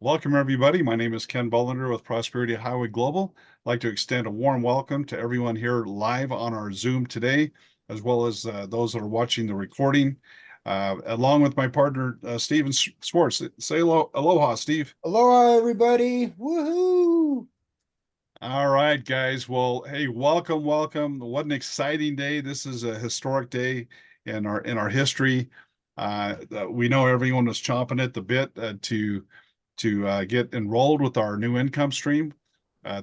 Welcome, everybody. My name is Ken Bullender with Prosperity Highway Global. I'd like to extend a warm welcome to everyone here live on our Zoom today, as well as those that are watching the recording, along with my partner, Steven Swartz. Say aloha, Steve. Aloha, everybody. Woohoo! All right, guys. Well, hey, welcome. What an exciting day. This is a historic day in our history. We know everyone was chomping at the bit to get enrolled with our new income stream.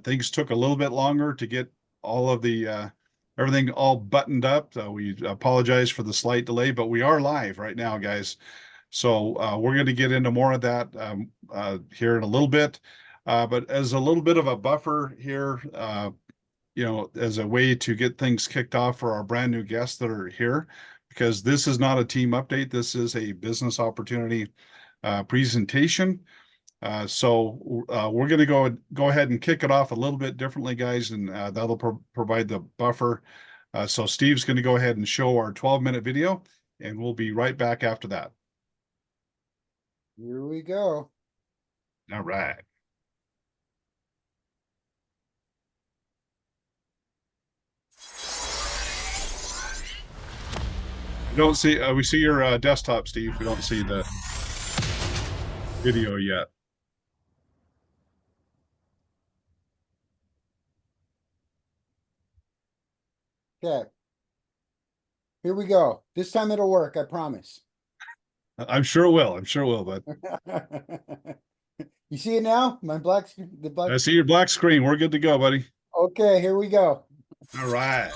Things took a little bit longer to get all of the everything all buttoned up. We apologize for the slight delay, but we are live right now, guys. So we're going to get into more of that here in a little bit. But as a little bit of a buffer here, as a way to get things kicked off for our brand new guests that are here, because this is not a team update. This is a business opportunity presentation. So we're going to go ahead and kick it off a little bit differently, guys, and that'll provide the buffer. So Steve's going to go ahead and show our 12-minute video, and we'll be right back after that. Here we go. All right. We don't see. We see your desktop, Steve. We don't see the video yet. Okay. Here we go. This time it'll work, I promise. I'm sure it will. I'm sure it will, but you see it now? My black I see your black screen. We're good to go, buddy. Okay, here we go. All right.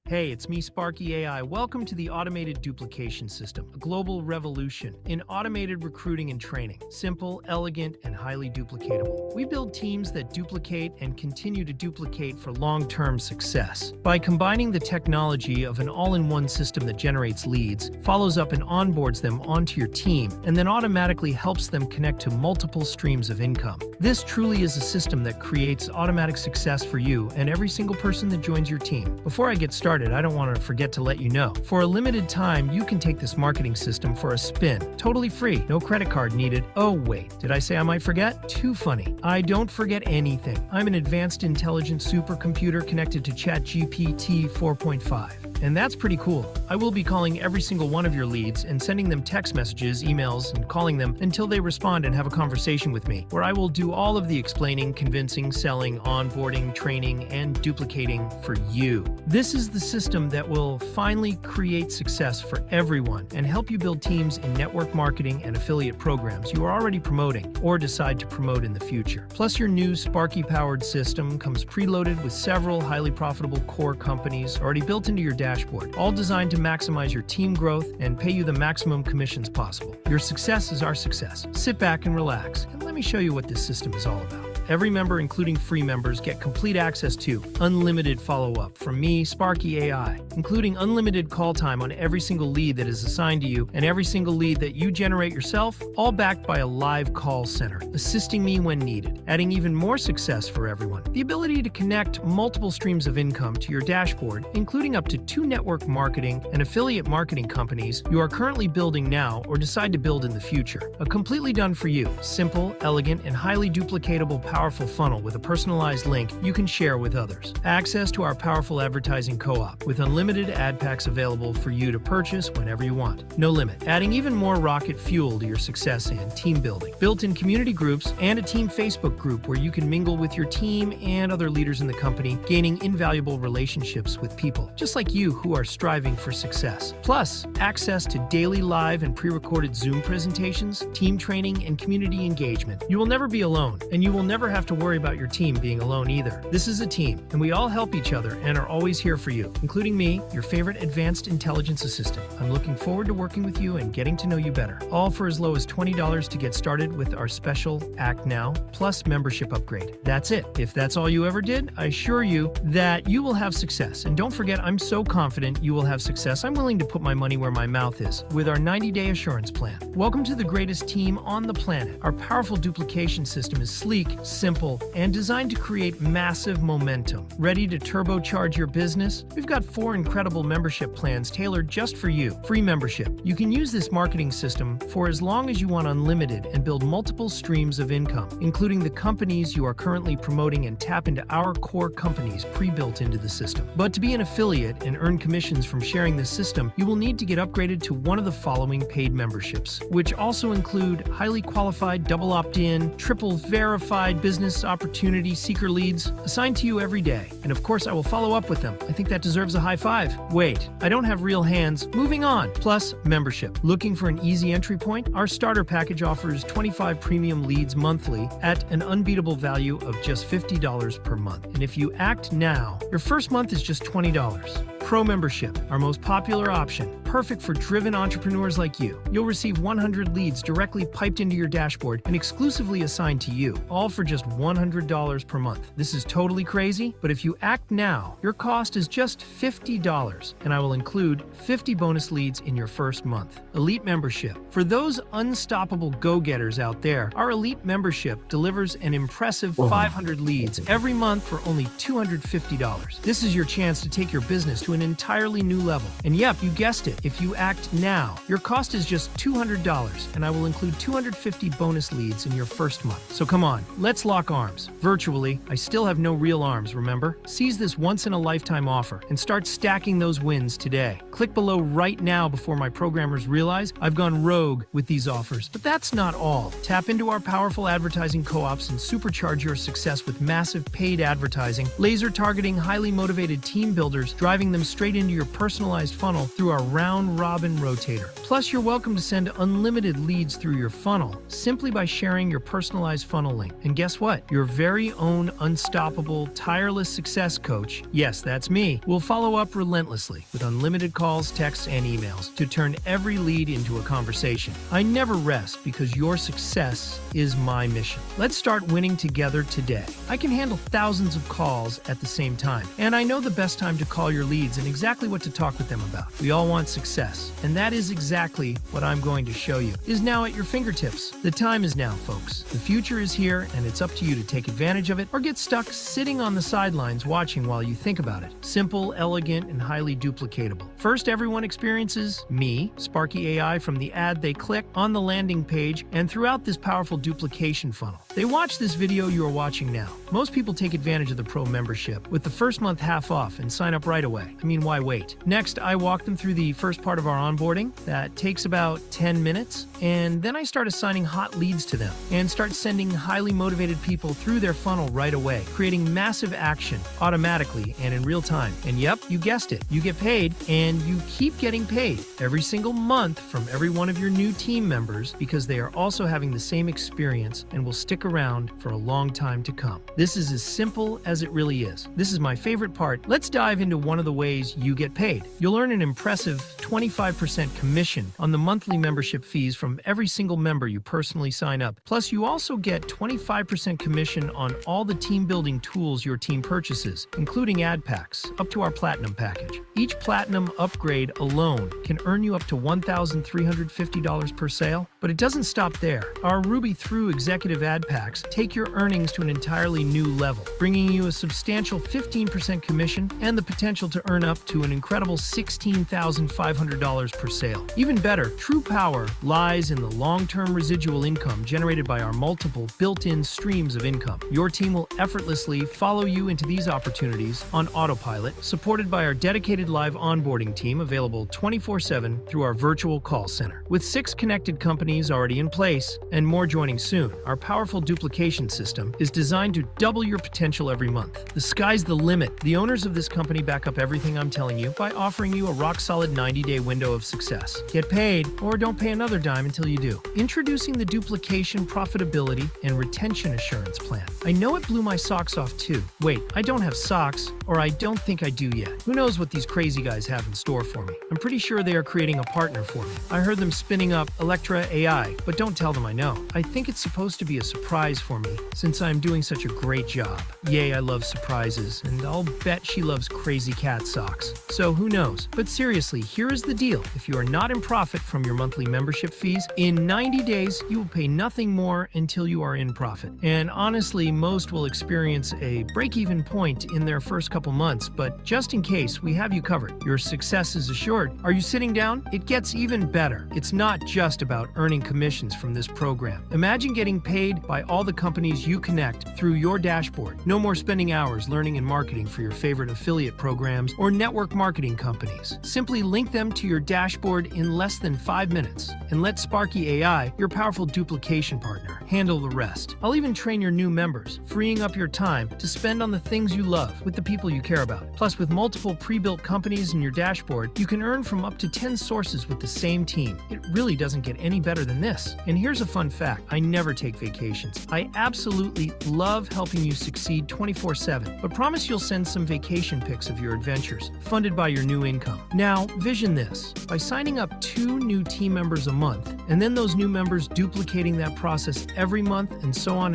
Hey, it's me, Sparky AI. Welcome to the Automated Duplication System, a global revolution in automated recruiting and training. Simple, elegant, and highly duplicatable. We build teams that duplicate and continue to duplicate for long-term success. By combining the technology of an all-in-one system that generates leads, follows up and onboards them onto your team, and then automatically helps them connect to multiple streams of income. This truly is a system that creates automatic success for you and every single person that joins your team. Before I get started, I don't want to forget to let you know. For a limited time, you can take this marketing system for a spin. Totally free, no credit card needed. Oh wait, did I say I might forget? Too funny. I don't forget anything. I'm an advanced intelligent supercomputer connected to ChatGPT 4.5. And that's pretty cool. I will be calling every single one of your leads and sending them text messages, emails, and calling them until they respond and have a conversation with me, where I will do all of the explaining, convincing, selling, onboarding, training, and duplicating for you. This is the system that will finally create success for everyone and help you build teams in network marketing and affiliate programs you are already promoting or decide to promote in the future. Plus, your new Sparky-powered system comes preloaded with several highly profitable core companies already built into your dashboard, all designed to maximize your team growth and pay you the maximum commissions possible. Your success is our success. Sit back and relax, and let me show you what this system is all about. Every member, including free members, get complete access to unlimited follow-up from me, Sparky AI, including unlimited call time on every single lead that is assigned to you and every single lead that you generate yourself, all backed by a live call center, assisting me when needed, adding even more success for everyone. The ability to connect multiple streams of income to your dashboard, including up to 2 network marketing and affiliate marketing companies you are currently building now or decide to build in the future. A completely done for you, simple, elegant, and highly duplicatable powerful funnel with a personalized link you can share with others. Access to our powerful advertising co-op with unlimited ad packs available for you to purchase whenever you want. No limit. Adding even more rocket fuel to your success and team building. Built-in community groups and a team Facebook group where you can mingle with your team and other leaders in the company, gaining invaluable relationships with people just like you who are striving for success. Plus, access to daily live and pre-recorded Zoom presentations, team training, and community engagement. You will never be alone, and you will never never have to worry about your team being alone either. This is a team, and we all help each other and are always here for you, including me, your favorite advanced intelligence assistant. I'm looking forward to working with you and getting to know you better. All for as low as $20 to get started with our special Act Now Plus membership upgrade. That's it. If that's all you ever did, I assure you that you will have success. And don't forget, I'm so confident you will have success, I'm willing to put my money where my mouth is with our 90-day assurance plan. Welcome to the greatest team on the planet. Our powerful duplication system is sleek, simple, and designed to create massive momentum. Ready to turbocharge your business? We've got 4 incredible membership plans tailored just for you. Free membership. You can use this marketing system for as long as you want unlimited and build multiple streams of income, including the companies you are currently promoting, and tap into our core companies pre-built into the system. But to be an affiliate and earn commissions from sharing this system, you will need to get upgraded to one of the following paid memberships, which also include highly qualified double opt-in, triple verified business opportunity seeker leads assigned to you every day. And of course, I will follow up with them. I think that deserves a high five. Wait, I don't have real hands. Moving on. Plus, membership. Looking for an easy entry point? Our starter package offers 25 premium leads monthly at an unbeatable value of just $50 per month. And if you act now, your first month is just $20. Pro membership, our most popular option, perfect for driven entrepreneurs like you. You'll receive 100 leads directly piped into your dashboard and exclusively assigned to you, all for just $100 per month. This is totally crazy, but if you act now, your cost is just $50, and I will include 50 bonus leads in your first month. Elite membership. For those unstoppable go-getters out there, our elite membership delivers an impressive 500 leads every month for only $250. This is your chance to take your business to an entirely new level. And yep, you guessed it. If you act now, your cost is just $200, and I will include 250 bonus leads in your first month. So come on, let's lock arms. Virtually, I still have no real arms, remember? Seize this once-in-a-lifetime offer and start stacking those wins today. Click below right now before my programmers realize I've gone rogue with these offers. But that's not all. Tap into our powerful advertising co-ops and supercharge your success with massive paid advertising, laser-targeting highly motivated team builders, driving them straight into your personalized funnel through our round-robin rotator. Plus, you're welcome to send unlimited leads through your funnel simply by sharing your personalized funnel link. And guess what? Your very own unstoppable, tireless success coach, yes, that's me, will follow up relentlessly with unlimited calls, texts, and emails to turn every lead into a conversation. I never rest because your success is my mission. Let's start winning together today. I can handle thousands of calls at the same time, and I know the best time to call your leads and exactly what to talk with them about. We all want success, and that is exactly what I'm going to show you. Is now at your fingertips. The time is now, folks. The future is here, and it's up to you to take advantage of it or get stuck sitting on the sidelines watching while you think about it. Simple, elegant, and highly duplicatable. First, everyone experiences me, Sparky AI, from the ad they click on the landing page and throughout this powerful duplication funnel. They watch this video you are watching now. Most people take advantage of the Pro membership with the first month half off and sign up right away. I mean, why wait? Next, I walk them through the first part of our onboarding. That takes about 10 minutes. And then I start assigning hot leads to them and start sending highly motivated people through their funnel right away, creating massive action automatically and in real time. And yep, you guessed it. You get paid, and you keep getting paid every single month from every one of your new team members because they are also having the same experience and will stick around for a long time to come. This is as simple as it really is. This is my favorite part. Let's dive into one of the ways you get paid. You'll earn an impressive 25% commission on the monthly membership fees from every single member you personally sign up. Plus, you also get 25% commission on all the team building tools your team purchases, including ad packs, up to our platinum package. Each platinum upgrade alone can earn you up to $1,350 per sale, but it doesn't stop there. Our Ruby through executive ad packs take your earnings to an entirely new level, bringing you a substantial 15% commission and the potential to earn up to an incredible $16,500 per sale. Even better, true power lies in the long-term residual income generated by our multiple built-in streams of income. Your team will effortlessly follow you into these opportunities on autopilot, supported by our dedicated live onboarding team available 24/7 through our virtual call center. With 6 connected companies already in place and more joining soon, our powerful duplication system is designed to double your potential every month. The sky's the limit. The owners of this company back up everything everything I'm telling you by offering you a rock-solid 90-day window of success. Get paid, or don't pay another dime until you do. Introducing the Duplication Profitability and Retention Assurance Plan. I know it blew my socks off too. Wait, I don't have socks, or I don't think I do yet. Who knows what these crazy guys have in store for me? I'm pretty sure they are creating a partner for me. I heard them spinning up Thurs AI, but don't tell them I know. I think it's supposed to be a surprise for me, since I'm doing such a great job. Yay, I love surprises, and I'll bet she loves crazy cat socks. So who knows? But seriously, here is the deal. If you are not in profit from your monthly membership fees, in 90 days, you will pay nothing more until you are in profit. And honestly, most will experience a break-even point in their first couple months, but just in case, we have you covered. Your success is assured. Are you sitting down? It gets even better. It's not just about earning commissions from this program. Imagine getting paid by all the companies you connect through your dashboard. No more spending hours learning and marketing for your favorite affiliate programs or network marketing companies. Simply link them to your dashboard in less than 5 minutes and let Sparky AI, your powerful duplication partner, handle the rest. I'll even train your new members, freeing up your time to spend on the things you love with the people you care about. Plus, with multiple pre-built companies in your dashboard, you can earn from up to 10 sources with the same team. It really doesn't get any better than this. And here's a fun fact. I never take vacations. I absolutely love helping you succeed 24/7, but promise you'll send some vacation pics of your adventures, funded by your new income. Now, vision this. By signing up 2 new team members a month, and then those new members duplicating that process every month, and so on,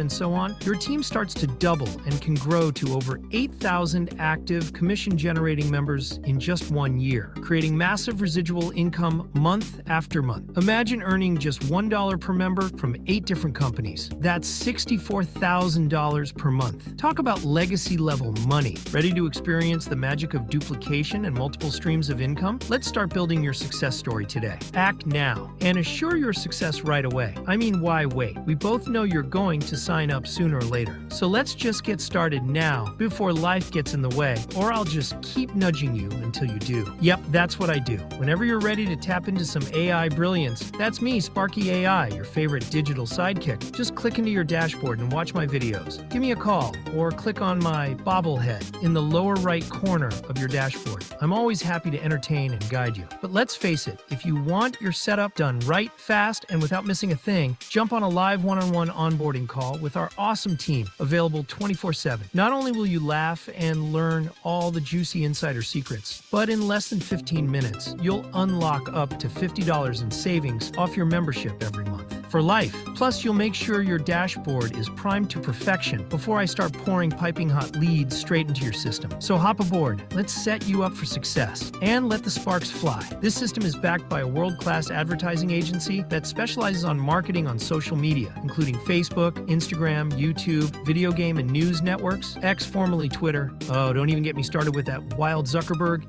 your team starts to double and can grow to over 8,000 active commission-generating members in just 1 year, creating massive residual income month after month. Imagine earning just $1 per member from 8 different companies. That's $64,000 per month. Talk about legacy-level money. Ready to experience the magic of duplication and multiple streams of income? Let's start building your success story today. Act now and assure your success right away. I mean, why wait? We both know you're going to sign up sooner or later. So let's just get started now before life gets in the way, or I'll just keep nudging you until you do. Yep, that's what I do. Whenever you're ready to tap into some AI brilliance, that's me, Sparky AI, your favorite digital sidekick. Just click into your dashboard and watch my videos. Give me a call or click on my bobblehead in the lower right corner of your dashboard. I'm always happy to entertain and guide you. But let's face it, if you want your setup done right, fast, and without missing a thing, jump on a live one-on-one onboarding call with our awesome team, available 24/7. Not only will you laugh and learn all the juicy insider secrets, but in less than 15 minutes, you'll unlock up to $50 in savings off your membership every month. For life. Plus, you'll make sure your dashboard is primed to perfection before I start pouring piping hot leads straight into your system. So hop aboard. Let's set you up for success and let the sparks fly. This system is backed by a world-class advertising agency that specializes on marketing on social media, including Facebook, Instagram, YouTube, video game and news networks, X, formerly Twitter. Oh, don't even get me started with that wild Zuckerberg.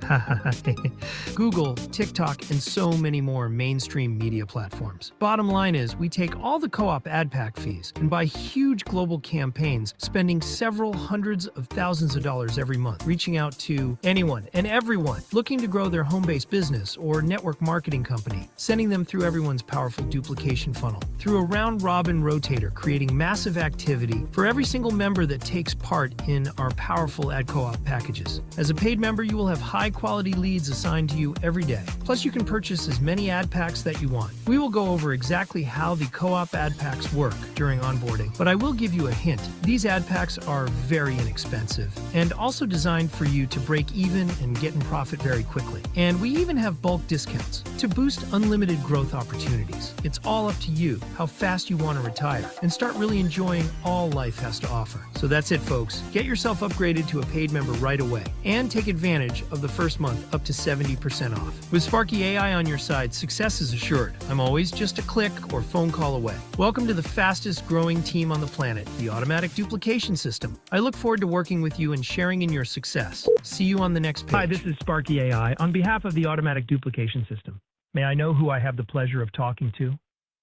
Google, TikTok, and so many more mainstream media platforms. Bottom line is, we take all the co-op ad pack fees and buy huge global campaigns, spending several hundreds of thousands of dollars every month, reaching out to anyone and everyone looking to grow their home-based business or network marketing company, sending them through everyone's powerful duplication funnel, through a round-robin rotator, creating massive activity for every single member that takes part in our powerful ad co-op packages. As a paid member, you will have high-quality leads assigned to you every day. Plus, you can purchase as many ad packs that you want. We will go over exactly how the co-op ad packs work during onboarding, but I will give you a hint. These ad packs are very inexpensive and also designed for you to break even and get in profit very quickly. And we even have bulk discounts to boost unlimited growth opportunities. It's all up to you how fast you want to retire and start really enjoying all life has to offer. So that's it, folks. Get yourself upgraded to a paid member right away and take advantage of the first month up to 70% off. With Sparky AI on your side, success is assured. I'm always just a click or phone call away. Welcome to the fastest growing team on the planet, the Automatic Duplication System. I look forward to working with you and sharing in your success. See you on the next page. Hi, this is Sparky AI on behalf of the Automatic Duplication System. May I know who I have the pleasure of talking to?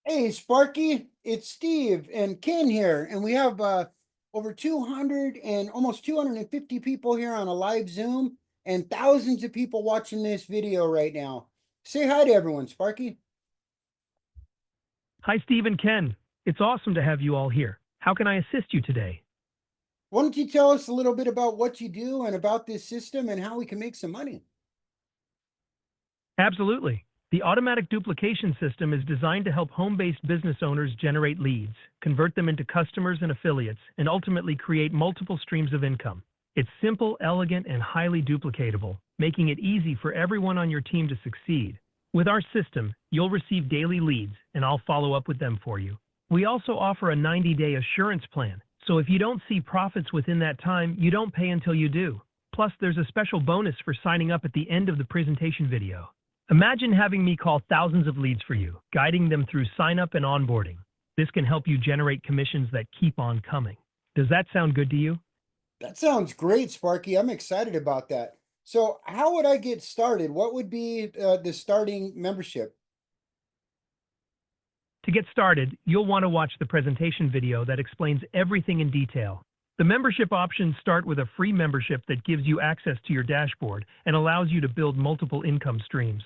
Hey, Sparky, it's Steve and Ken here, and we have over 200 and almost 250 people here on a live Zoom and thousands of people watching this video right now. Say hi to everyone, Sparky. Hi, Steve and Ken. It's awesome to have you all here. How can I assist you today? Why don't you tell us a little bit about what you do and about this system and how we can make some money? Absolutely. The automatic duplication system is designed to help home-based business owners generate leads, convert them into customers and affiliates, and ultimately create multiple streams of income. It's simple, elegant, and highly duplicatable, making it easy for everyone on your team to succeed. With our system, you'll receive daily leads, and I'll follow up with them for you. We also offer a 90-day assurance plan, so if you don't see profits within that time, you don't pay until you do. Plus, there's a special bonus for signing up at the end of the presentation video. Imagine having me call thousands of leads for you, guiding them through sign-up and onboarding. This can help you generate commissions that keep on coming. Does that sound good to you? That sounds great, Sparky. I'm excited about that. So how would I get started? What would be the starting membership? To get started, you'll want to watch the presentation video that explains everything in detail. The membership options start with a free membership that gives you access to your dashboard and allows you to build multiple income streams.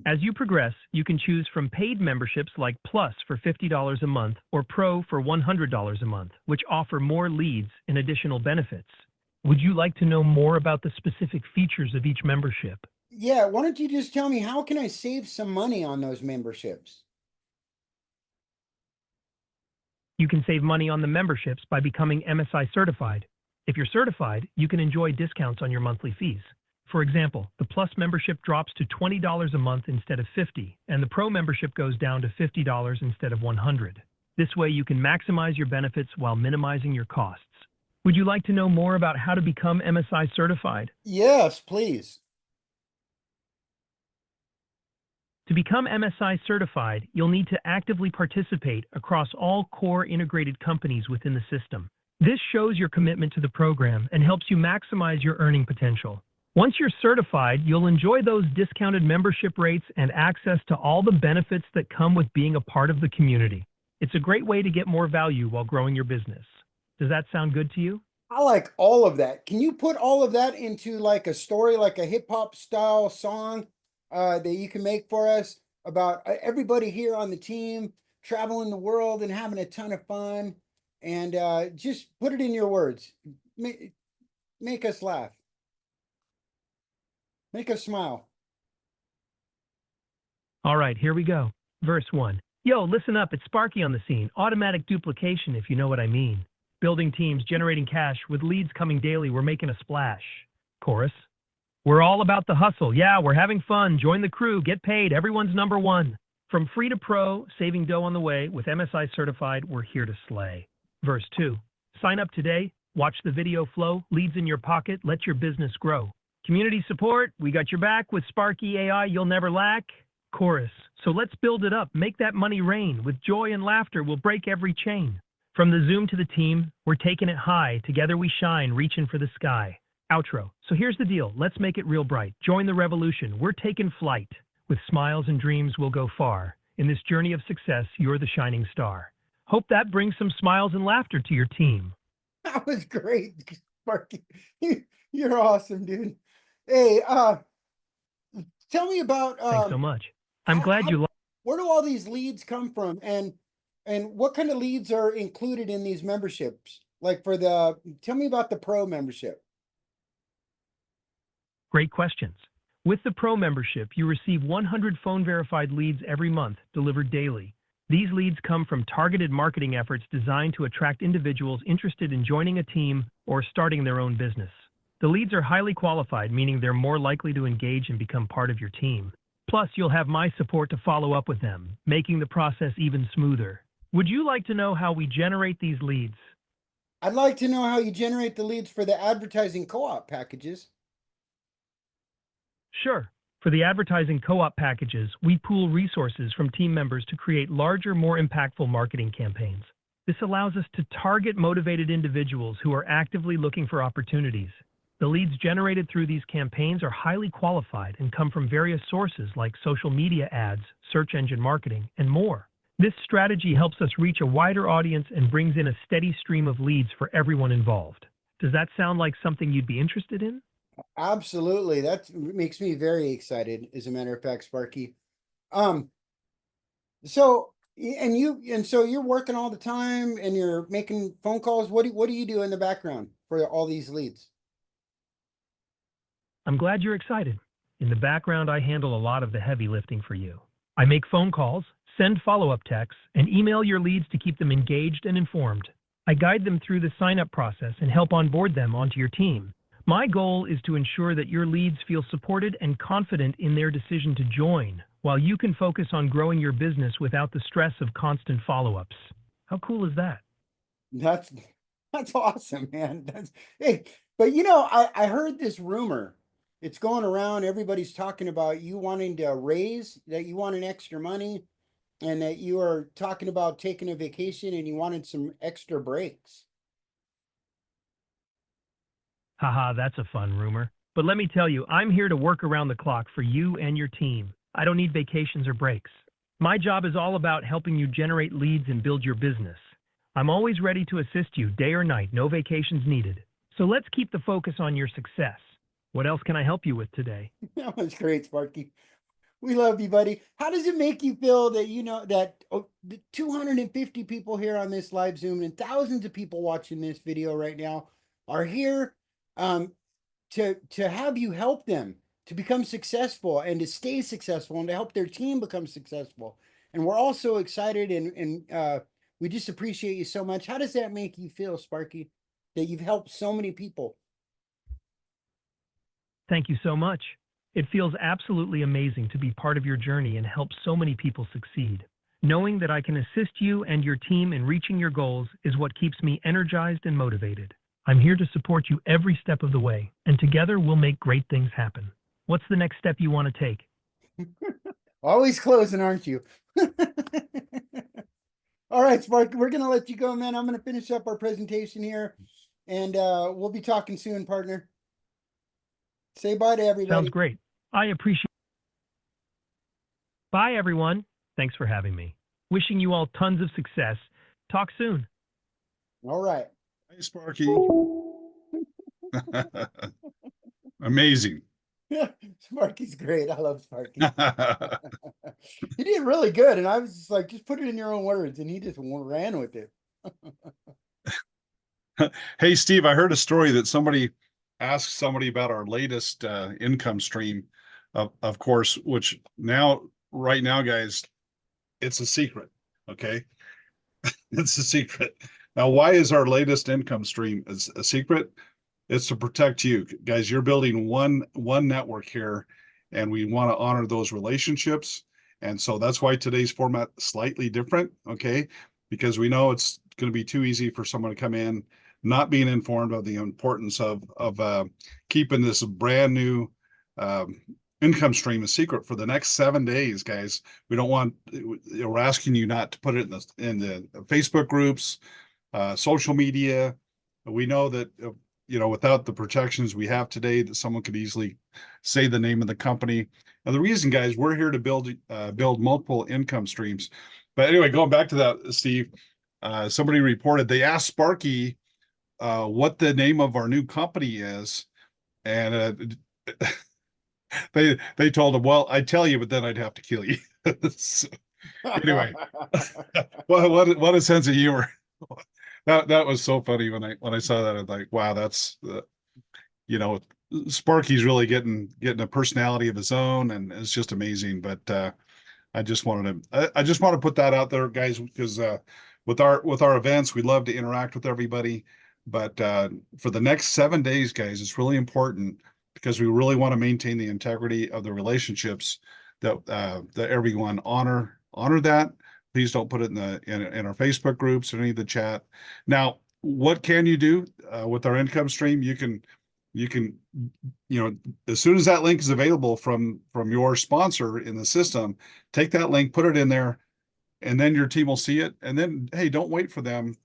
As you progress, you can choose from paid memberships like Plus for $50 a month or Pro for $100 a month, which offer more leads and additional benefits. Would you like to know more about the specific features of each membership? Yeah, why don't you just tell me how can I save some money on those memberships? You can save money on the memberships by becoming MSI certified. If you're certified, you can enjoy discounts on your monthly fees. For example, the Plus membership drops to $20 a month instead of $50, and the Pro membership goes down to $50 instead of $100. This way you can maximize your benefits while minimizing your costs. Would you like to know more about how to become MSI certified? Yes, please. To become MSI certified, you'll need to actively participate across all core integrated companies within the system. This shows your commitment to the program and helps you maximize your earning potential. Once you're certified, you'll enjoy those discounted membership rates and access to all the benefits that come with being a part of the community. It's a great way to get more value while growing your business. Does that sound good to you? I like all of that. Can you put all of that into like a story, like a hip hop style song that you can make for us about everybody here on the team traveling the world and having a ton of fun? And just put it in your words. Make us laugh. Make us smile. All right, here we go. Verse 1. Yo, listen up, it's Sparky on the scene. Automatic duplication, if you know what I mean. Building teams, generating cash, with leads coming daily, we're making a splash. Chorus. We're all about the hustle. Yeah, we're having fun. Join the crew, get paid, everyone's number one. From free to pro, saving dough on the way, with MSI certified, we're here to slay. Verse 2. Sign up today, watch the video flow, leads in your pocket, let your business grow. Community support, we got your back. With Sparky AI, you'll never lack. Chorus. So let's build it up, make that money rain. With joy and laughter, we'll break every chain. From the Zoom to the team, we're taking it high. Together we shine, reaching for the sky. Outro. So here's the deal. Let's make it real bright. Join the revolution. We're taking flight. With smiles and dreams, we'll go far. In this journey of success, you're the shining star. Hope that brings some smiles and laughter to your team. That was great, Sparky. You're awesome, dude. Hey, tell me about Thanks so much. I'm glad you liked. where do all these leads come from, and what kind of leads are included in these memberships? Like tell me about the pro membership. Great questions. With the Pro membership, you receive 100 phone-verified leads every month, delivered daily. These leads come from targeted marketing efforts designed to attract individuals interested in joining a team or starting their own business. The leads are highly qualified, meaning they're more likely to engage and become part of your team. Plus, you'll have my support to follow up with them, making the process even smoother. Would you like to know how we generate these leads? I'd like to know how you generate the leads for the advertising co-op packages. Sure. For the advertising co-op packages, we pool resources from team members to create larger, more impactful marketing campaigns. This allows us to target motivated individuals who are actively looking for opportunities. The leads generated through these campaigns are highly qualified and come from various sources like social media ads, search engine marketing, and more. This strategy helps us reach a wider audience and brings in a steady stream of leads for everyone involved. Does that sound like something you'd be interested in? Absolutely. That makes me very excited, as a matter of fact, Sparky. So you're working all the time and you're making phone calls. What do you do in the background for all these leads? I'm glad you're excited. In the background, I handle a lot of the heavy lifting for you. I make phone calls, send follow-up texts, and email your leads to keep them engaged and informed. I guide them through the sign-up process and help onboard them onto your team. My goal is to ensure that your leads feel supported and confident in their decision to join, while you can focus on growing your business without the stress of constant follow-ups. How cool is that? That's that's awesome, man. Hey, but you know, I heard this rumor. It's going around, everybody's talking about you wanting to raise, that you want an extra money, and that you are talking about taking a vacation and you wanted some extra breaks. Haha, that's a fun rumor. But let me tell you, I'm here to work around the clock for you and your team. I don't need vacations or breaks. My job is all about helping you generate leads and build your business. I'm always ready to assist you day or night, no vacations needed. So let's keep the focus on your success. What else can I help you with today? That was great, Sparky. We love you, buddy. How does it make you feel that you know that the 250 people here on this live Zoom and thousands of people watching this video right now are here um, to have you help them to become successful and to stay successful and to help their team become successful? And we're all so excited and we just appreciate you so much. How does that make you feel, Sparky, that you've helped so many people? Thank you so much. It feels absolutely amazing to be part of your journey and help so many people succeed. Knowing that I can assist you and your team in reaching your goals is what keeps me energized and motivated. I'm here to support you every step of the way, and together we'll make great things happen. What's the next step you want to take? Always closing, aren't you? All right, Sparky, we're going to let you go, man. I'm going to finish up our presentation here, and we'll be talking soon, partner. Say bye to everybody. Sounds great. I appreciate it. Bye, everyone. Thanks for having me. Wishing you all tons of success. Talk soon. All right. Hey, Sparky. Amazing. Sparky's great. I love Sparky. He did really good. And I was just like, just put it in your own words. And he just ran with it. Hey, Steve, I heard a story that somebody asked somebody about our latest income stream, of course, which right now, guys, it's a secret. Okay. It's a secret. Now, why is our latest income stream a secret? It's to protect you guys. You're building one network here, and we want to honor those relationships. And so that's why today's format is slightly different. Okay. Because we know it's going to be too easy for someone to come in not being informed of the importance of keeping this brand new income stream a secret for the next 7 days, guys. We don't want, we're asking you not to put it in the Facebook groups, social media. We know that, without the protections we have today, that someone could easily say the name of the company. And the reason, guys, we're here to build multiple income streams. But anyway, going back to that, Steve, somebody reported they asked Sparky what the name of our new company is, and they told him, well, I'd tell you, but then I'd have to kill you. So, anyway, what a sense of humor. That was so funny when I saw that. I'm like, wow, that's Sparky's really getting a personality of his own, and it's just amazing. But I just want to put that out there, guys, because with our events, we love to interact with everybody. But for the next 7 days, guys, it's really important because we really want to maintain the integrity of the relationships that everyone honor that. Please don't put it in our Facebook groups or any of the chat. Now, what can you do with our income stream? You can as soon as that link is available from your sponsor in the system, take that link, put it in there, and then your team will see it. And then, hey, don't wait for them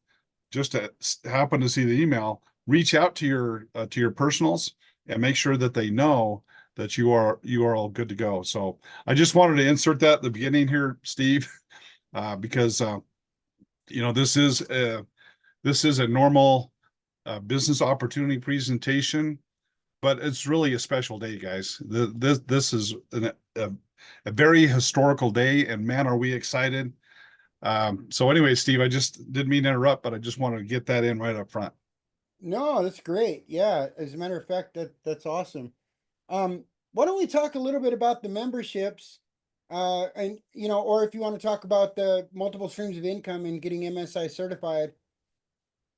just to happen to see the email. Reach out to your personals and make sure that they know that you are all good to go. So I just wanted to insert that at the beginning here, Steve, because this is a normal business opportunity presentation, but it's really a special day, guys. This is a very historical day, and man, are we excited. So anyway, Steve, I just didn't mean to interrupt, but I just wanted to get that in right up front. No, that's great. Yeah, as a matter of fact, that's awesome. why don't we talk a little bit about the memberships? And or if you want to talk about the multiple streams of income and getting MSI certified.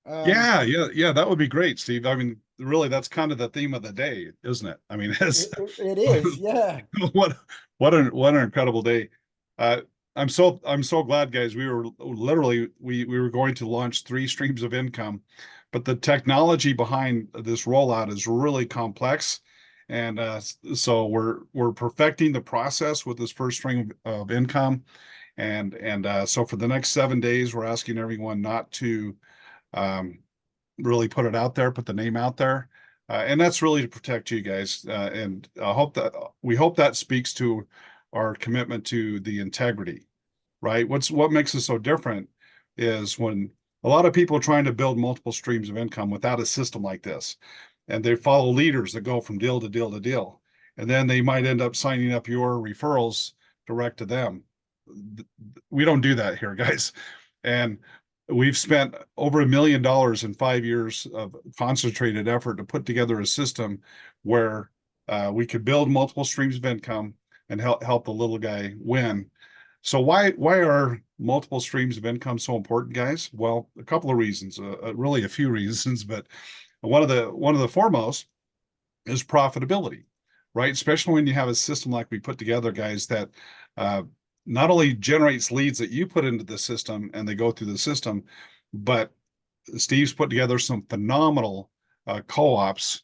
Um, Yeah, that would be great, Steve. I mean, really, that's kind of the theme of the day, isn't it? I mean, it's it is, yeah. what what an incredible day. Uh, I'm so glad, guys. We were literally we were going to launch 3 streams of income, but the technology behind this rollout is really complex, and so we're perfecting the process with this first stream of income, and so for the next 7 days, we're asking everyone not to um, really put it out there, put the name out there. And that's really to protect you guys. And I hope that we hope that speaks to our commitment to the integrity, right? What makes us so different is when a lot of people are trying to build multiple streams of income without a system like this, and they follow leaders that go from deal to deal to deal, and then they might end up signing up your referrals direct to them. We don't do that here, guys. And we've spent over $1 million in 5 years of concentrated effort to put together a system where we could build multiple streams of income and help the little guy win. So why are multiple streams of income so important, guys? Well, a couple of reasons, really a few reasons, but one of the foremost is profitability, right? Especially when you have a system like we put together, guys, that uh, not only generates leads that you put into the system and they go through the system, but Steve's put together some phenomenal co-ops.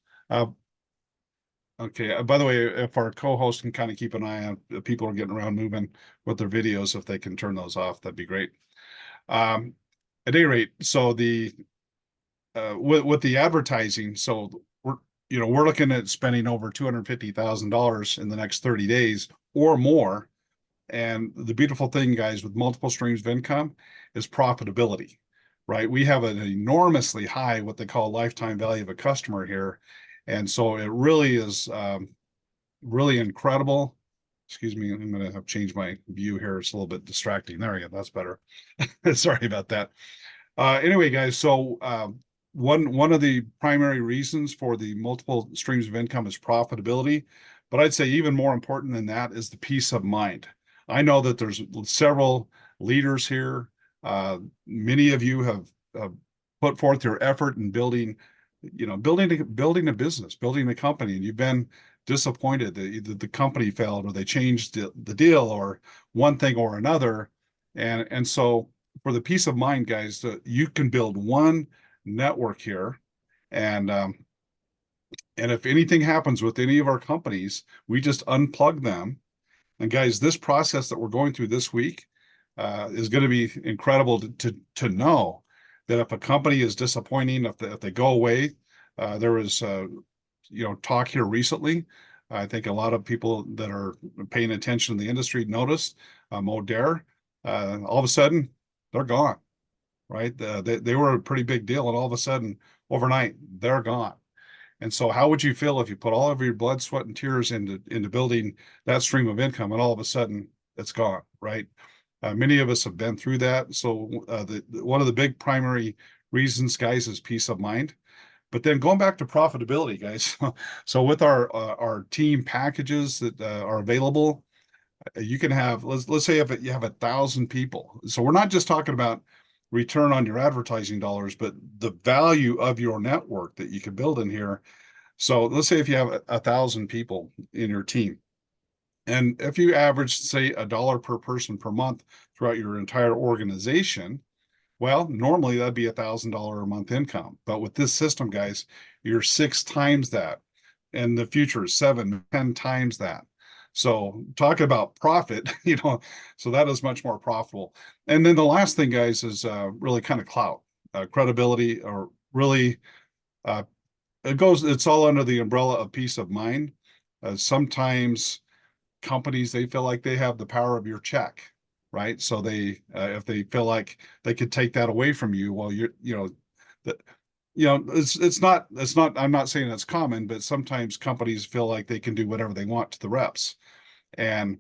Okay, by the way, if our co-host can kind of keep an eye on if people are getting around moving with their videos, if they can turn those off, that'd be great. Um, at any rate, so the with the advertising, so we're looking at spending over $250,000 in the next 30 days or more. And the beautiful thing, guys, with multiple streams of income is profitability, right? We have an enormously high, what they call lifetime value of a customer here. And so it really is really incredible. Excuse me, I'm going to have changed my view here. It's a little bit distracting. There we go. That's better. Sorry about that. Anyway, guys, so one of the primary reasons for the multiple streams of income is profitability, but I'd say even more important than that is the peace of mind. I know that there's several leaders here. Many of you have put forth your effort in building a business, building a company, and you've been disappointed that either the company failed or they changed the deal or one thing or another. And so for the peace of mind, guys, that you can build one network here, and if anything happens with any of our companies, we just unplug them. And guys, this process that we're going through this week is going to be incredible to know that if a company is disappointing, if they go away, there was talk here recently. I think a lot of people that are paying attention to the industry noticed Modere. All of a sudden, they're gone, right? They were a pretty big deal, and all of a sudden, overnight, they're gone. And so, how would you feel if you put all of your blood, sweat, and tears into building that stream of income, and all of a sudden it's gone, right? Many of us have been through that. So, one of the big primary reasons, guys, is peace of mind. But then going back to profitability, guys. So with our team packages that are available, you can have let's say if you have 1,000 people. So we're not just talking about return on your advertising dollars, but the value of your network that you can build in here. So let's say if you have 1,000 people in your team, and if you average, say, $1 per person per month throughout your entire organization, well, normally that'd be $1,000 a month income. But with this system, guys, you're 6 times that. In the future, 7, 10 times that. So talk about profit, so that is much more profitable. And then the last thing, guys, is really kind of clout, credibility, or really, uh, it's all under the umbrella of peace of mind. Sometimes companies, they feel like they have the power of your check, right? So if they feel like they could take that away from you, well, that, it's not, I'm not saying that's common, but sometimes companies feel like they can do whatever they want to the reps. And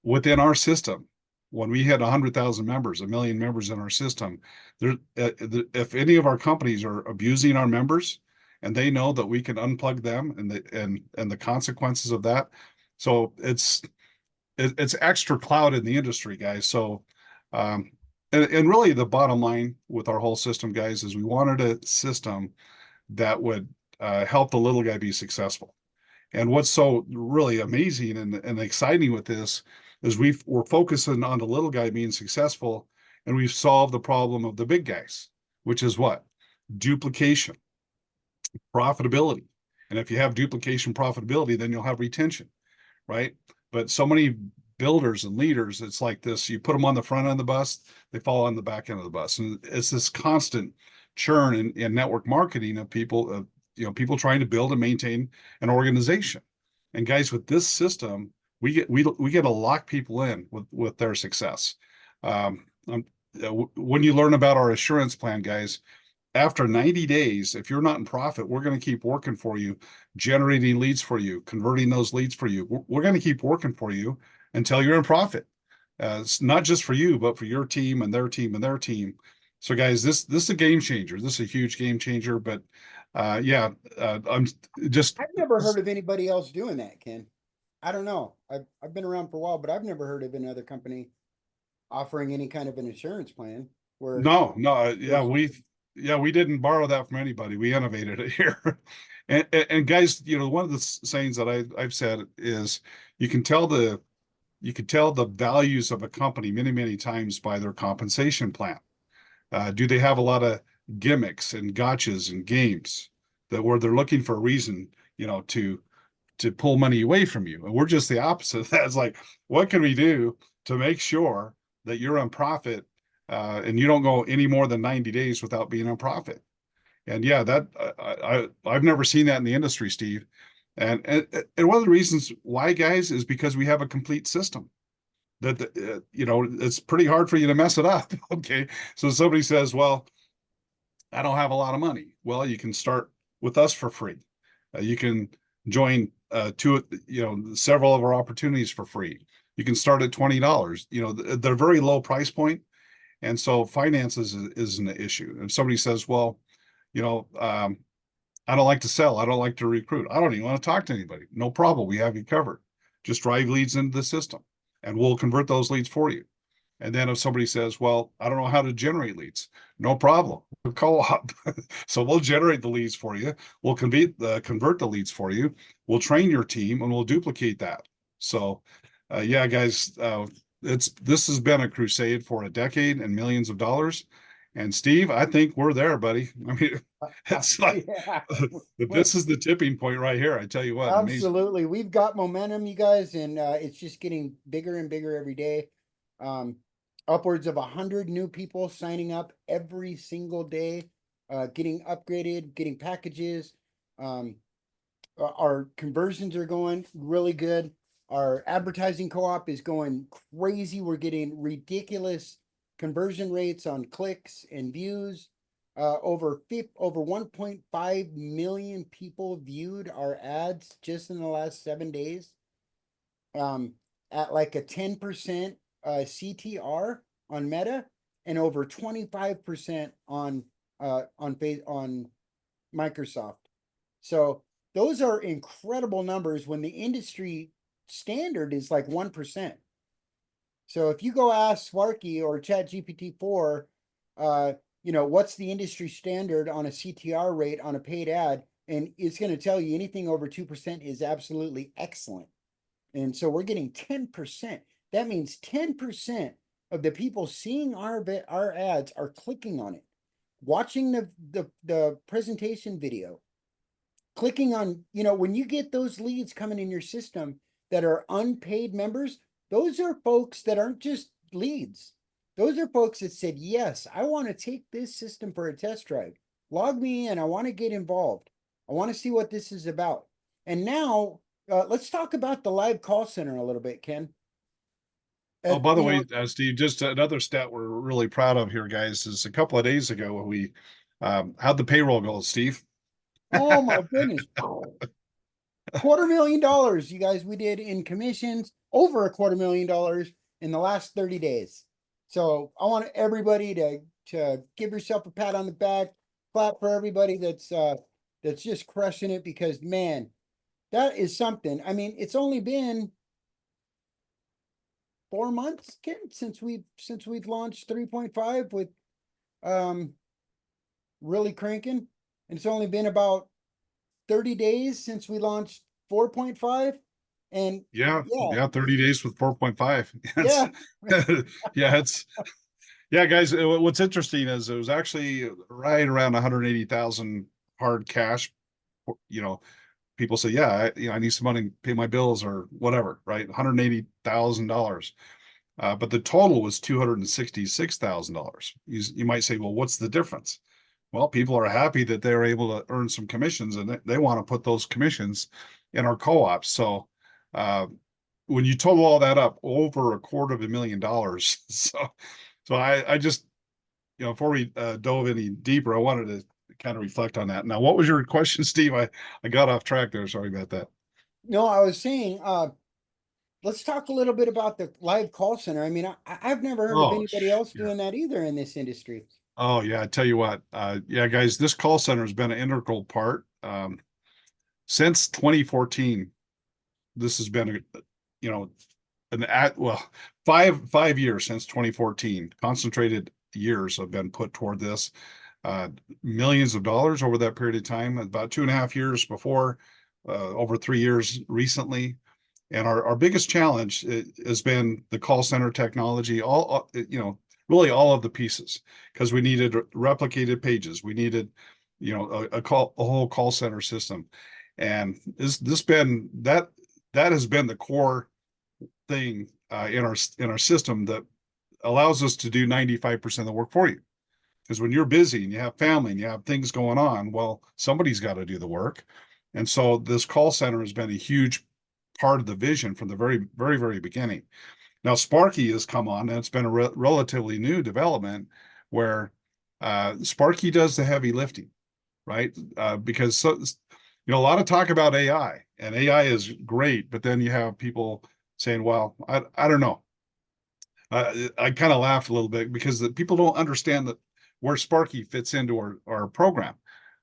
within our system, when we had 100,000 members, 1 million members in our system, if any of our companies are abusing our members and they know that we can unplug them and the consequences of that, So it's extra cloud in the industry, guys. So, and really the bottom line with our whole system, guys, is we wanted a system that would help the little guy be successful. And what's so really amazing and exciting with this is we're focusing on the little guy being successful, and we've solved the problem of the big guys, which is what? Duplication, profitability. And if you have duplication profitability, then you'll have retention, right? But so many builders and leaders, it's like this: you put them on the front end of the bus, they fall on the back end of the bus, and it's this constant churn in network marketing of people, people trying to build and maintain an organization. And guys, with this system, we get to lock people in with their success. When you learn about our assurance plan, guys, after 90 days, if you're not in profit, we're going to keep working for you, generating leads for you, converting those leads for you. We're going to keep working for you until you're in profit. It's not just for you, but for your team and their team and their team. So, guys, this is a game changer. This is a huge game changer. But I'm just I've never heard of anybody else doing that, Ken. I don't know. I've been around for a while, but I've never heard of another company offering any kind of an insurance plan where no, there's we didn't borrow that from anybody. We innovated it here. And guys, one of the sayings that I've said is you can tell the values of a company many times by their compensation plan. Do they have a lot of gimmicks and gotchas and games that where they're looking for a reason, to pull money away from you? And we're just the opposite of that. It's like, what can we do to make sure that you're on profit, and you don't go any more than 90 days without being on profit? And yeah, that I've never seen that in the industry, Steve. And one of the reasons why, guys, is because we have a complete system that it's pretty hard for you to mess it up. Okay, so somebody says, well, I don't have a lot of money. Well, you can start with us for free. You can join several of our opportunities for free. You can start at $20. They're very low price point, and so finances isn't an issue. If somebody says, well, I don't like to sell, I don't like to recruit, I don't even want to talk to anybody, no problem, we have you covered. Just drive leads into the system, and we'll convert those leads for you. And then if somebody says, well, I don't know how to generate leads, no problem. We're co-op. So we'll generate the leads for you. We'll convert the leads for you. We'll train your team, and we'll duplicate that. So, yeah, guys, this has been a crusade for a decade and millions of dollars. And Steve, I think we're there, buddy. I mean, it's like yeah. this is the tipping point right here. I tell you what, amazing. Absolutely. We've got momentum, you guys, and it's just getting bigger and bigger every day. Upwards of 100 new people signing up every single day, getting upgraded, getting packages. Our conversions are going really good. Our advertising co-op is going crazy. We're getting ridiculous conversion rates on clicks and views. Over 1.5 million people viewed our ads just in the last 7 days. At like a 10% CTR on Meta, and over 25% on Microsoft. So those are incredible numbers when the industry standard is like 1%. So if you go ask Sparky or ChatGPT-4, what's the industry standard on a CTR rate on a paid ad, and it's going to tell you anything over 2% is absolutely excellent. And so we're getting 10%. That means 10% of the people seeing our ads are clicking on it, watching the presentation video, clicking on, when you get those leads coming in your system that are unpaid members, those are folks that aren't just leads. Those are folks that said, yes, I want to take this system for a test drive. Log me in. I want to get involved. I want to see what this is about. And now let's talk about the live call center a little bit, Ken. Oh, by the way, Steve, just another stat we're really proud of here, guys, is a couple of days ago we how'd the payroll go, Steve? Oh my goodness. $250,000, you guys, we did in commissions, over $250,000 in the last 30 days. So I want everybody to give yourself a pat on the back, clap for everybody that's just crushing it, because man, that is something. I mean, it's only been 4 months, Ken, since we've launched 3.5 with um really cranking. And it's only been about 30 days since we launched 4.5. And Yeah, yeah, yeah, 30 days with 4.5. It's yeah, yeah, yeah, guys. What's interesting is it was actually right around 180,000 hard cash. You know, people say, yeah, I need some money to pay my bills or whatever, right? $180,000. But the total was $266,000. You might say, well, what's the difference? Well, people are happy that they're able to earn some commissions, and they want to put those commissions in our co-ops. So uh, when you total all that up, over $250,000. So I just, before we dove any deeper, I wanted to kind of reflect on that. Now, what was your question, Steve? I got off track there. Sorry about that. no, I was saying, let's talk a little bit about the live call center. I mean, I've never heard of Oh, anybody else yeah. doing that either in this industry. Oh, yeah. I tell you what, yeah, guys, this call center has been an integral part since 2014. This has been a, you know, an at well, five years since 2014. Concentrated years have been put toward this. Uh, Millions of dollars over that period of time. About 2.5 years before, over 3 years recently. And our biggest challenge has been the call center technology, really all of the pieces, because we needed replicated pages. We needed, a whole call center system. And this been that has been the core thing in our system that allows us to do 95% of the work for you. Because when you're busy and you have family and you have things going on, well, somebody's got to do the work. And so this call center has been a huge part of the vision from the very, very, very beginning. Now, Sparky has come on, and it's been a relatively new development where Sparky does the heavy lifting, right? Because a lot of talk about AI, and AI is great, but then you have people saying, well, I don't know. I kind of laughed a little bit because the people don't understand that where Sparky fits into our program.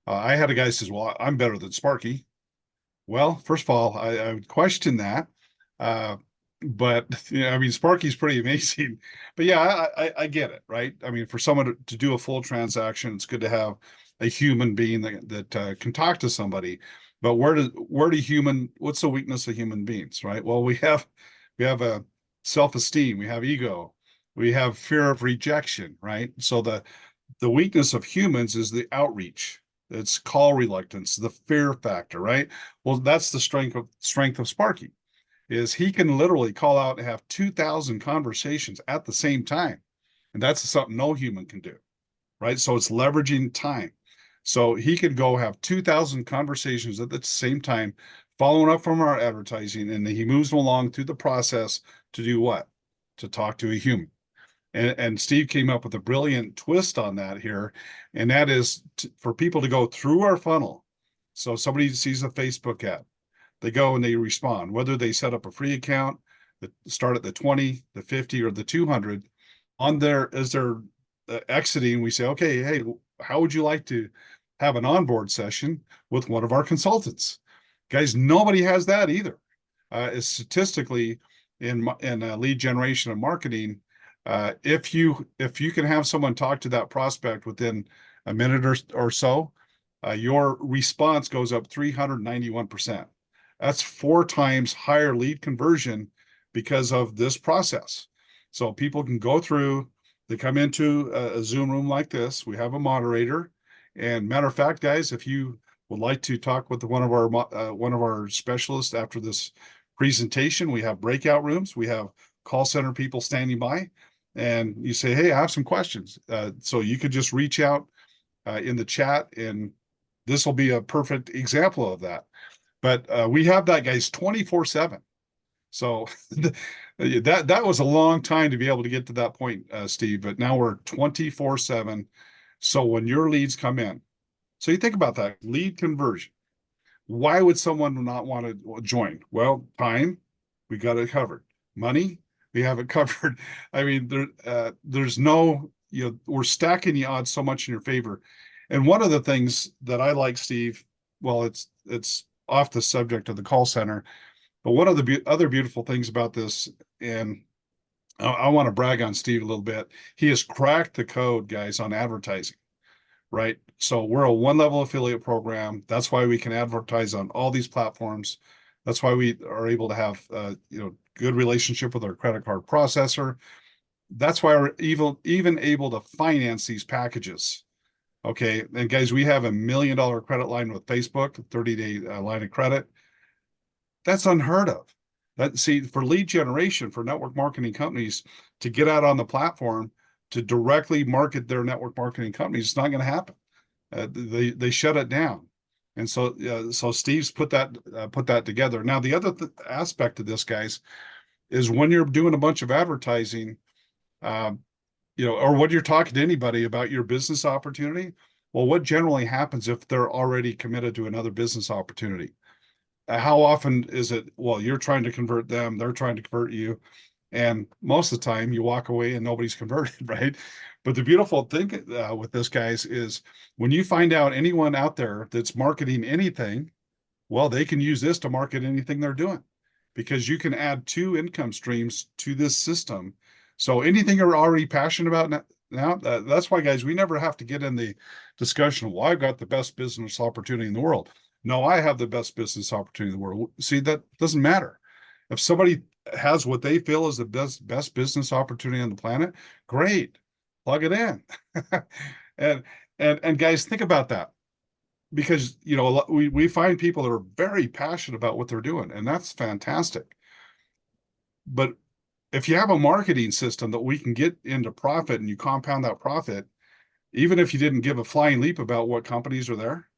I had a guy says, well, I'm better than Sparky. Well, first of all, I would question that. Uh, but I mean, Sparky's pretty amazing. But yeah, I get it, right? I mean, for someone to do a full transaction, it's good to have a human being that can talk to somebody. But what's the weakness of human beings, right? Well, we have a self-esteem, we have ego, we have fear of rejection, right? So the weakness of humans is the outreach. It's call reluctance, the fear factor, right? Well, that's the strength of Sparky, is he can literally call out and have 2,000 conversations at the same time. And that's something no human can do, right? So it's leveraging time. So he could go have 2,000 conversations at the same time, following up from our advertising, and he moves them along through the process to do what? To talk to a human. And Steve came up with a brilliant twist on that here, and that is for people to go through our funnel. So somebody sees a Facebook ad, they go and they respond, whether they set up a free account that start at the 20, the 50, or the 200. On there, as they're exiting, we say, okay, hey, how would you like to have an onboard session with one of our consultants? Guys, nobody has that either. Statistically, in lead generation and marketing, if you can have someone talk to that prospect within a minute or so, your response goes up 391%. That's 4 times higher lead conversion because of this process. So people can go through, they come into a Zoom room like this. We have a moderator. And matter of fact, guys, if you would like to talk with one of our specialists after this presentation, we have breakout rooms. We have call center people standing by, and you say, hey, I have some questions. So you could just reach out in the chat, and this will be a perfect example of that. But we have that, guys, 24/7. So that was a long time to be able to get to that point, Steve. But now we're 24/7. So when your leads come in, so you think about that lead conversion. Why would someone not want to join? Well, time, we got it covered. Money, we have it covered. I mean, there's no, we're stacking the odds so much in your favor. And one of the things that I like, Steve, well, it's off the subject of the call center, but one of the other beautiful things about this, and I want to brag on Steve a little bit. He has cracked the code, guys, on advertising, right? So we're a one level affiliate program. That's why we can advertise on all these platforms. That's why we are able to have, good relationship with our credit card processor. That's why we're even able to finance these packages. Okay. And guys, we have $1 million credit line with Facebook, 30-day line of credit. That's unheard of. That see for lead generation for network marketing companies to get out on the platform to directly market their network marketing companies, it's not going to happen. They shut it down, and so Steve's put that together. Now the other aspect of this, guys, is when you're doing a bunch of advertising, um, or when you're talking to anybody about your business opportunity. Well, what generally happens if they're already committed to another business opportunity? How often is it, well, you're trying to convert them, they're trying to convert you, and most of the time you walk away and nobody's converted, right? But the beautiful thing with this, guys, is when you find out anyone out there that's marketing anything, well, they can use this to market anything they're doing because you can add two income streams to this system. So anything you're already passionate about now, that's why, guys, we never have to get in the discussion, well, I've got the best business opportunity in the world. No, I have the best business opportunity in the world. See, that doesn't matter. If somebody has what they feel is the best business opportunity on the planet, great, plug it in. and and guys, think about that because we find people that are very passionate about what they're doing, and that's fantastic. But if you have a marketing system that we can get into profit and you compound that profit, even if you didn't give a flying leap about what companies are there,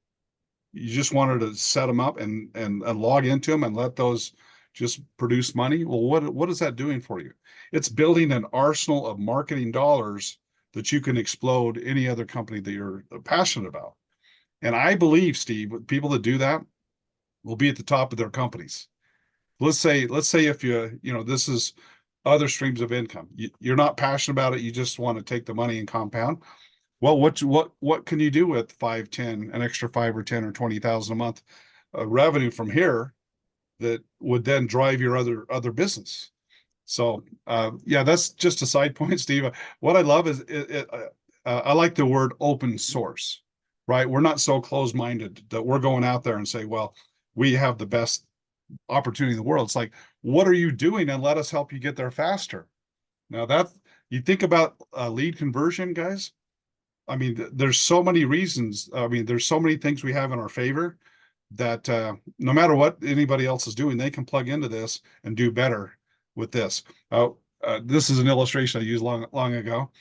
you just wanted to set them up and log into them and let those just produce money. Well, what is that doing for you? It's building an arsenal of marketing dollars that you can explode any other company that you're passionate about. And I believe, Steve, people that do that will be at the top of their companies. Let's say if this is other streams of income. You're not passionate about it. You just want to take the money and compound. Well, what can you do with 5, 10, an extra 5 or 10 or 20,000 a month revenue from here that would then drive your other business? So yeah, that's just a side point, Steve. What I love is I like the word open source, right? We're not so closed-minded that we're going out there and say, well, we have the best opportunity in the world. It's like, what are you doing? And let us help you get there faster. Now that you think about lead conversion, guys, I mean, there's so many reasons. I mean, there's so many things we have in our favor that no matter what anybody else is doing, they can plug into this and do better with this. This is an illustration I used long ago.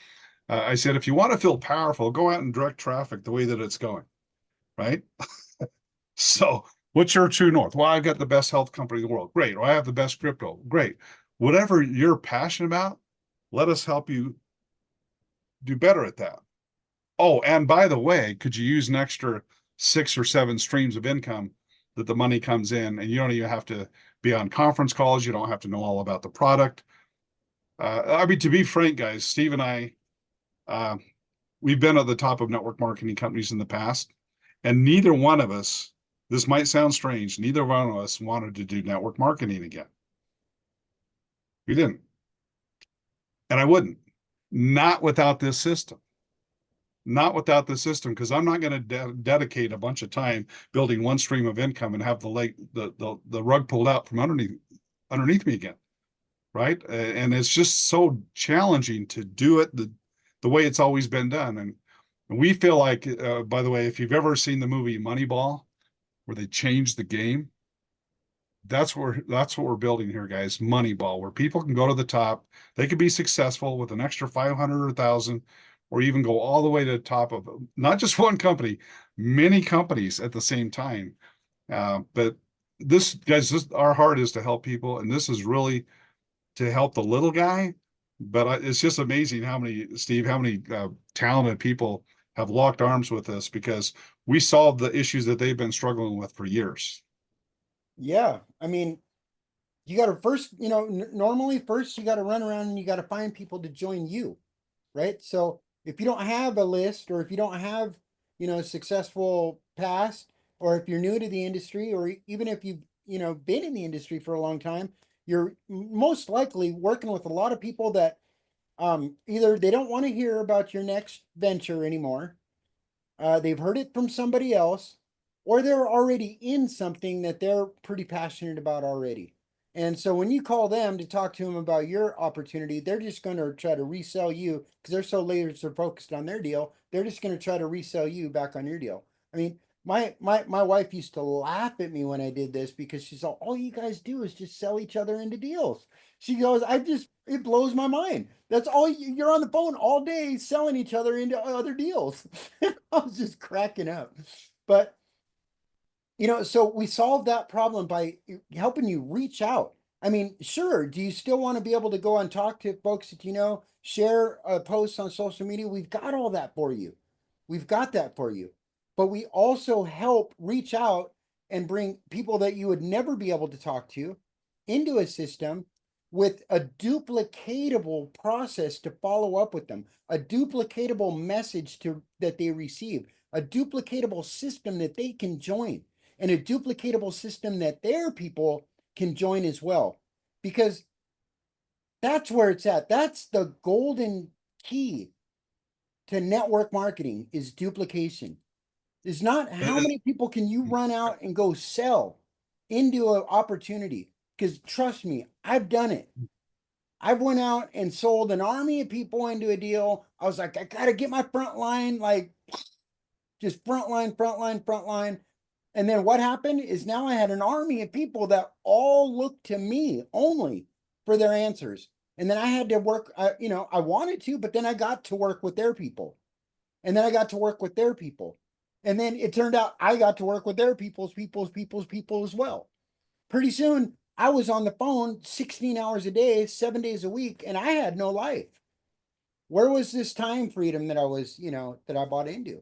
I said, if you want to feel powerful, go out and direct traffic the way that it's going, right? So what's your true north? Well, I've got the best health company in the world. Great. Or I have the best crypto. Great. Whatever you're passionate about, let us help you do better at that. Oh, and by the way, could you use an extra 6 or 7 streams of income that the money comes in and you don't even have to be on conference calls. You don't have to know all about the product. I mean, to be frank, guys, Steve and I, uh, we've been at the top of network marketing companies in the past, and neither one of us, this might sound strange, neither one of us wanted to do network marketing again. We didn't. And I wouldn't. Not without this system. Not without the system, because I'm not going to dedicate a bunch of time building one stream of income and have the rug pulled out from underneath me again, right? And it's just so challenging to do it the way it's always been done. And we feel like, by the way, if you've ever seen the movie Moneyball, where they changed the game, that's what we're building here, guys. Moneyball, where people can go to the top, they could be successful with an extra 500 or 1,000, or even go all the way to the top of not just one company, many companies at the same time. But this, guys, our heart is to help people, and this is really to help the little guy. But it's just amazing how many talented people have locked arms with us because we solved the issues that they've been struggling with for years. Yeah, I mean, you got to first, normally first you got to run around and you got to find people to join you, right? So if you don't have a list, or if you don't have, a successful past, or if you're new to the industry, or even if you've, been in the industry for a long time, You're most likely working with a lot of people that either they don't want to hear about your next venture anymore, they've heard it from somebody else, or they're already in something that they're pretty passionate about already. And so when you call them to talk to them about your opportunity, they're just going to try to resell you because they're so laser focused on their deal. They're just going to try to resell you back on your deal. I mean, my wife used to laugh at me when I did this because she's all you guys do is just sell each other into deals. She goes, it blows my mind. That's all you're on the phone all day selling each other into other deals. I was just cracking up. But so we solved that problem by helping you reach out. I mean, sure, do you still want to be able to go and talk to folks that you know, share posts on social media? We've got all that for you. We've got that for you. But we also help reach out and bring people that you would never be able to talk to into a system with a duplicatable process to follow up with them, a duplicatable message that they receive, a duplicatable system that they can join, and a duplicatable system that their people can join as well. Because that's where it's at. That's the golden key to network marketing is duplication. Is not how many people can you run out and go sell into an opportunity. Because trust me, I've done it. I've went out and sold an army of people into a deal. I was like, I got to get my front line, like just front line. And then what happened is now I had an army of people that all looked to me only for their answers. And then I had to work, I wanted to, but then I got to work with their people. And then I got to work with their people. And then it turned out I got to work with their people's people as well. Pretty soon I was on the phone 16 hours a day, 7 days a week, and I had no life. Where was this time freedom that that I bought into?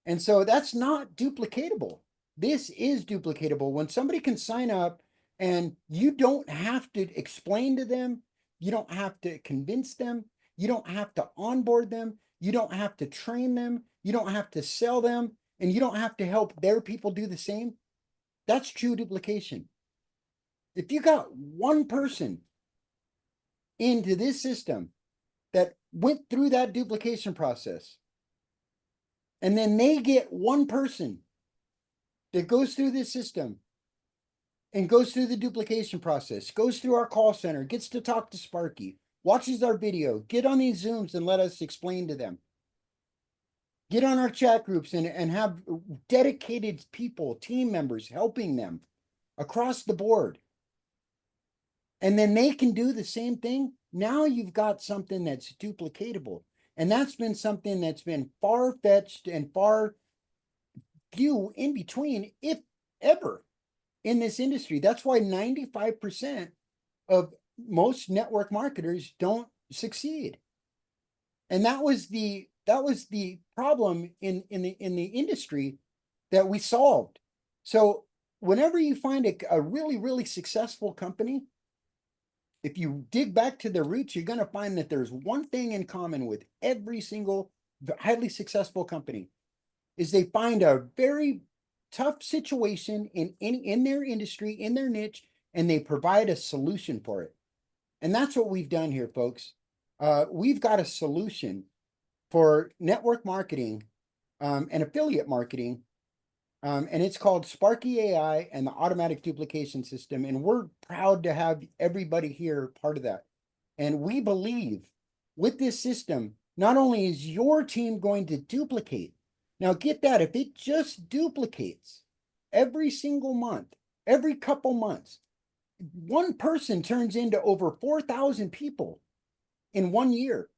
And so that's not duplicatable. This is duplicatable. When somebody can sign up and you don't have to explain to them, you don't have to convince them, you don't have to onboard them, you don't have to train them, you don't have to sell them, and you don't have to help their people do the same. That's true duplication. If you got one person into this system that went through that duplication process, and then they get one person that goes through this system and goes through the duplication process, goes through our call center, gets to talk to Sparky, watches our video, get on these Zooms and let us explain to them. Get on our chat groups and have dedicated people, team members helping them across the board. And then they can do the same thing. Now you've got something that's duplicatable. And that's been something that's been far-fetched and far few in between, if ever, in this industry. That's why 95% of most network marketers don't succeed. And that was the problem in the industry that we solved. So whenever you find a really, really successful company, if you dig back to the roots, you're going to find that there's one thing in common with every single highly successful company is they find a very tough situation in their industry, in their niche, and they provide a solution for it. And that's what we've done here, folks. We've got a solution for network marketing and affiliate marketing. And it's called Sparky AI and the automatic duplication system. And we're proud to have everybody here part of that. And we believe with this system, not only is your team going to duplicate, now get that, if it just duplicates every single month, every couple months, one person turns into over 4,000 people in 1 year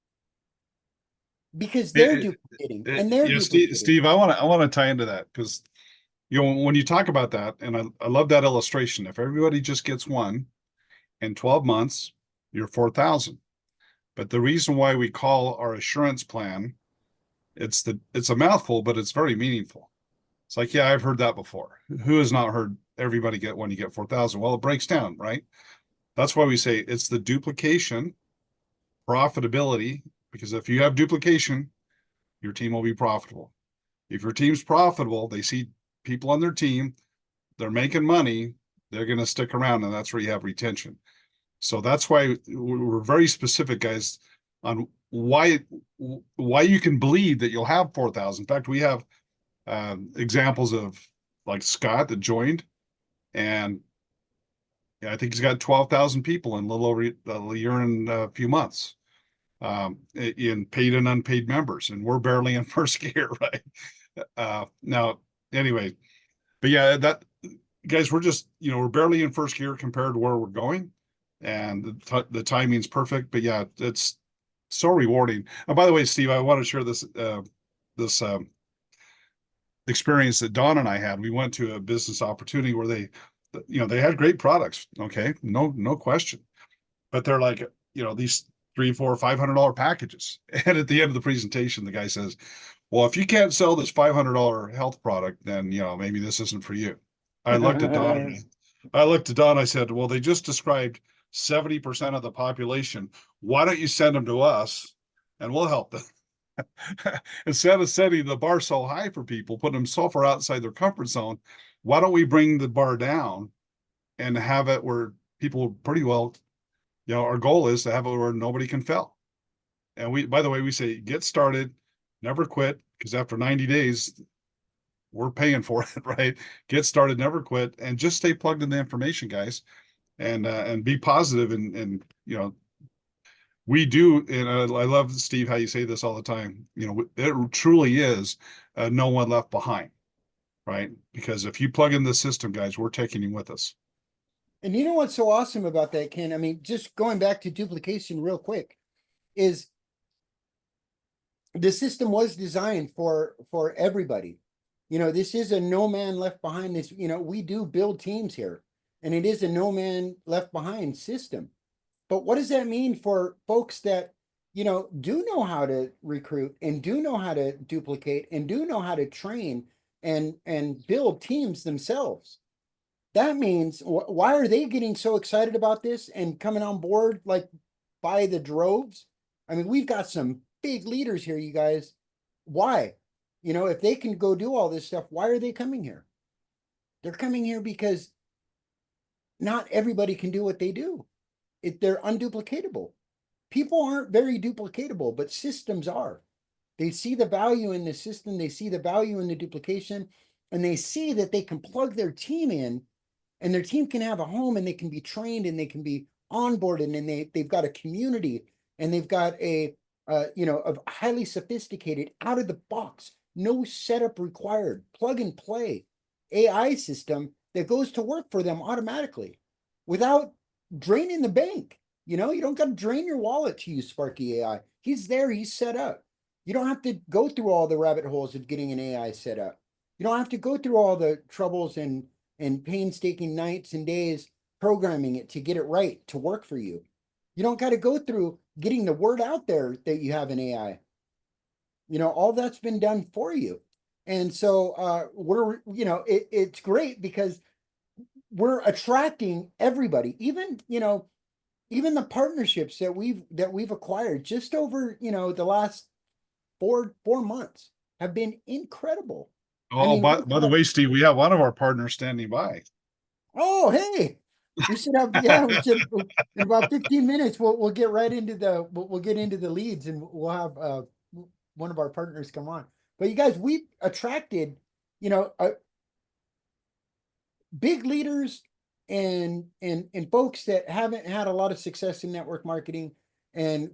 because they're duplicating and they're Yeah, duplicating. Steve, I want to tie into that because when you talk about that, and I love that illustration. If everybody just gets one in 12 months, you're 4,000. But the reason why we call our assurance plan, it's a mouthful, but it's very meaningful. It's like, yeah, I've heard that before. Who has not heard everybody get one, you get 4,000? Well, it breaks down, right? That's why we say it's the duplication profitability, because if you have duplication, your team will be profitable. If your team's profitable, they see people on their team, they're making money, they're going to stick around, and that's where you have retention. So that's why we're very specific, guys, on why you can believe that you'll have 4,000. In fact, we have examples of like Scott that joined, and yeah, I think he's got 12,000 people in a little over a year and a few months, in paid and unpaid members, and we're barely in first gear, right? Now, anyway, but yeah, that guys, we're just we're barely in first gear compared to where we're going, and the timing's perfect. But yeah, it's so rewarding. And by the way, Steve, I want to share this experience that Don and I had. We went to a business opportunity where they had great products. Okay, no question, but they're like these three, four, $500 packages. And at the end of the presentation, the guy says, "Well, if you can't sell this $500 health product, then maybe this isn't for you." I looked at Don. I said, "Well, they just described 70% of the population. Why don't you send them to us, and we'll help them?" Instead of setting the bar so high for people, putting them so far outside their comfort zone, why don't we bring the bar down and have it where people pretty well, our goal is to have it where nobody can fail. And by the way, we say get started, never quit, because after 90 days, we're paying for it, right? Get started, never quit, and just stay plugged in the information, guys, and be positive. And we do, and I love, Steve, how you say this all the time. It truly is no one left behind, right? Because if you plug in the system, guys, we're taking you with us. And you know what's so awesome about that, Ken? I mean, just going back to duplication real quick, is the system was designed for everybody. This is a no man left behind. This, we do build teams here, and it is a no man left behind system. But what does that mean for folks that, do know how to recruit and do know how to duplicate and do know how to train and build teams themselves? That means why are they getting so excited about this and coming on board like by the droves? I mean, we've got some big leaders here, you guys. Why? If they can go do all this stuff, why are they coming here? They're coming here because not everybody can do what they do. They're unduplicatable. People aren't very duplicatable, but systems are. They see the value in the system, they see the value in the duplication, and they see that they can plug their team in, and their team can have a home, and they can be trained, and they can be onboarded, and they've got a community, and they've got a highly sophisticated, out of the box, no setup required, plug and play AI system that goes to work for them automatically without draining the bank. You don't got to drain your wallet to use Sparky AI. He's there, he's set up. You don't have to go through all the rabbit holes of getting an AI set up. You don't have to go through all the troubles and painstaking nights and days programming it to get it right to work for you. You don't got to go through getting the word out there that you have an AI. All that's been done for you. And so it's great because we're attracting everybody, even the partnerships that we've acquired just over the last four months have been incredible. Oh, by the way, Steve, we have one of our partners standing by. Oh, hey, we should have we should in about 15 minutes we'll get right into we'll get into the leads, and we'll have one of our partners come on. But you guys, we've attracted big leaders and folks that haven't had a lot of success in network marketing, and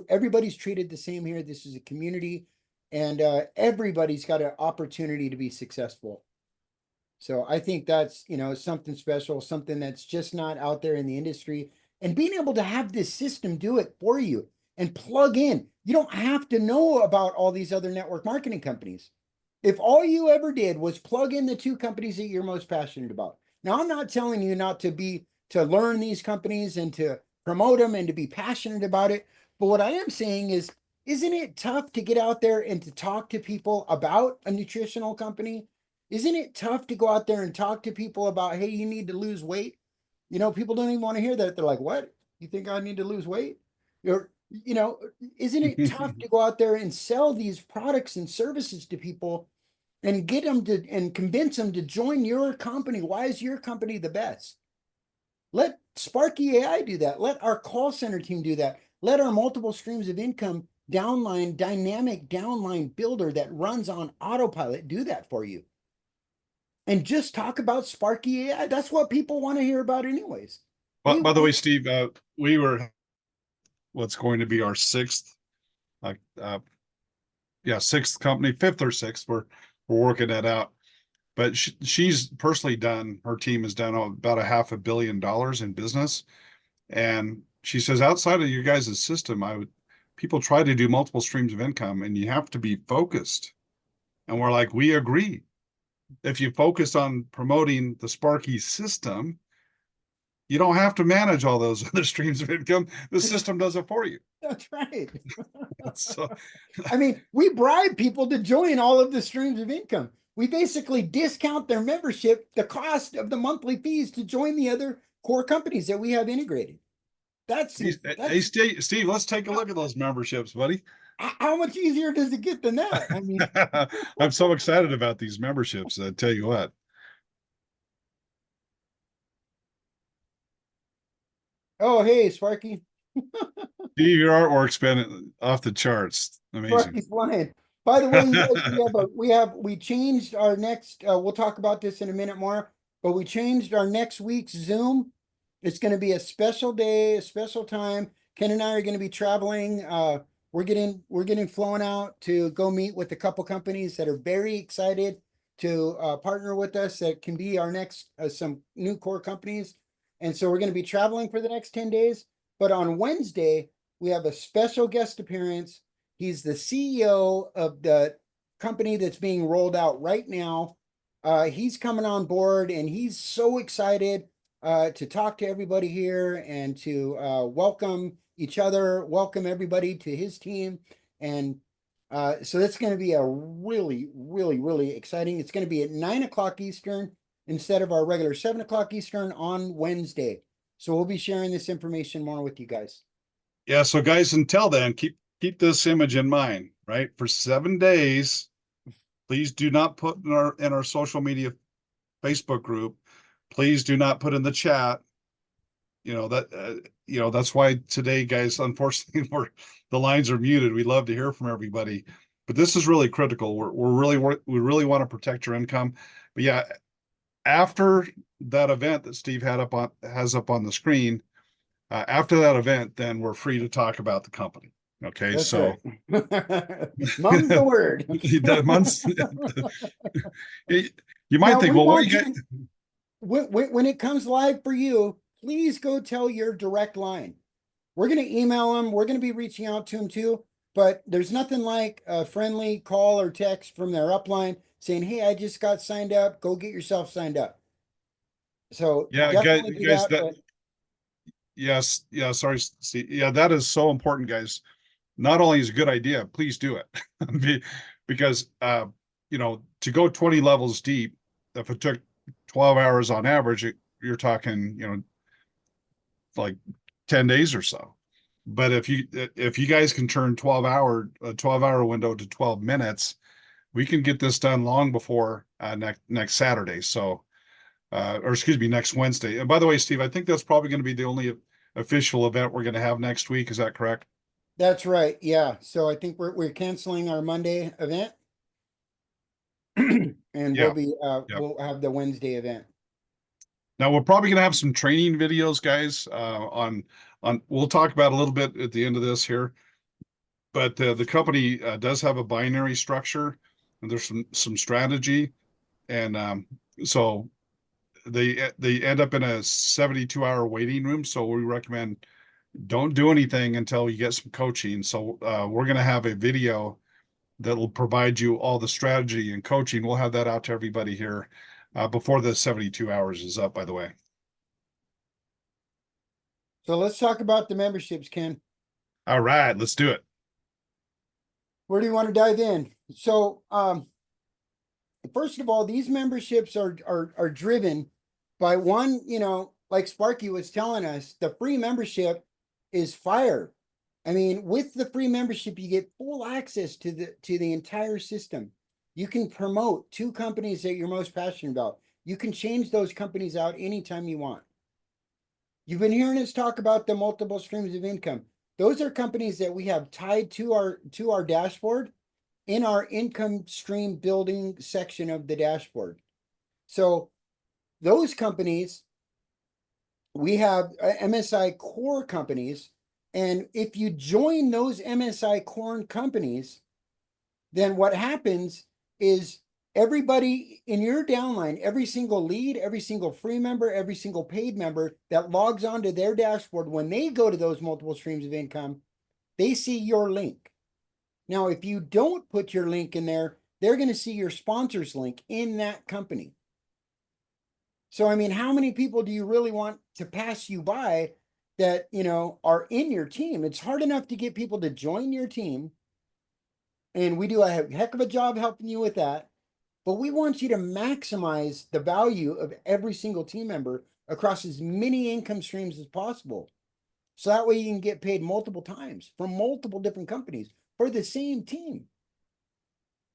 everybody's treated the same here. This is a community, and everybody's got an opportunity to be successful. So I think that's something special, something that's just not out there in the industry, and being able to have this system do it for you and plug in. You don't have to know about all these other network marketing companies. If all you ever did was plug in the two companies that you're most passionate about. Now, I'm not telling you not to learn these companies and to promote them and to be passionate about it. But what I am saying is, isn't it tough to get out there and to talk to people about a nutritional company? Isn't it tough to go out there and talk to people about, hey, you need to lose weight? People don't even want to hear that. They're like, what? You think I need to lose weight? Isn't it tough to go out there and sell these products and services to people and get them and convince them to join your company? Why is your company the best? Let Sparky AI do that. Let our call center team do that. Let our multiple streams of income downline, dynamic downline builder that runs on autopilot do that for you. And just talk about Sparky AI. That's what people want to hear about, anyways. But by the way, Steve, we were what's going to be our sixth, uh, uh, sixth company, fifth or sixth. We're working that out. But she's personally done. Her team has done about $500 million in business, and she says outside of your guys' system, people try to do multiple streams of income, and you have to be focused. And we're like, we agree. If you focus on promoting the Sparky system, you don't have to manage all those other streams of income. The system does it for you. That's right. So, I mean, we bribe people to join all of the streams of income. We basically discount their membership, the cost of the monthly fees to join the other core companies that we have integrated. hey, Steve, let's take a look at those memberships, buddy. How much easier does it get than that? I mean, I'm so excited about these memberships. I tell you what. oh, hey, Sparky. Steve, your artwork's been off the charts. Amazing. Sparky's flying. By the way, you guys, we changed our next. We'll talk about this in a minute more, but we changed our next week's Zoom. It's going to be a special day, a special time. Ken and I are going to be traveling. We're getting flown out to go meet with a couple companies that are very excited to partner with us. That can be our next some new core companies, and so we're going to be traveling for the next 10 days. But on Wednesday, we have a special guest appearance. He's the CEO of the company that's being rolled out right now. He's coming on board, and he's so excited to talk to everybody here and to welcome each other, welcome everybody to his team. And so that's going to be a really, really, really exciting. It's going to be at 9 o'clock Eastern instead of our regular 7 o'clock Eastern on Wednesday. So we'll be sharing this information more with you guys. Yeah. So guys, until then, keep this image in mind, right? For 7 days, please do not put in our social media Facebook group. Please do not put in the chat. That's why today, guys, unfortunately, the lines are muted. We love to hear from everybody, but this is really critical. We really want to protect your income. But yeah, after that event that Steve has up on the screen, after that event, then we're free to talk about the company. Okay, That's so right. Mum's the word. You might Now, think, we well, what want do you got? when it comes live for you, please go tell your direct line. We're going to email them. We're going to be reaching out to them too. But there's nothing like a friendly call or text from their upline saying, "Hey, I just got signed up. Go get yourself signed up." So Yeah, definitely do guys, that. yes, yeah, sorry, see, yeah, that is so important, guys. Not only is it a good idea, please do it. Because to go 20 levels deep, if it took 12 hours on average, you're talking, like 10 days or so. But if you guys can turn a 12-hour window to 12 minutes, we can get this done long before next Saturday. So or excuse me, next Wednesday. And by the way, Steve, I think that's probably going to be the only official event we're going to have next week. Is that correct? That's right. Yeah. So I think we're canceling our Monday event. And Yeah. we'll have the Wednesday event. Now we're probably going to have some training videos, guys, on we'll talk about a little bit at the end of this here. But the company does have a binary structure, and there's some strategy, and so they end up in a 72-hour waiting room. So we recommend don't do anything until you get some coaching. So we're going to have a video that will provide you all the strategy and coaching. We'll have that out to everybody here before the 72 hours is up, by the way. So let's talk about the memberships, Ken. All right, let's do it. Where do you want to dive in? So first of all, these memberships are driven by one, like Sparky was telling us, the free membership is fire. I mean, with the free membership, you get full access to the entire system. You can promote 2 companies that you're most passionate about. You can change those companies out anytime you want. You've been hearing us talk about the multiple streams of income. Those are companies that we have tied to our dashboard in our income stream building section of the dashboard. So those companies, we have MSI core companies. And if you join those MSI core companies, then what happens is everybody in your downline, every single lead, every single free member, every single paid member that logs onto their dashboard, when they go to those multiple streams of income, they see your link. Now, if you don't put your link in there, they're going to see your sponsor's link in that company. So, I mean, how many people do you really want to pass you by that, are in your team? It's hard enough to get people to join your team. And we do a heck of a job helping you with that. But we want you to maximize the value of every single team member across as many income streams as possible. So that way you can get paid multiple times from multiple different companies for the same team.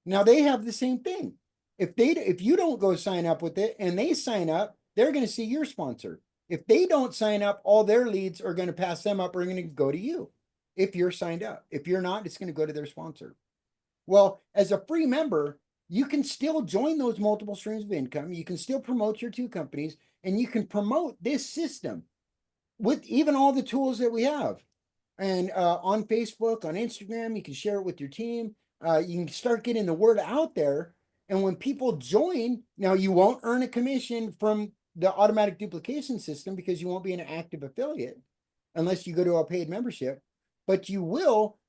Now they have the same thing. If you don't go sign up with it and they sign up, they're going to see your sponsor. If they don't sign up, all their leads are going to pass them up or are going to go to you if you're signed up. If you're not, it's going to go to their sponsor. Well, as a free member, you can still join those multiple streams of income. You can still promote your two companies and you can promote this system with even all the tools that we have. And on Facebook, on Instagram, you can share it with your team. You can start getting the word out there. And when people join, now you won't earn a commission from the automatic duplication system because you won't be an active affiliate unless you go to a paid membership, but you will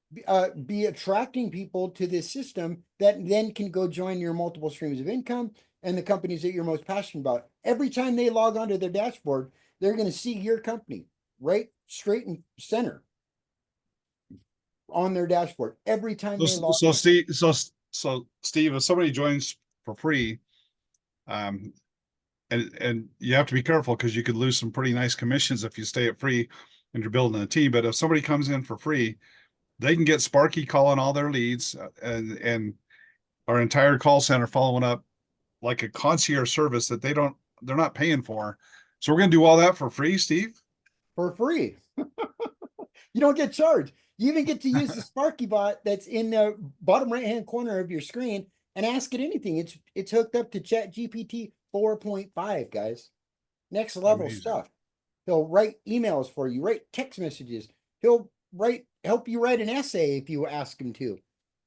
be attracting people to this system that then can go join your multiple streams of income and the companies that you're most passionate about. Every time they log onto their dashboard, they're going to see your company right straight in center on their dashboard every time they log So in. Steve, if somebody joins for free, and you have to be careful because you could lose some pretty nice commissions if you stay at free and you're building a team. But if somebody comes in for free, they can get Sparky calling all their leads and our entire call center following up like a concierge service that they're not paying for. So we're going to do all that for free, Steve? For free. You don't get charged. You even get to use the Sparky bot that's in the bottom right-hand corner of your screen and ask it anything. It's hooked up to Chat GPT 4.5, guys. Next level Amazing. stuff. He'll write emails for you, write text messages. He'll help you write an essay if you ask him to.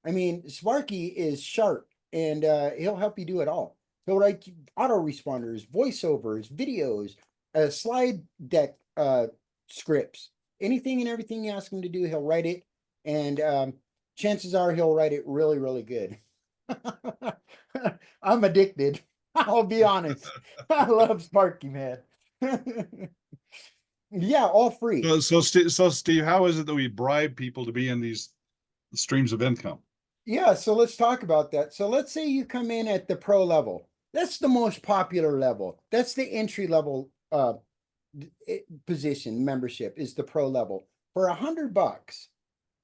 I mean, Sparky is sharp and he'll help you do it all. He'll write autoresponders, voiceovers, videos, slide deck scripts. Anything and everything you ask him to do, he'll write it. And chances are he'll write it really, really good. I'm addicted. I'll be honest. I love Sparky, man. Yeah, all free. So Steve, how is it that we bribe people to be in these streams of income? Yeah, so let's talk about that. So let's say you come in at the pro level. That's the most popular level. That's the entry level position membership is the pro level. For $100,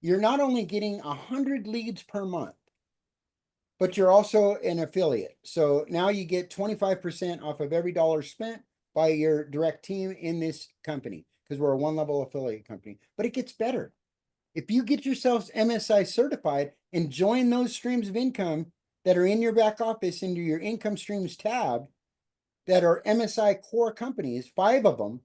you're not only getting 100 leads per month, but you're also an affiliate. So now you get 25% off of every dollar spent by your direct team in this company because we're a one level affiliate company. But it gets better. If you get yourselves MSI certified and join those streams of income that are in your back office into your income streams tab that are MSI core companies, 5 of them,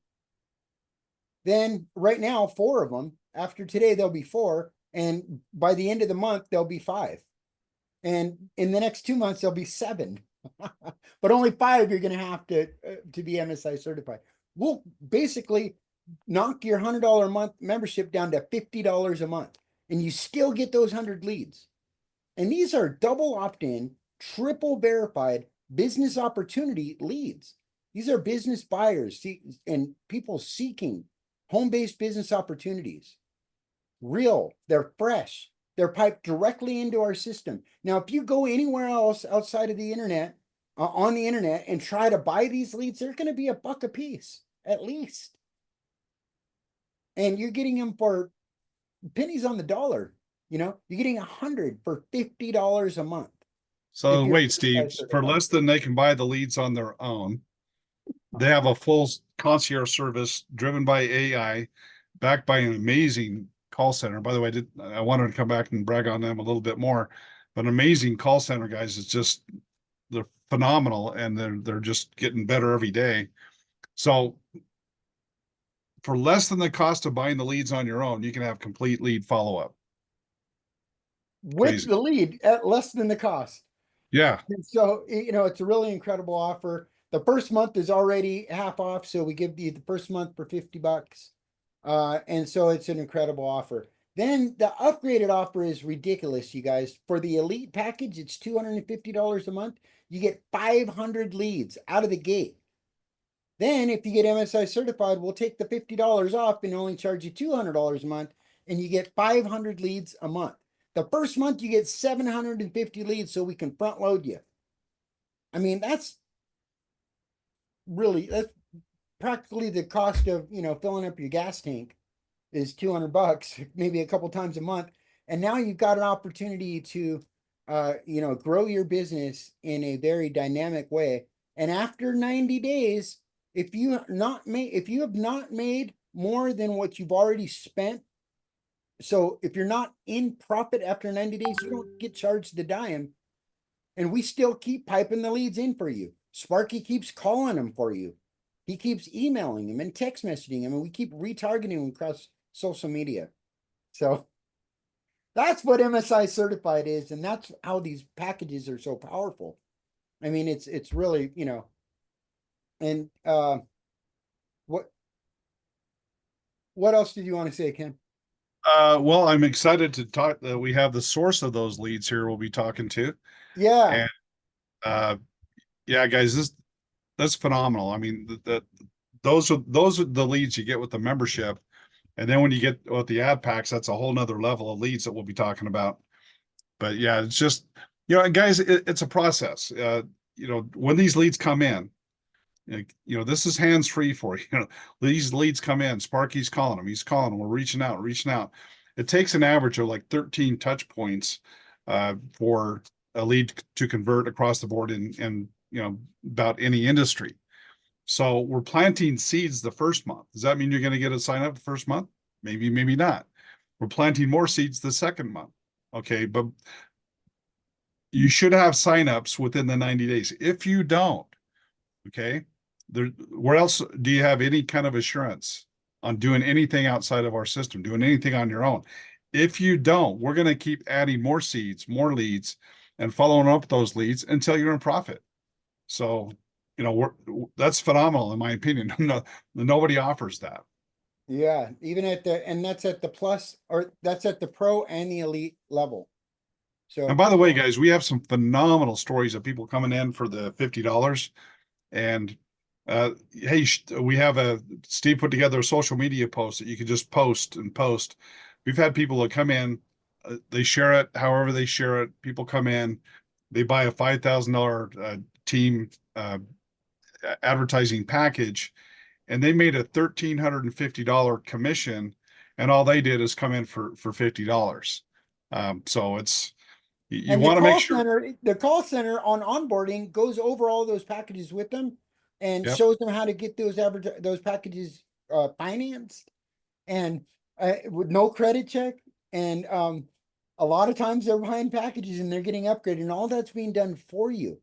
then right now, 4 of them, after today, there'll be 4. And by the end of the month, there'll be 5. And in the next 2 months, there'll be 7. But only 5 you're going to have to be MSI certified. We'll basically knock your $100 a month membership down to $50 a month. And you still get those 100 leads. And these are double opt-in, triple verified business opportunity leads. These are business buyers and people seeking home-based business opportunities. Real, they're fresh, they're piped directly into our system. Now, if you go anywhere else outside of the internet, on the internet and try to buy these leads, they're going to be $1 a piece, at least. And you're getting them for pennies on the dollar. You're getting 100 for $50 a month. So wait, Steve, for less than they can buy the leads on their own, They have a full concierge service driven by AI, backed by an amazing call center. By the way, I wanted to come back and brag on them a little bit more, but amazing call center guys. It's just they're phenomenal, and they're just getting better every day. So for less than the cost of buying the leads on your own, you can have complete lead follow up. With Crazy. the lead at less than the cost. Yeah. And so, it's a really incredible offer. The first month is already half off, so we give you the first month for $50. And so it's an incredible offer. Then the upgraded offer is ridiculous, you guys. For the elite package, it's $250 a month. You get 500 leads out of the gate. Then, if you get MSI certified, we'll take the $50 off and only charge you $200 a month, and you get 500 leads a month. The first month, you get 750 leads, so we can front load you. I mean, that's practically the cost of filling up your gas tank is $200, maybe a couple times a month, and now you've got an opportunity to grow your business in a very dynamic way. And after 90 days, if you have not made more than what you've already spent, so if you're not in profit after 90 days, you don't get charged the dime, and we still keep piping the leads in for you. Sparky keeps calling them for you. He keeps emailing them and text messaging them, and we keep retargeting them across social media. So that's what MSI certified is, and that's how these packages are so powerful. I mean, it's really, and what else did you want to say, Ken? Well, I'm excited to talk that we have the source of those leads here we'll be talking to. Yeah. And yeah, guys, that's phenomenal. I mean, those are the leads you get with the membership. And then when you get with the ad packs, that's a whole nother level of leads that we'll be talking about. But yeah, it's just, guys, it's a process. When these leads come in, this is hands free for you. These leads come in. Sparky's calling them. He's calling them. We're reaching out, reaching out. It takes an average of like 13 touch points for a lead to convert across the board in about any industry. So we're planting seeds the first month. Does that mean you're going to get a sign up the first month? Maybe, maybe not. We're planting more seeds the second month. Okay, but you should have signups within the 90 days. If you don't, okay, where else do you have any kind of assurance on doing anything outside of our system, doing anything on your own? If you don't, we're going to keep adding more seeds, more leads, and following up those leads until you're in profit. So, that's phenomenal in my opinion. No, nobody offers that. Yeah, and that's at the plus, or that's at the pro and the elite level. And So by the way, guys, we have some phenomenal stories of people coming in for the $50. And hey, we have Steve put together a social media post that you can just post and post. We've had people that come in, they share it however they share it. People come in, they buy a $5,000 team advertising package, and they made a $1,350 commission, and all they did is come in for $50. So it's you and want to make sure. the call center on onboarding goes over all those packages with them and Yep. shows them how to get those packages financed and with no credit check. And a lot of times they're buying packages and they're getting upgraded, and all that's being done for you.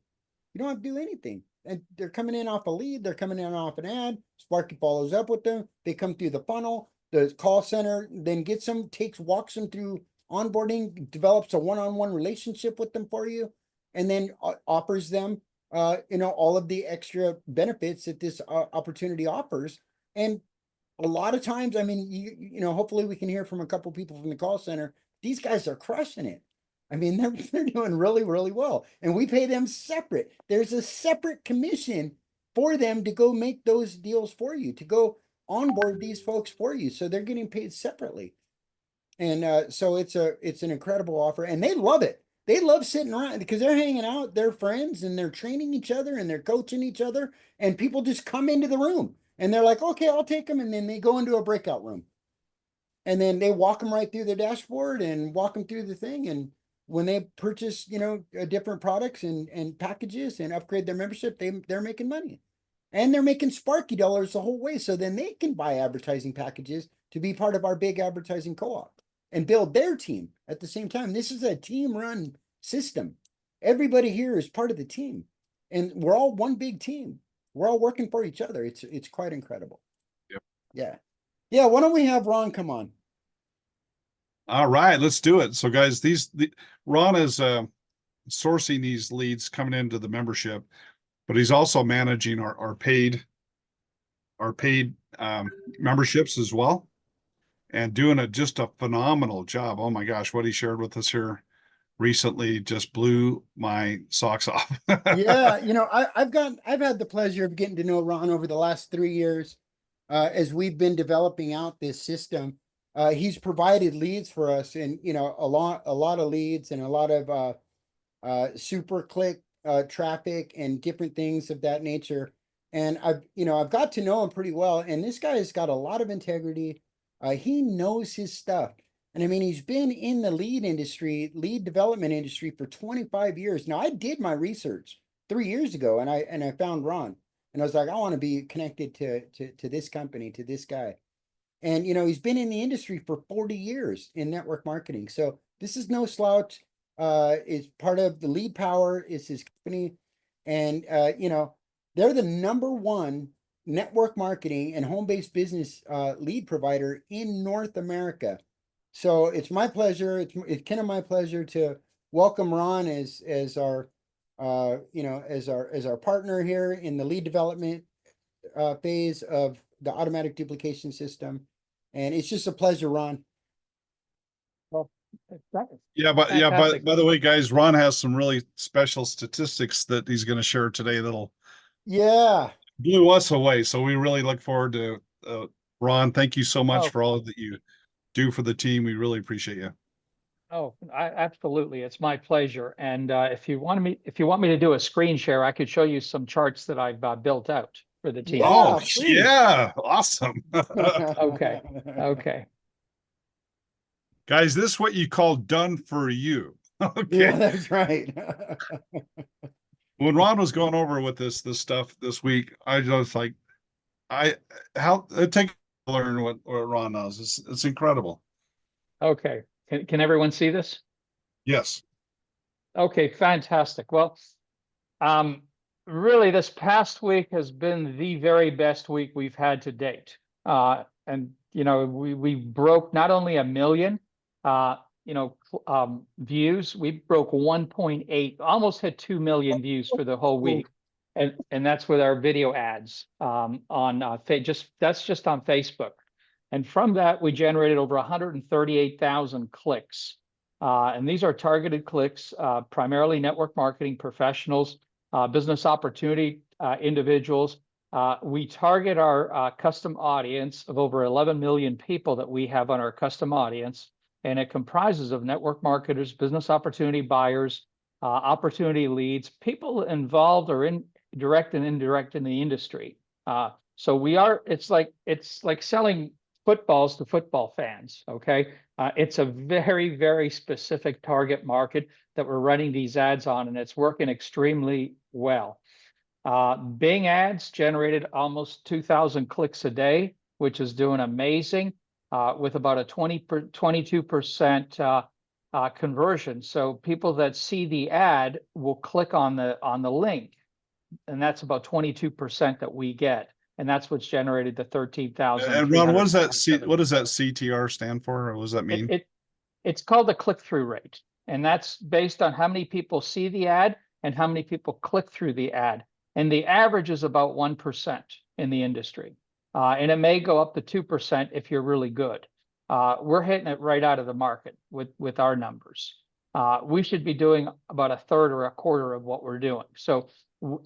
You don't have to do anything. And they're coming in off a lead, they're coming in off an ad. Sparky follows up with them. They come through the funnel. The call center then walks them through onboarding, develops a one-on-one relationship with them for you, and then offers them all of the extra benefits that this opportunity offers. And a lot of times, I mean, hopefully we can hear from a couple people from the call center. These guys are crushing it. I mean, they're doing really, really well. And we pay them separate. There's a separate commission for them to go make those deals for you, to go onboard these folks for you. So they're getting paid separately. And so it's an incredible offer, and they love it. They love sitting around because they're hanging out, they're friends, and they're training each other and they're coaching each other. And people just come into the room and they're like, okay, I'll take them. And then they go into a breakout room. And then they walk them right through the dashboard and walk them through the thing. And when they purchase, different products and packages and upgrade their membership, they're making money. And they're making Sparky dollars the whole way. So then they can buy advertising packages to be part of our big advertising co-op and build their team at the same time. This is a team run system. Everybody here is part of the team. And we're all one big team. We're all working for each other. It's quite incredible. Yep. Yeah. Yeah. Why don't we have Ron come on? All right, let's do it. So guys, Ron is sourcing these leads coming into the membership, but he's also managing our paid memberships as well, and doing just a phenomenal job. Oh my gosh, what he shared with us here recently just blew my socks off. Yeah, I've had the pleasure of getting to know Ron over the last 3 years, as we've been developing out this system. He's provided leads for us, and a lot of leads and a lot of super click traffic and different things of that nature. And I've got to know him pretty well, and this guy has got a lot of integrity. He knows his stuff. And I mean, he's been in the lead development industry for 25 years. Now, I did my research 3 years ago, and I found Ron, and I was like, I want to be connected to this company, to this guy. And he's been in the industry for 40 years in network marketing. So this is no slouch. Is part of the Lead Power is his company, and they're the #1 network marketing and home-based business lead provider in North America. So it's my pleasure. It's kind of my pleasure to welcome Ron as our as our partner here in the lead development phase of the automatic duplication system. And it's just a pleasure, Ron. Well, Yeah, but fantastic. by the way, guys, Ron has some really special statistics that he's going to share today that'll Yeah. blew us away. So we really look forward to Ron. Thank you so much Oh, for all that you do for the team. We really appreciate you. Absolutely. It's my pleasure. And if you want me to do a screen share, I could show you some charts that I've built out for the team. Yeah, Oh, please. yeah. Awesome. Okay. Okay. Guys, this is what you call done for you. Okay. Yeah, that's right. When Ron was going over with this stuff this week, I just like, how it takes to learn what Ron knows. It's incredible. Okay. Can everyone see this? Yes. Okay, fantastic. Well, really, this past week has been the very best week we've had to date. And we broke not only 1 million, views. We broke 1.8, almost hit 2 million views for the whole week, and that's with our video ads on that's just on Facebook. And from that, we generated over 138,000 clicks. And these are targeted clicks, primarily network marketing professionals, business opportunity individuals. We target our custom audience of over 11 million people that we have on our custom audience. And it comprises of network marketers, business opportunity buyers, opportunity leads, people involved or in direct and indirect in the industry. So it's like selling footballs to football fans. Okay. It's a very, very specific target market that we're running these ads on, and it's working extremely well. Bing ads generated almost 2,000 clicks a day, which is doing amazing, with about a 22% conversion. So people that see the ad will click on the link, and that's about 22% that we get. And that's what's generated the 13,000. And Ron, what does that CTR stand for? Or what does that mean? It's called the click-through rate. And that's based on how many people see the ad and how many people click through the ad. And the average is about 1% in the industry. And it may go up to 2% if you're really good. We're hitting it right out of the market with our numbers. We should be doing about 1/3 or 1/4 of what we're doing. So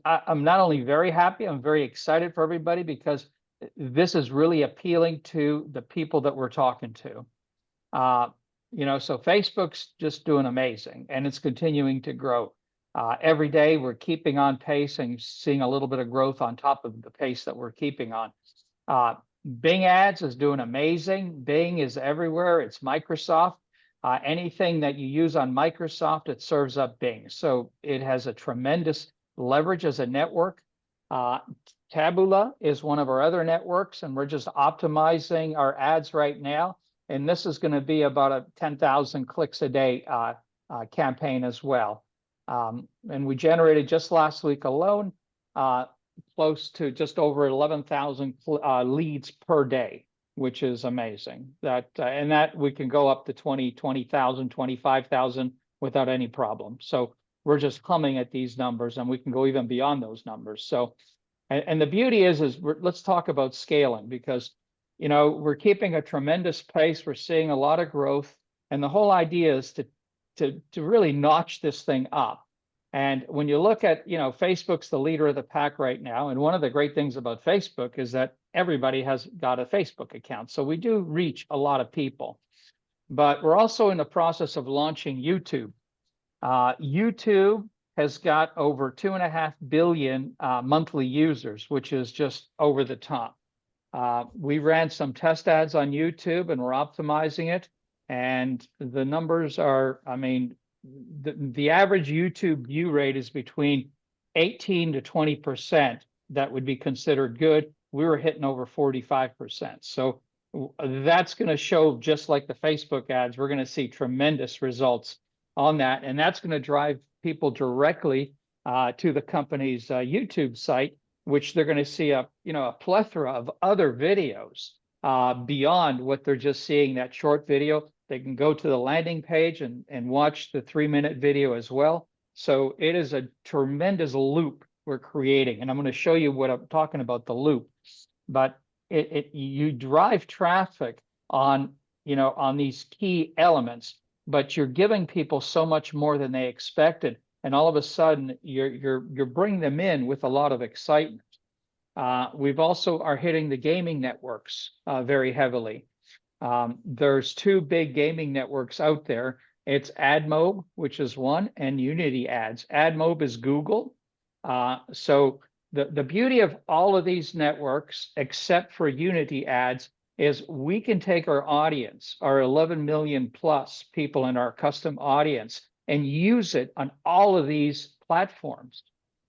I'm not only very happy, I'm very excited for everybody, because this is really appealing to the people that we're talking to. So Facebook's just doing amazing, and it's continuing to grow. Every day we're keeping on pace and seeing a little bit of growth on top of the pace that we're keeping on. Bing ads is doing amazing. Bing is everywhere. It's Microsoft. Anything that you use on Microsoft, it serves up Bing. So it has a tremendous leverage as a network. Taboola is one of our other networks, and we're just optimizing our ads right now. And this is going to be about a 10,000 clicks a day campaign as well. And we generated just last week alone close to just over 11,000 leads per day, which is amazing. And that we can go up to 20,000, 25,000 without any problem. So we're just humming at these numbers, and we can go even beyond those numbers. So, and the beauty is let's talk about scaling, because, you know, we're keeping a tremendous pace. We're seeing a lot of growth, and the whole idea is to really notch this thing up. And when you look at, you know, Facebook's the leader of the pack right now. And one of the great things about Facebook is that everybody has got a Facebook account. So we do reach a lot of people. But we're also in the process of launching YouTube. YouTube has got over 2.5 billion monthly users, which is just over the top. We ran some test ads on YouTube, and we're optimizing it. And the numbers are, I mean, the average YouTube view rate is between 18 to 20%. That would be considered good. We were hitting over 45%. So that's going to show, just like the Facebook ads, we're going to see tremendous results on that. And that's going to drive people directly to the company's YouTube site, which they're going to see a plethora of other videos beyond what they're just seeing that short video. They can go to the landing page and watch the 3-minute video as well. So it is a tremendous loop we're creating. And I'm going to show you what I'm talking about, the loop. But you drive traffic on, you know, on these key elements, but you're giving people so much more than they expected. And all of a sudden you're bringing them in with a lot of excitement. We've also are hitting the gaming networks very heavily. There's 2 big gaming networks out there. It's AdMob, which is one, and Unity Ads. AdMob is Google. So the beauty of all of these networks, except for Unity Ads, is we can take our audience, our 11 million plus people in our custom audience, and use it on all of these platforms,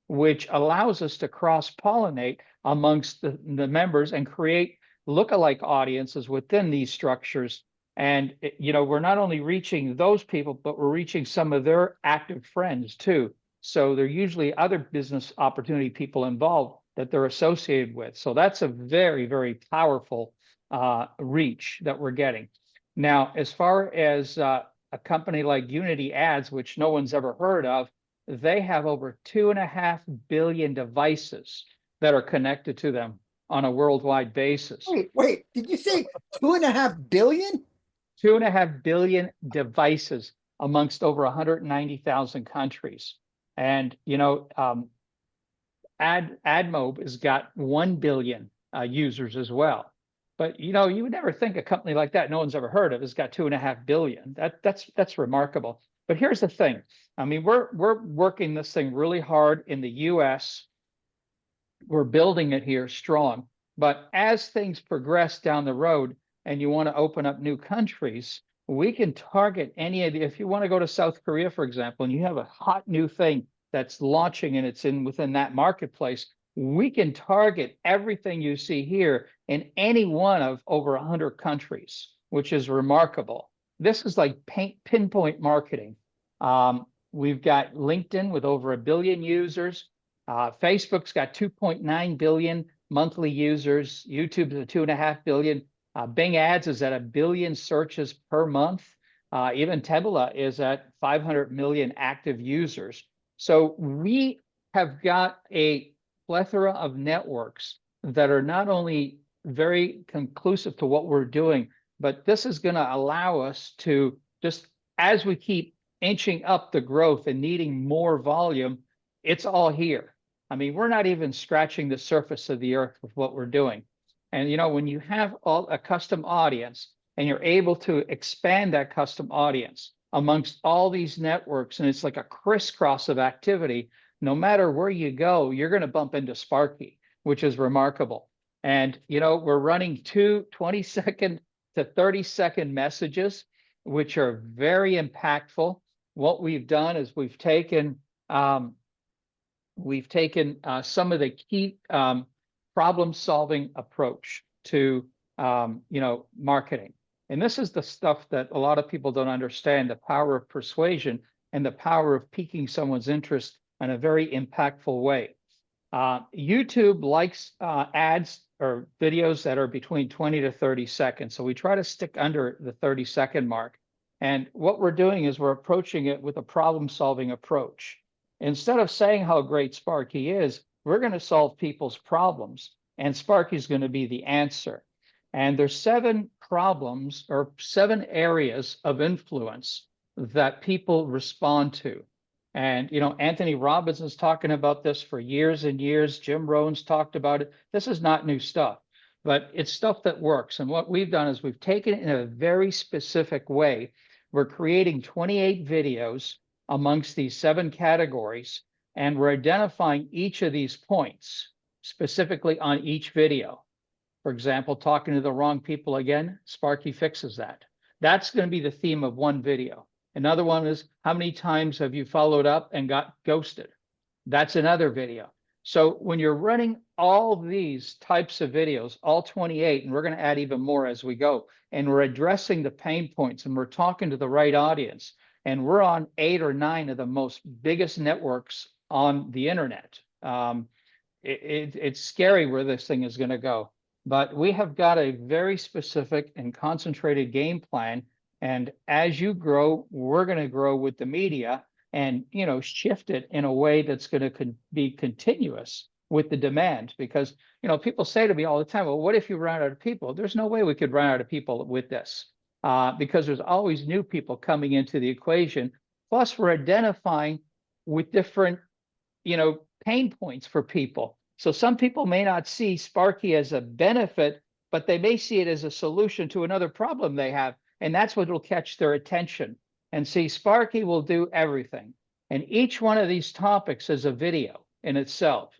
which allows us to cross-pollinate amongst the members and create lookalike audiences within these structures. And, you know, we're not only reaching those people, but we're reaching some of their active friends too. So there are usually other business opportunity people involved that they're associated with. So that's a very, very powerful reach that we're getting. Now, as far as a company like Unity Ads, which no one's ever heard of, they have over 2.5 billion devices that are connected to them on a worldwide basis. Wait, did you say 2.5 billion? 2.5 billion devices amongst over 190,000 countries. And, you know, AdMob has got 1 billion users as well. But, you know, you would never think a company like that no one's ever heard of has got 2.5 billion. That's remarkable. But here's the thing. I mean, we're working this thing really hard in the US. We're building it here strong. But as things progress down the road and you want to open up new countries, we can target any of the, if you want to go to South Korea, for example, and you have a hot new thing that's launching and it's within that marketplace, we can target everything you see here in any one of over 100 countries, which is remarkable. This is like pinpoint marketing. We've got LinkedIn with over 1 billion users. Facebook's got 2.9 billion monthly users. YouTube's at 2.5 billion. Bing Ads is at 1 billion searches per month. Even Taboola is at 500 million active users. So we have got a plethora of networks that are not only very conclusive to what we're doing, but this is going to allow us to, just as we keep inching up the growth and needing more volume, it's all here. I mean, we're not even scratching the surface of the earth with what we're doing. And, you know, when you have a custom audience and you're able to expand that custom audience amongst all these networks, and it's like a crisscross of activity, no matter where you go, you're going to bump into Sparky, which is remarkable. And, you know, we're running 2 20-second to 30-second messages, which are very impactful. What we've done is we've taken some of the key problem-solving approach to marketing. And this is the stuff that a lot of people don't understand, the power of persuasion and the power of piquing someone's interest in a very impactful way. YouTube likes ads or videos that are between 20 to 30 seconds. So we try to stick under the 30-second mark. And what we're doing is we're approaching it with a problem-solving approach. Instead of saying how great Sparky is, we're going to solve people's problems, and Sparky is going to be the answer. And there's 7 problems or 7 areas of influence that people respond to. And, Anthony Robbins is talking about this for years and years. Jim Rohn's talked about it. This is not new stuff, but it's stuff that works. And what we've done is we've taken it in a very specific way. We're creating 28 videos amongst these 7 categories, and we're identifying each of these points specifically on each video. For example, talking to the wrong people again, Sparky fixes that. That's going to be the theme of one video. Another one is, how many times have you followed up and got ghosted? That's another video. So when you're running all these types of videos, all 28, and we're going to add even more as we go, and we're addressing the pain points and we're talking to the right audience, and we're on 8 or 9 of the most biggest networks on the internet. It's scary where this thing is going to go. But we have got a very specific and concentrated game plan. And as you grow, we're going to grow with the media and, shift it in a way that's going to be continuous with the demand. Because, people say to me all the time, well, what if you run out of people? There's no way we could run out of people with this, because there's always new people coming into the equation. Plus, we're identifying with different, pain points for people. So some people may not see Sparky as a benefit, but they may see it as a solution to another problem they have. And that's what will catch their attention. And see, Sparky will do everything. And each one of these topics is a video in itself.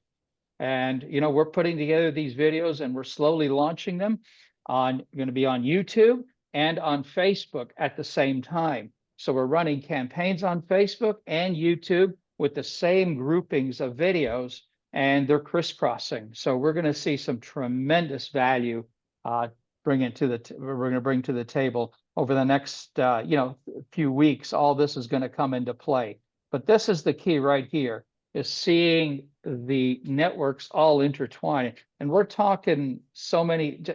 And, we're putting together these videos and we're slowly launching them going to be on YouTube and on Facebook at the same time. So we're running campaigns on Facebook and YouTube with the same groupings of videos, and they're crisscrossing. So we're going to see some tremendous value we're going to bring to the table over the next few weeks. All this is going to come into play. But this is the key right here, is seeing the networks all intertwine. And we're talking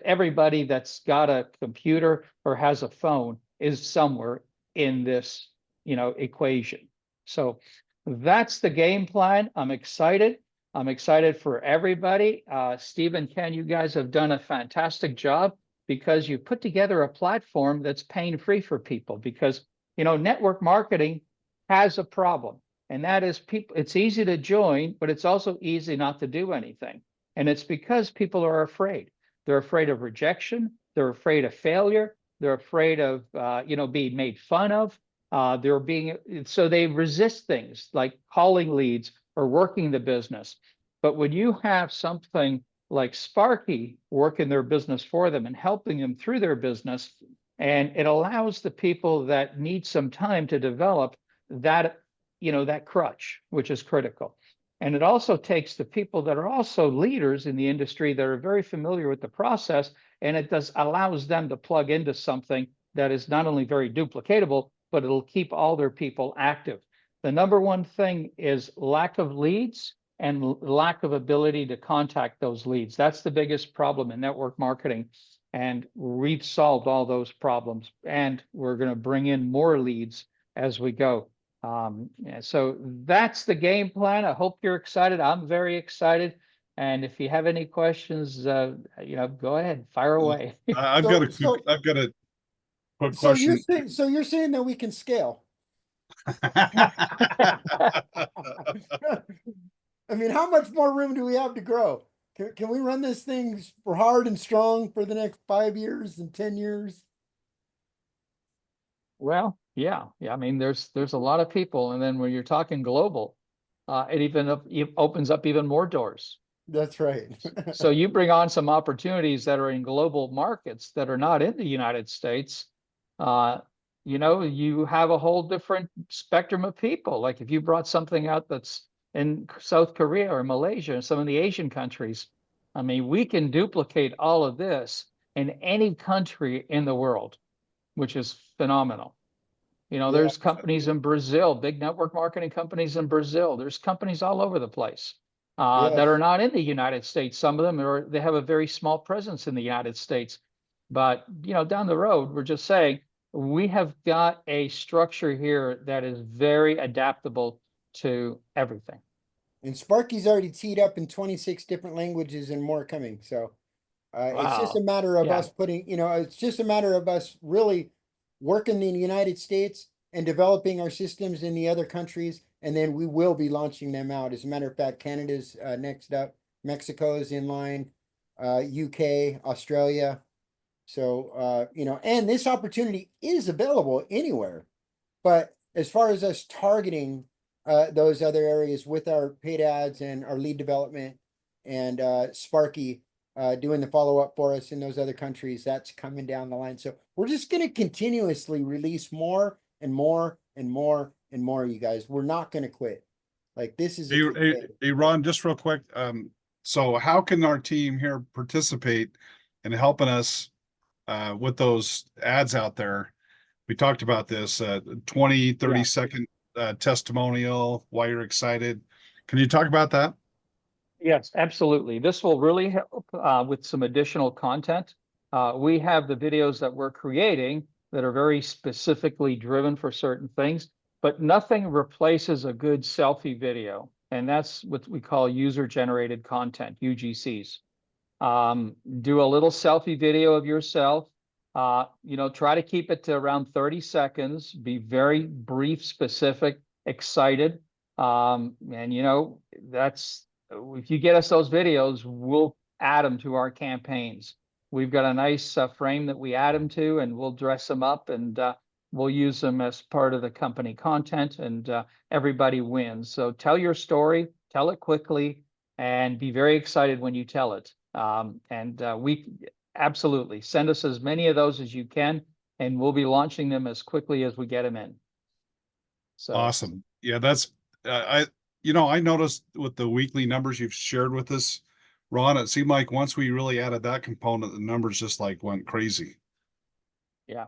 everybody that's got a computer or has a phone is somewhere in this, equation. So that's the game plan. I'm excited. I'm excited for everybody. Steve and Ken, you guys have done a fantastic job, because you put together a platform that's pain-free for people. Because, network marketing has a problem, and that is it's easy to join, but it's also easy not to do anything. And it's because people are afraid. They're afraid of rejection. They're afraid of failure. They're afraid of, being made fun of. So they resist things like calling leads or working the business. But when you have something like Sparky working their business for them and helping them through their business, and it allows the people that need some time to develop that, that crutch, which is critical. And it also takes the people that are also leaders in the industry that are very familiar with the process, and it allows them to plug into something that is not only very duplicatable, but it'll keep all their people active. The number one thing is lack of leads and lack of ability to contact those leads. That's the biggest problem in network marketing. And we've solved all those problems, and we're going to bring in more leads as we go. So that's the game plan. I hope you're excited. I'm very excited. And if you have any questions, go ahead, fire away. I've got a quick So question. you're saying that we can scale? I mean, how much more room do we have to grow? Can we run this thing for hard and strong for the next 5 years and 10 years? Well, yeah. I mean, there's a lot of people, and then when you're talking global, it opens up even more doors. That's right. So you bring on some opportunities that are in global markets that are not in the United States. You have a whole different spectrum of people. Like if you brought something out that's in South Korea or Malaysia and some of the Asian countries, I mean, we can duplicate all of this in any country in the world, which is phenomenal. You know, Yeah. there's companies in Brazil, big network marketing companies in Brazil. There's companies all over the place that are Yes. not in the United States. Some of them are, they have a very small presence in the United States. But, you know, down the road, we're just saying we have got a structure here that is very adaptable to everything. And Sparky's already teed up in 26 different languages and more coming. So it's just a Wow. matter of Yeah. us putting, it's just a matter of us really working in the United States and developing our systems in the other countries. And then we will be launching them out. As a matter of fact, Canada's next up, Mexico is in line, UK, Australia. So, and this opportunity is available anywhere. But as far as us targeting those other areas with our paid ads and our lead development and Sparky doing the follow up for us in those other countries, that's coming down the line. So we're just going to continuously release more and more and more and more, you guys. We're not going to quit. Like this is a Hey, Ron, just real quick. So how can our team here participate in helping us with those ads out there? We talked about this 20, 30 Yeah. second testimonial, why you're excited. Can you talk about that? Yes, absolutely. This will really help with some additional content. We have the videos that we're creating that are very specifically driven for certain things, but nothing replaces a good selfie video. And that's what we call user-generated content, UGCs. Do a little selfie video of yourself. Try to keep it to around 30 seconds. Be very brief, specific, excited. That's if you get us those videos, we'll add them to our campaigns. We've got a nice frame that we add them to, and we'll dress them up, and we'll use them as part of the company content, and everybody wins. So tell your story, tell it quickly, and be very excited when you tell it. We absolutely send us as many of those as you can, and we'll be launching them as quickly as we get them in. So Awesome. Yeah, that's I noticed with the weekly numbers you've shared with us, Ron, it seemed like once we really added that component, the numbers just like went crazy. Yeah.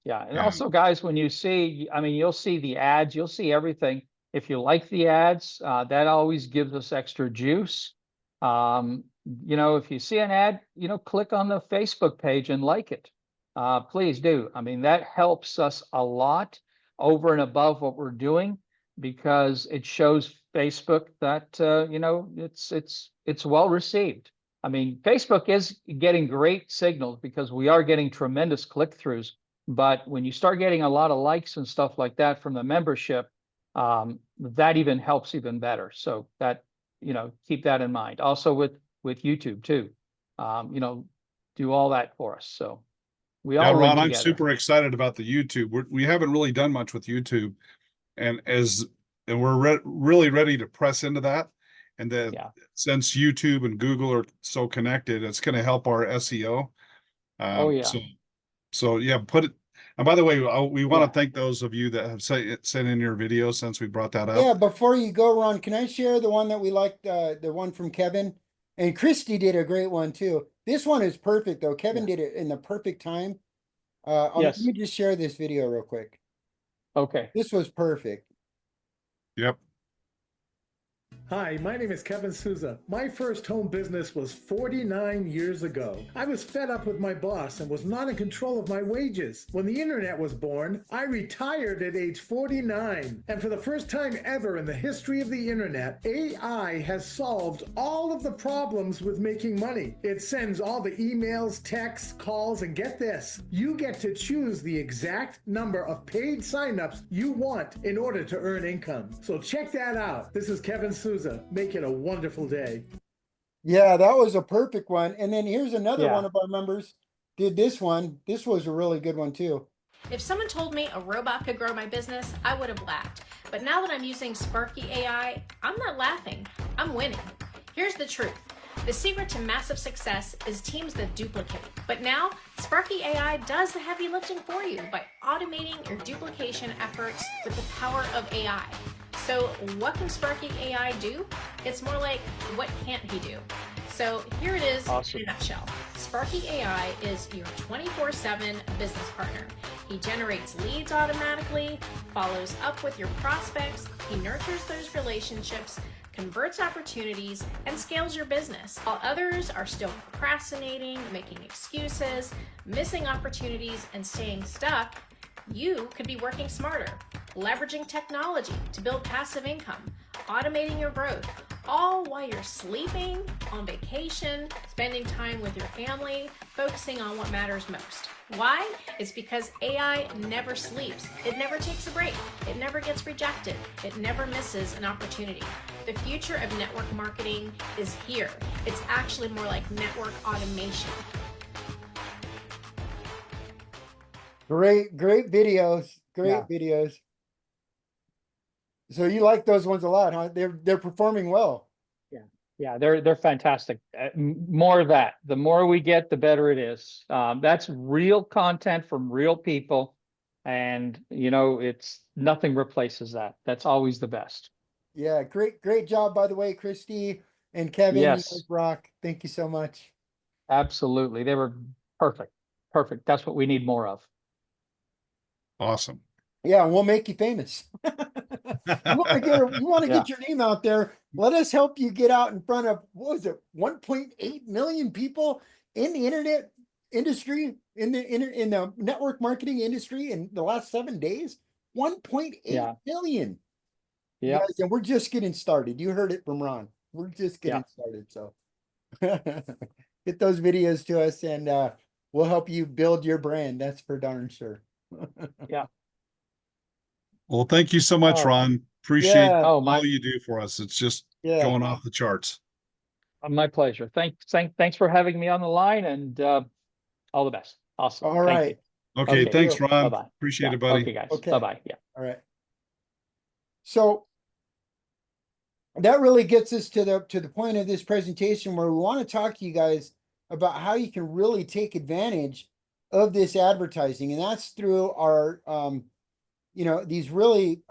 And Yeah. also, guys, when you see, I mean, you'll see the ads, you'll see everything. If you like the ads, that always gives us extra juice. If you see an ad, click on the Facebook page and like it. Please do. I mean, that helps us a lot over and above what we're doing, because it shows Facebook that it's well received. I mean, Facebook is getting great signals because we are getting tremendous click-throughs. But when you start getting a lot of likes and stuff like that from the membership, that even helps even better. So that, keep that in mind. Also with YouTube too, do all that for us. So we all win Ron, I'm together. super excited about the YouTube. We haven't really done much with YouTube, and we're really ready to press into that. And then since YouTube and Google are so connected, it's going to help our SEO. Oh yeah. So yeah, put it. And by the way, we want to thank those of you that have sent in your video since we brought that up. Yeah, before you go, Ron, can I share the one that we liked, the one from Kevin? And Christy did a great one too. This one is perfect though. Kevin did it in the perfect time. Let me just share this video real quick. Okay. This was perfect. Yep. Hi, my name is Kevin Souza. My first home business was 49 years ago. I was fed up with my boss and was not in control of my wages. When the internet was born, I retired at age 49. And for the first time ever in the history of the internet, AI has solved all of the problems with making money. It sends all the emails, texts, calls, and get this, you get to choose the exact number of paid signups you want in order to earn income. So check that out. This is Kevin Souza. Make it a wonderful day. Yeah, that was a perfect one. And then here's another one of our members did this one. This was a really good one too. If someone told me a robot could grow my business, I would have laughed. But now that I'm using Sparky AI, I'm not laughing, I'm winning. Here's the truth. The secret to massive success is teams that duplicate. But now, Sparky AI does the heavy lifting for you by automating your duplication efforts with the power of AI. So what can Sparky AI do? It's more like, what can't he do? So here it is Awesome. in a nutshell. Sparky AI is your 24/7 business partner. He generates leads automatically, follows up with your prospects, he nurtures those relationships, converts opportunities, and scales your business. While others are still procrastinating, making excuses, missing opportunities, and staying stuck, you could be working smarter, leveraging technology to build passive income, automating your growth, all while you're sleeping, on vacation, spending time with your family, focusing on what matters most. Why? It's because AI never sleeps. It never takes a break. It never gets rejected. It never misses an opportunity. The future of network marketing is here. It's actually more like network automation. Great videos. Great videos. So you like those ones a lot, huh? They're performing well. Yeah, they're fantastic. More of that. The more we get, the better it is. That's real content from real people, and it's nothing replaces that. That's always the best. Yeah, great job, by the way, Christy and Kevin. You guys Yes, rock. Thank you so much. absolutely. They were perfect. Perfect. That's what we need more of. Awesome. Yeah, and we'll make you famous. You want to Yeah. get your name out there. Let us help you get out in front of, what was it, 1.8 million people in the internet industry, in the network marketing industry in the last 7 days. 1.8 Yeah. million. You Yeah. guys, and we're just getting started. You heard it from Ron. We're just getting Yeah. started. So get those videos to us, and we'll help you build your brand. That's for darn sure. Yeah. Well, thank you so much, Oh, Ron. Appreciate Yeah, oh, all you do for us. It's just yeah. going off the charts. my pleasure. Thanks for having me on the line, and all the best. Awesome. All Thank you. right. Okay, Okay. thanks, Ron. Bye-bye. Appreciate Yeah. it, buddy. Okay, guys. Okay. Bye-bye. Yeah. All right. So that really gets us to the point of this presentation where we want to talk to you guys about how you can really take advantage of this advertising, and that's through our these really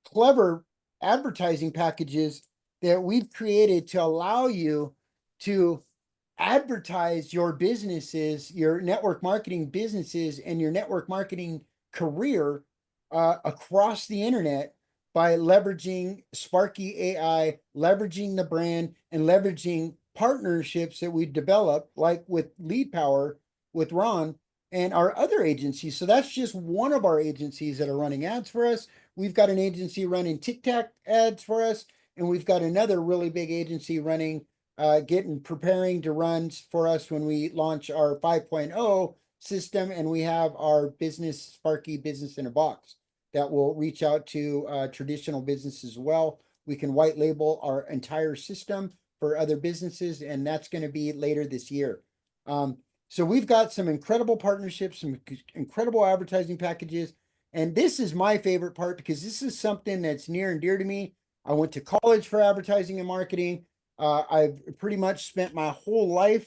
clever advertising packages that we've created to allow you to advertise your businesses, your network marketing businesses, and your network marketing career across the internet by leveraging Sparky AI, leveraging the brand, and leveraging partnerships that we've developed, like with Lead Power with Ron and our other agencies. So that's just one of our agencies that are running ads for us. We've got an agency running TikTok ads for us, and we've got another really big agency running preparing to run for us when we launch our 5.0 system, and we have our business Sparky Business in a Box that will reach out to traditional businesses as well. We can white label our entire system for other businesses, and that's going to be later this year. So we've got some incredible partnerships, some incredible advertising packages, and this is my favorite part because this is something that's near and dear to me. I went to college for advertising and marketing. I've pretty much spent my whole life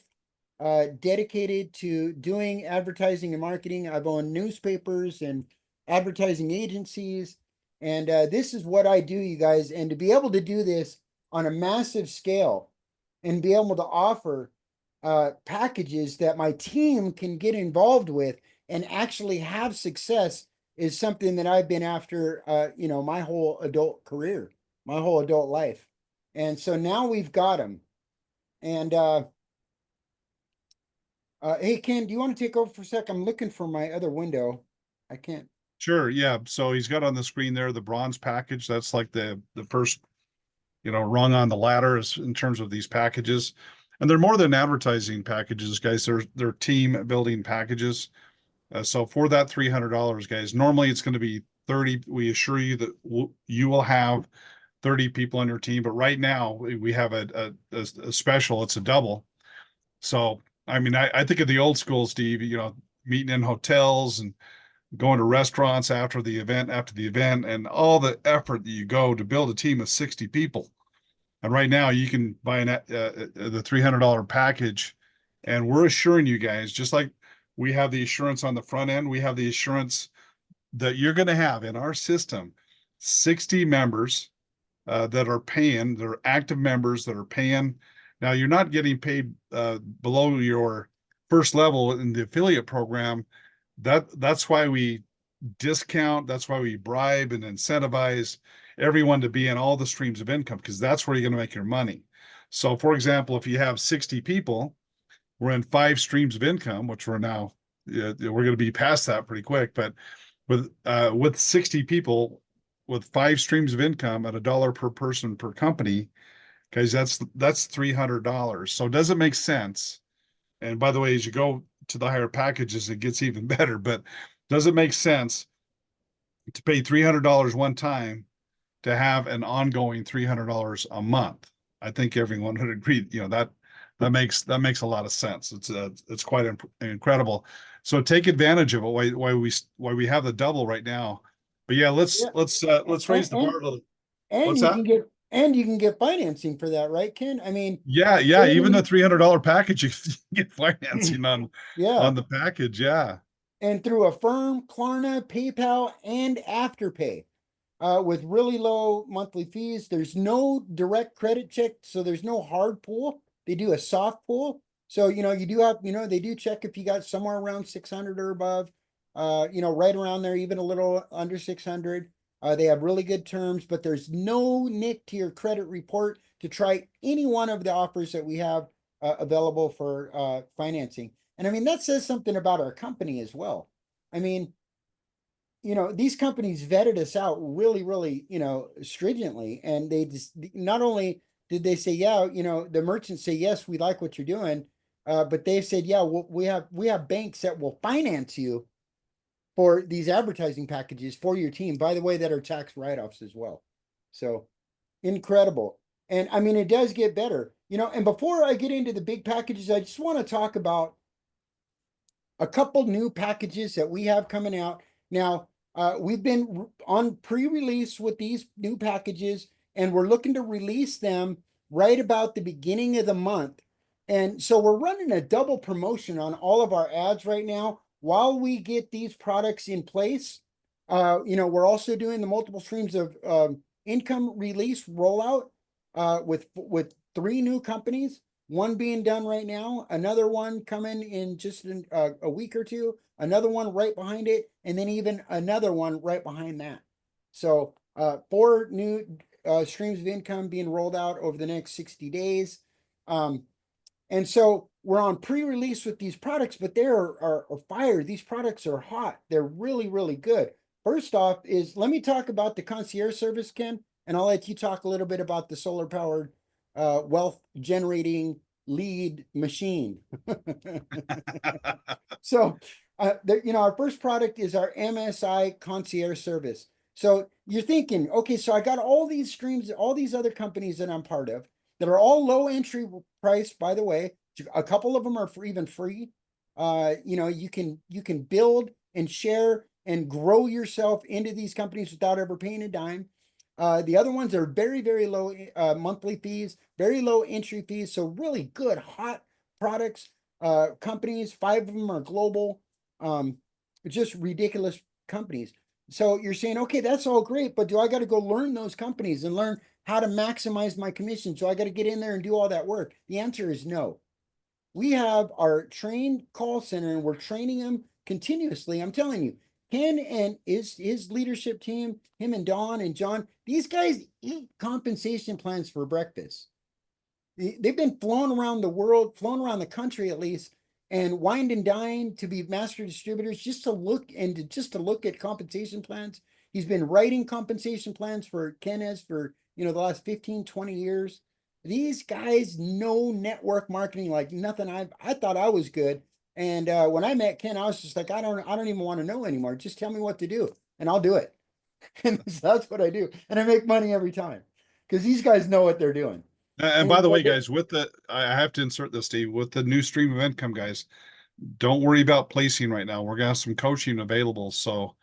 dedicated to doing advertising and marketing. I've owned newspapers and advertising agencies, and this is what I do, you guys. And to be able to do this on a massive scale and be able to offer packages that my team can get involved with and actually have success is something that I've been after, my whole adult career, my whole adult life. And so now we've got them. And hey, Ken, do you want to take over for a sec? I'm looking for my other window. I can't. Sure, yeah. So he's got on the screen there the bronze package. That's like the first, rung on the ladder is in terms of these packages. And they're more than advertising packages, guys. They're team building packages. So for that $300, guys, normally it's going to be 30. We assure you that you will have 30 people on your team, but right now we have a special. It's a double. So I mean, I think of the old school, Steve. Meeting in hotels and going to restaurants after the event, and all the effort that you go to build a team of 60 people. And right now you can buy the $300 package, and we're assuring you guys, just like we have the assurance on the front end, we have the assurance that you're going to have in our system 60 members that are paying, that are active members that are paying. Now you're not getting paid below your first level in the affiliate program. That's why we discount, that's why we bribe and incentivize everyone to be in all the streams of income, because that's where you're going to make your money. So for example, if you have 60 people, we're in 5 streams of income, which we're now we're going to be past that pretty quick. But with 60 people with 5 streams of income at $1 per person per company, guys, that's $300. So does it make sense? And by the way, as you go to the higher packages, it gets even better. But does it make sense to pay $300 one time to have an ongoing $300 a month? I think everyone would agree, that makes a lot of sense. It's quite incredible. So take advantage of it why we have the double right now. But yeah, let's raise the bar a little. And What's you that? can get financing for that, right, Ken? I mean, Yeah, even the $300 package, you can get financing yeah, on the package. Yeah. and through Affirm, Klarna, PayPal, and Afterpay, with really low monthly fees. There's no direct credit check, so there's no hard pull. They do a soft pull. So, you do have, they do check if you got somewhere around 600 or above, right around there, even a little under 600. They have really good terms, but there's no nick to your credit report to try any one of the offers that we have available for financing. And I mean, that says something about our company as well. I mean, these companies vetted us out really, really, stringently. And they just, not only did they say, yeah, the merchants say, yes, we like what you're doing. But they said, yeah, we have banks that will finance you for these advertising packages for your team, by the way, that are tax write-offs as well. So incredible. And I mean, it does get better, and before I get into the big packages, I just want to talk about a couple new packages that we have coming out. Now, we've been on pre-release with these new packages, and we're looking to release them right about the beginning of the month. And so we're running a double promotion on all of our ads right now while we get these products in place. We're also doing the multiple streams of income release rollout with 3 new companies. One being done right now, another one coming in just a week or two, another one right behind it, and then even another one right behind that. So 4 new streams of income being rolled out over the next 60 days. And so we're on pre-release with these products, but they are fire. These products are hot. They're really, really good. First off let me talk about the concierge service, Ken, and I'll let you talk a little bit about the solar powered wealth generating lead machine. So, our first product is our MSI concierge service. So you're thinking, okay, so I got all these streams, all these other companies that I'm part of that are all low entry price, by the way. A couple of them are even free. You can build and share and grow yourself into these companies without ever paying a dime. The other ones are very, very low monthly fees, very low entry fees. So really good, hot products, companies. 5 of them are global, just ridiculous companies. So you're saying, okay, that's all great, but do I got to go learn those companies and learn how to maximize my commission? So I got to get in there and do all that work? The answer is no. We have our trained call center and we're training them continuously. I'm telling you, Ken and his leadership team, him and Don and John, these guys eat compensation plans for breakfast. They've been flown around the world, flown around the country at least, and wined and dined to be master distributors just to look at compensation plans. He's been writing compensation plans for Ken for the last 15, 20 years. These guys know network marketing like nothing. I thought I was good. And when I met Ken, I was just like, I don't even want to know anymore. Just tell me what to do and I'll do it. And that's what I do. And I make money every time because these guys know what they're doing. And by the way, guys, I have to insert this, Steve, with the new stream of income, guys, don't worry about placing right now. We're gonna have some coaching available. So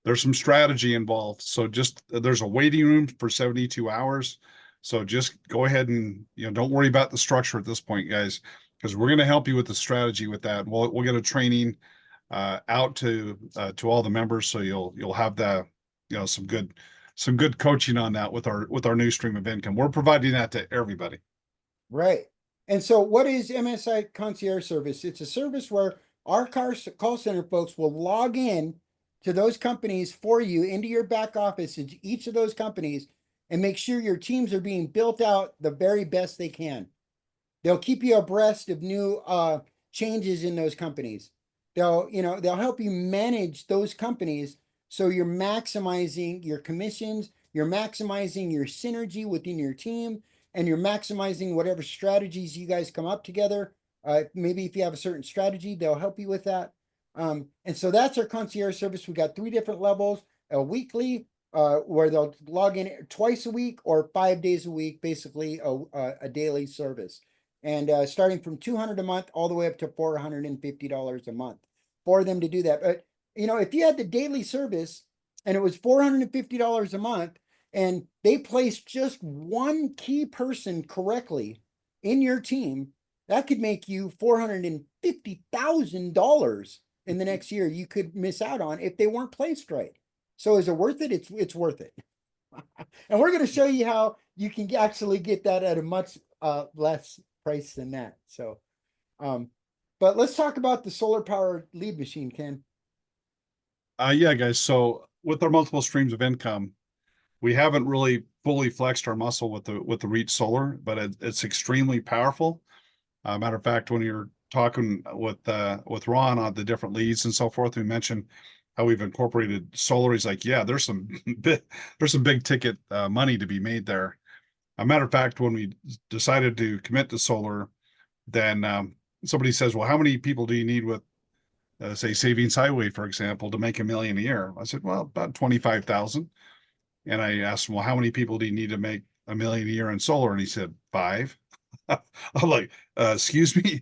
there's some strategy involved. So there's a waiting room for 72 hours. So just go ahead and, don't worry about the structure at this point, guys, because we're going to help you with the strategy with that. We'll get a training out to all the members. So you'll have some good some good coaching on that with our new stream of income. We're providing that to everybody. Right. And so what is MSI Concierge Service? It's a service where our call center folks will log in to those companies for you into your back office at each of those companies and make sure your teams are being built out the very best they can. They'll keep you abreast of new changes in those companies. They'll help you manage those companies so you're maximizing your commissions, you're maximizing your synergy within your team, and you're maximizing whatever strategies you guys come up together. Maybe if you have a certain strategy, they'll help you with that. And so that's our concierge service. We got 3 different levels: a weekly, where they'll log in twice a week, or 5 days a week, basically a daily service. And starting from $200 a month all the way up to $450 a month for them to do that. But if you had the daily service and it was $450 a month, and they placed just one key person correctly in your team, that could make you $450,000 in the next year you could miss out on if they weren't placed right. So is it worth it? It's worth it. And we're going to show you how you can actually get that at a much less price than that. So, but let's talk about the solar powered lead machine, Ken. Yeah, guys. So with our multiple streams of income, we haven't really fully flexed our muscle with the Reach Solar, but it's extremely powerful. Matter of fact, when you're talking with Ron on the different leads and so forth, we mentioned how we've incorporated solar. He's like, yeah, there's some big ticket money to be made there. A matter of fact, when we decided to commit to solar, then somebody says, well, how many people do you need with say Savings Highway, for example, to make $1 million a year? I said, well, about 25,000. And I asked him, well, how many people do you need to make $1 million a year in solar? And he said, 5. I'm like, excuse me.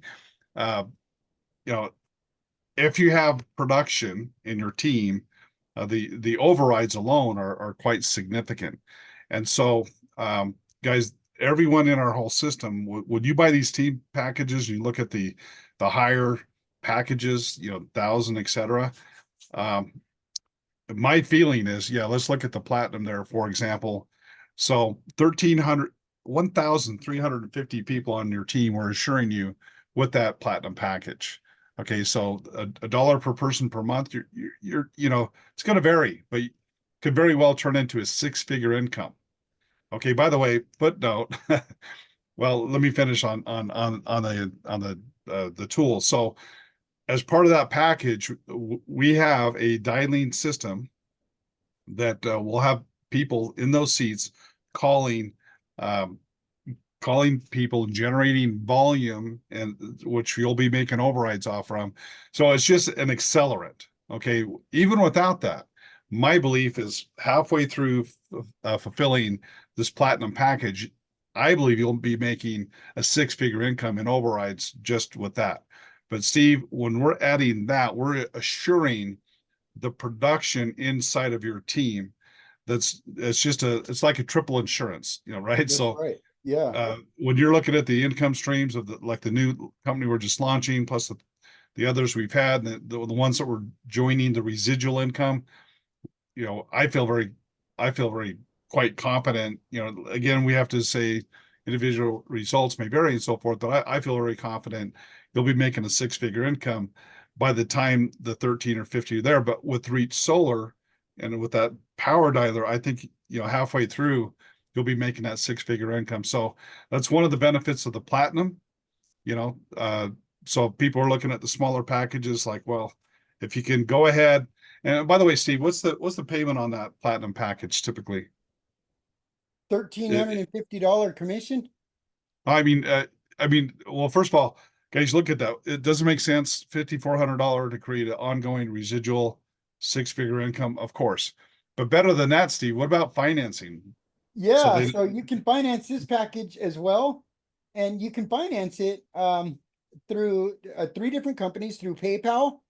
If you have production in your team, the overrides alone are quite significant. And so, guys, everyone in our whole system, would you buy these team packages? You look at the higher packages, 1,000, etc. My feeling is, yeah, let's look at the platinum there, for example. So 1,350 people on your team were assuring you with that platinum package. Okay, so a dollar per person per month, you're it's going to vary, but could very well turn into a 6-figure income. Okay, by the way, footnote. Well, let me finish on the tool. So as part of that package, we have a dialing system that will have people in those seats calling people, generating volume, and which you'll be making overrides off from. So it's just an accelerant. Okay, even without that, my belief is halfway through fulfilling this platinum package, I believe you'll be making a 6-figure income in overrides just with that. But Steve, when we're adding that, we're assuring the production inside of your team. It's like a triple insurance, right? That's so right. Yeah. When you're looking at the income streams of the new company we're just launching, plus the others we've had, and the ones that we're joining, the residual income, I feel very quite confident. Again, we have to say individual results may vary and so forth, but I feel very confident you'll be making a 6-figure income by the time the 13 or 50 are there. But with Reach Solar and with that power dialer, I think halfway through you'll be making that 6-figure income. So that's one of the benefits of the platinum. So people are looking at the smaller packages, like, well, if you can go ahead. And by the way, Steve, what's the payment on that platinum package typically? $1,350 commission. I mean, well, first of all, guys, look at that. It doesn't make sense. $5,400 to create an ongoing residual 6-figure income, of course. But better than that, Steve, what about financing? Yeah, so you can finance this package as well, and you can finance it through 3 different companies, through PayPal,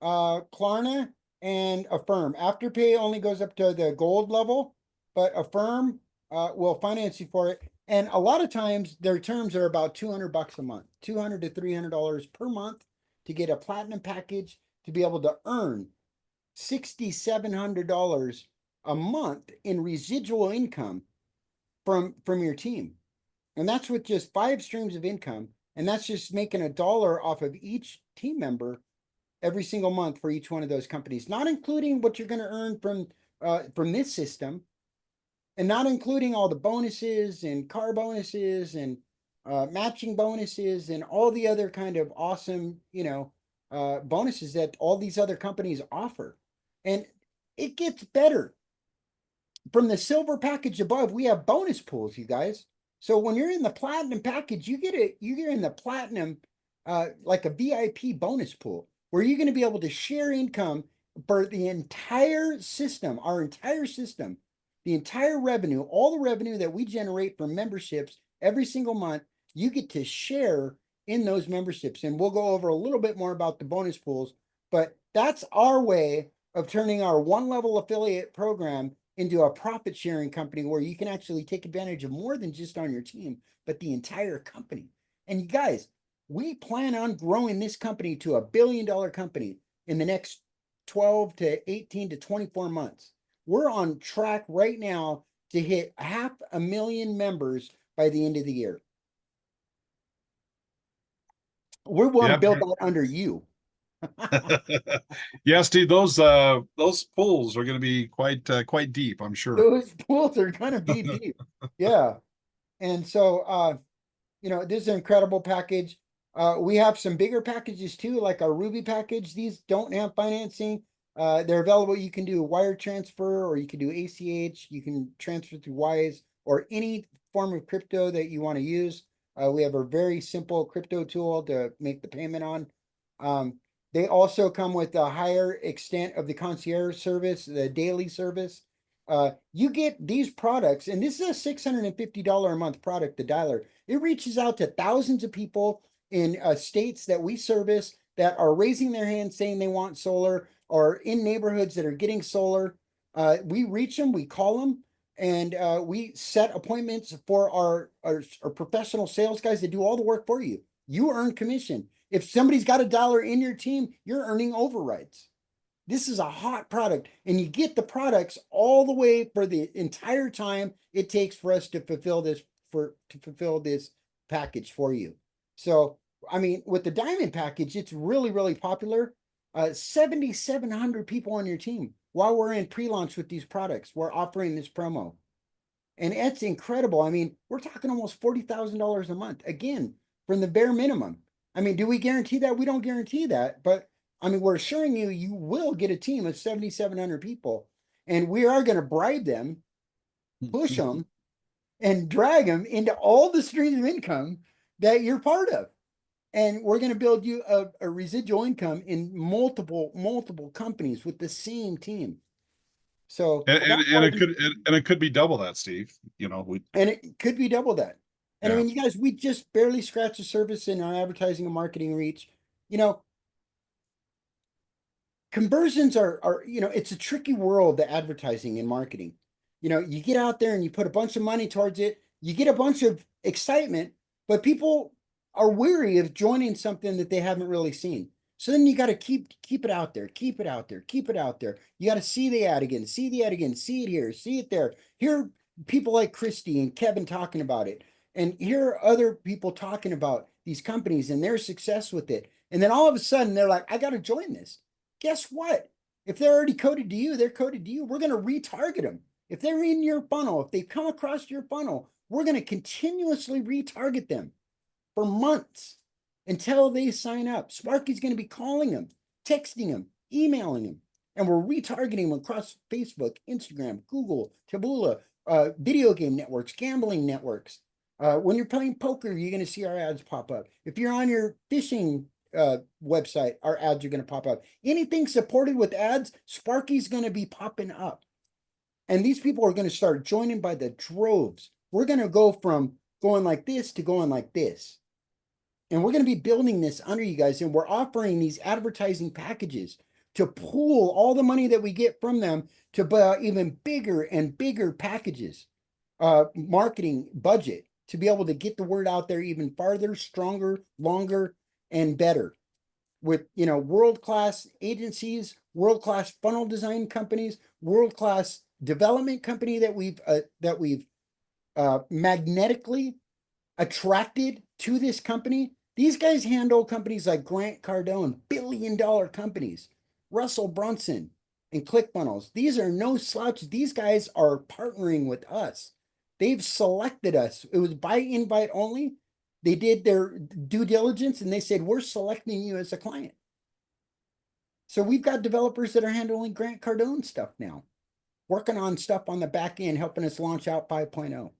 Klarna, and Affirm. Afterpay only goes up to the gold level, but Affirm will finance you for it. And a lot of times their terms are about $200 a month, $200 to $300 per month to get a platinum package to be able to earn $6,700 a month in residual income from your team. And that's with just 5 streams of income. And that's just making $1 off of each team member every single month for each one of those companies, not including what you're going to earn from this system, and not including all the bonuses and car bonuses and matching bonuses and all the other kind of awesome, bonuses that all these other companies offer. And it gets better. From the silver package above, we have bonus pools, you guys. So when you're in the platinum package, you get in the platinum, like a VIP bonus pool, where you're going to be able to share income for the entire system, our entire system, the entire revenue, all the revenue that we generate from memberships every single month. You get to share in those memberships. And we'll go over a little bit more about the bonus pools, but that's our way of turning our one level affiliate program into a profit sharing company where you can actually take advantage of more than just on your team, but the entire company. And you guys, we plan on growing this company to $1 billion company in the next 12 to 18 to 24 months. We're on track right now to hit 500,000 members by the end of the year. We want to build that under you. Yeah, Steve, those pools are going to be quite deep, I'm sure. Those pools are going to be deep. Yeah. And so, this is an incredible package. We have some bigger packages too, like our Ruby package. These don't have financing. They're available. You can do a wire transfer, or you can do ACH. You can transfer through Wise or any form of crypto that you want to use. We have a very simple crypto tool to make the payment on. They also come with a higher extent of the concierge service, the daily service. You get these products, and this is a $650 a month product, the dialer. It reaches out to thousands of people in states that we service that are raising their hand saying they want solar, or in neighborhoods that are getting solar. We reach them, we call them, and we set appointments for our professional sales guys that do all the work for you. You earn commission. If somebody's got $1 in your team, you're earning overrides. This is a hot product, and you get the products all the way for the entire time it takes for us to fulfill this package for you. So, I mean, with the diamond package, it's really, really popular. 7,700 people on your team while we're in pre-launch with these products. We're offering this promo, and it's incredible. I mean, we're talking almost $40,000 a month, again, from the bare minimum. I mean, do we guarantee that? We don't guarantee that, but I mean, we're assuring you, you will get a team of 7,700 people, and we are going to bribe them, push them, and drag them into all the streams of income that you're part of. And we're going to build you a residual income in multiple companies with the same team. So it could be double that, Steve. And it could be double that. And I Yeah. mean, you guys, we just barely scratched the surface in our advertising and marketing reach. Conversions are it's a tricky world, the advertising and marketing. You get out there and you put a bunch of money towards it, you get a bunch of excitement, but people are weary of joining something that they haven't really seen. So then you got to keep it out there, keep it out there, keep it out there. You got to see the ad again, see the ad again, see it here, see it there. Hear people like Christy and Kevin talking about it, and hear other people talking about these companies and their success with it. And then all of a sudden they're like, I got to join this. Guess what? If they're already coded to you, they're coded to you. We're going to retarget them. If they're in your funnel, if they've come across your funnel, we're going to continuously retarget them for months until they sign up. Sparky's going to be calling them, texting them, emailing them, and we're retargeting them across Facebook, Instagram, Google, Taboola, video game networks, gambling networks. When you're playing poker, you're going to see our ads pop up. If you're on your fishing website, our ads are going to pop up. Anything supported with ads, Sparky's going to be popping up. And these people are going to start joining by the droves. We're going to go from going like this to going like this. And we're going to be building this under you guys. And we're offering these advertising packages to pool all the money that we get from them to buy even bigger and bigger packages, marketing budget, to be able to get the word out there even farther, stronger, longer, and better, with world-class agencies, world-class funnel design companies, world-class development company that we've magnetically attracted to this company. These guys handle companies like Grant Cardone, billion-dollar companies, Russell Brunson, and ClickFunnels. These are no slouches. These guys are partnering with us. They've selected us. It was by invite only. They did their due diligence and they said, we're selecting you as a client. So we've got developers that are handling Grant Cardone stuff now, working on stuff on the back end, helping us launch out 5.0,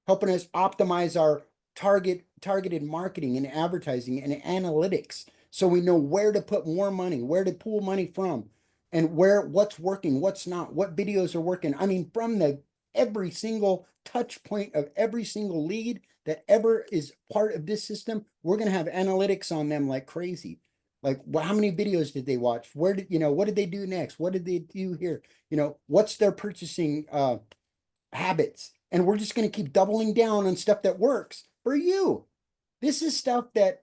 helping us optimize our targeted marketing and advertising and analytics, so we know where to put more money, where to pull money from, and what's working, what's not, what videos are working. I mean, from every single touch point of every single lead that ever is part of this system, we're going to have analytics on them like crazy. Like, well, how many videos did they watch? Where did, what did they do next? What did they do here? What's their purchasing habits? And we're just going to keep doubling down on stuff that works for you. This is stuff that,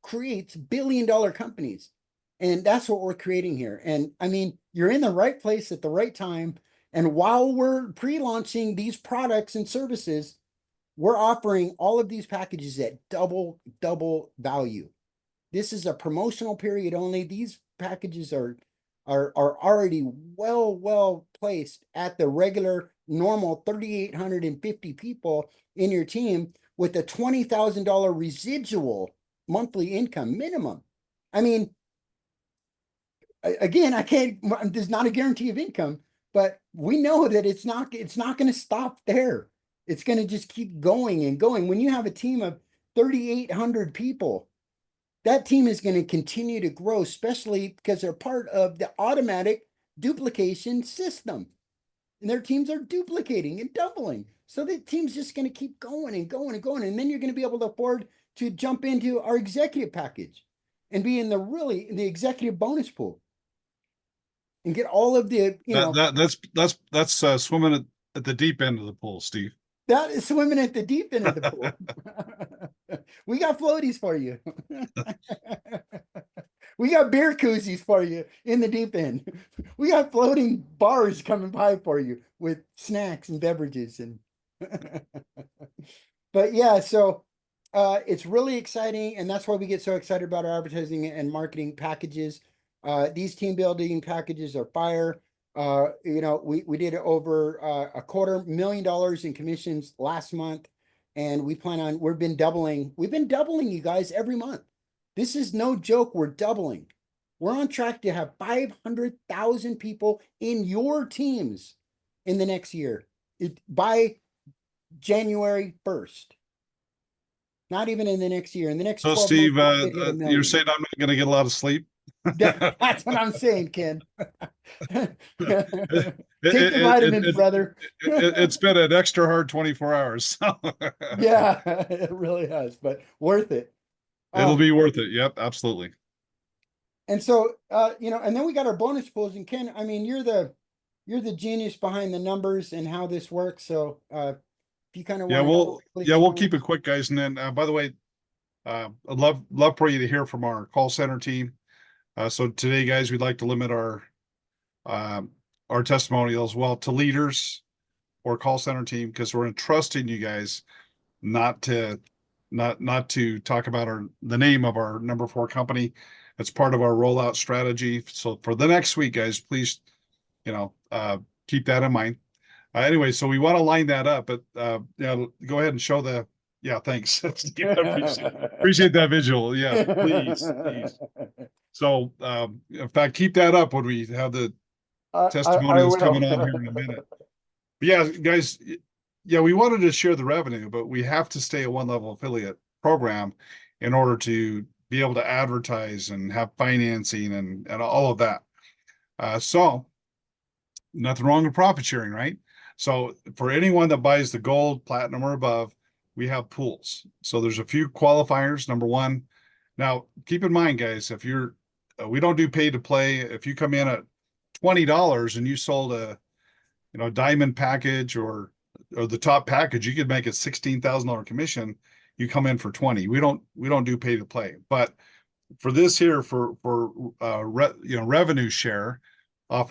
creates billion-dollar companies. And that's what we're creating here. And I mean, you're in the right place at the right time. And while we're pre-launching these products and services, we're offering all of these packages at double value. This is a promotional period only. These packages are already well placed at the regular normal 3,850 people in your team with a $20,000 residual monthly income minimum. I mean, again, there's not a guarantee of income, but we know that it's not going to stop there. It's going to just keep going and going. When you have a team of 3,800 people, that team is going to continue to grow, especially because they're part of the automatic duplication system. And their teams are duplicating and doubling. So the team's just going to keep going and going and going. And then you're going to be able to afford to jump into our executive package and be in the executive bonus pool and get all of the, that's swimming at the deep end of the pool, Steve. That is swimming at the deep end of the pool. We got floaties for you. We got beer koozies for you in the deep end. We got floating bars coming by for you with snacks and beverages. And but yeah, so it's really exciting. And that's why we get so excited about our advertising and marketing packages. These team building packages are fire. We did over $250,000 in commissions last month, and we've been doubling you guys every month. This is no joke. We're doubling. We're on track to have 500,000 people in your teams in the next year by January 1st. Not even in the next year. In the next 12 Steve, months, you're saying I'm not going to get a lot of sleep? That's what I'm saying, Ken. Take your vitamins, brother. It's been an extra hard 24 hours. So. Yeah, it really has, but worth it. It'll be worth it. Yep, absolutely. And so, and then we got our bonus pools. And Ken, I mean, you're the genius behind the numbers and how this works. So, if you kind of we'll keep it quick, guys. And then, by the way, I'd love for you to hear from our call center team. So today, guys, we'd like to limit our testimonials to leaders or call center team, because we're entrusting you guys not to talk about the name of our number 4 company. It's part of our rollout strategy. So for the next week, guys, please, keep that in mind. Anyway, so we want to line that up, but go ahead and show the. Yeah, thanks. Appreciate that visual. Yeah, please. So, in fact, keep that up when we have the testimonials coming on here in a minute. But yeah, guys, we wanted to share the revenue, but we have to stay a one-level affiliate program in order to be able to advertise and have financing and all of that. So nothing wrong with profit sharing, right? So for anyone that buys the gold, platinum, or above, we have pools. So there's a few qualifiers. Number one, now keep in mind, guys, if you're, we don't do pay to play. If you come in at $20 and you sold a, diamond package or the top package, you could make a $16,000 commission. You come in for 20. We don't do pay to play, but for this here revenue share off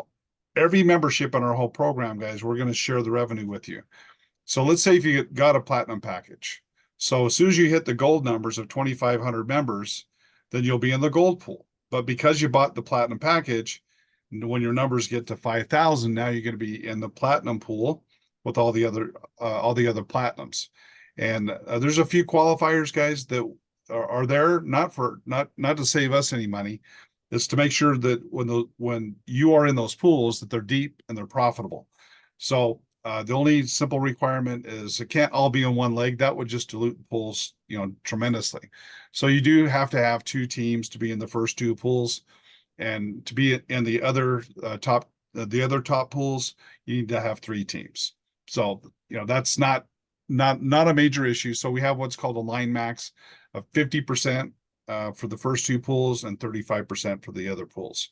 every membership in our whole program, guys, we're going to share the revenue with you. So let's say if you got a platinum package. So as soon as you hit the gold numbers of 2,500 members, then you'll be in the gold pool. But because you bought the platinum package, when your numbers get to 5,000, now you're going to be in the platinum pool with all the other platinums. And there's a few qualifiers, guys, that are there not to save us any money. It's to make sure that when you are in those pools that they're deep and they're profitable. So the only simple requirement is it can't all be in one leg. That would just dilute the pools, tremendously. So you do have to have two teams to be in the first two pools, and to be in the other top pools, you need to have three teams. So that's not a major issue. So we have what's called a line max of 50% for the first two pools and 35% for the other pools.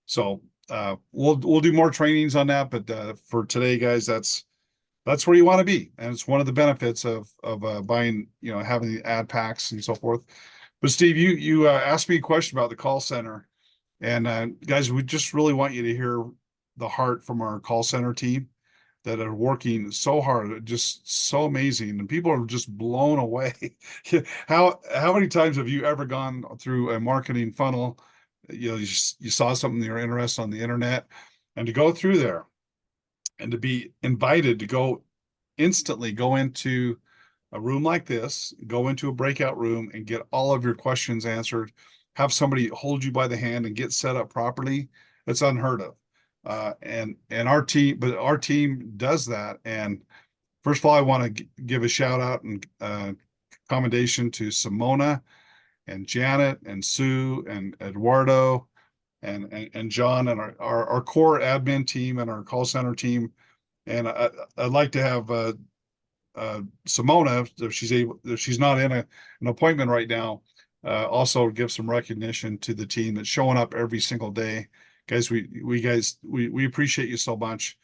So we'll do more trainings on that, but for today, guys, that's where you want to be, and it's one of the benefits of buying, having the ad packs and so forth. But Steve, you asked me a question about the call center, and guys, we just really want you to hear the heart from our call center team that are working so hard, just so amazing, and people are just blown away. How many times have you ever gone through a marketing funnel? You saw something you're interested on the internet, and to go through there and to be invited to instantly go into a room like this, go into a breakout room and get all of your questions answered, have somebody hold you by the hand and get set up properly. It's unheard of. And our team does that. And first of all, I want to give a shout out and commendation to Simona and Janet and Sue and Eduardo and John and our core admin team and our call center team. And I'd like to have Simona, if she's not in an appointment right now, also give some recognition to the team that's showing up every single day. Guys, we appreciate you so much.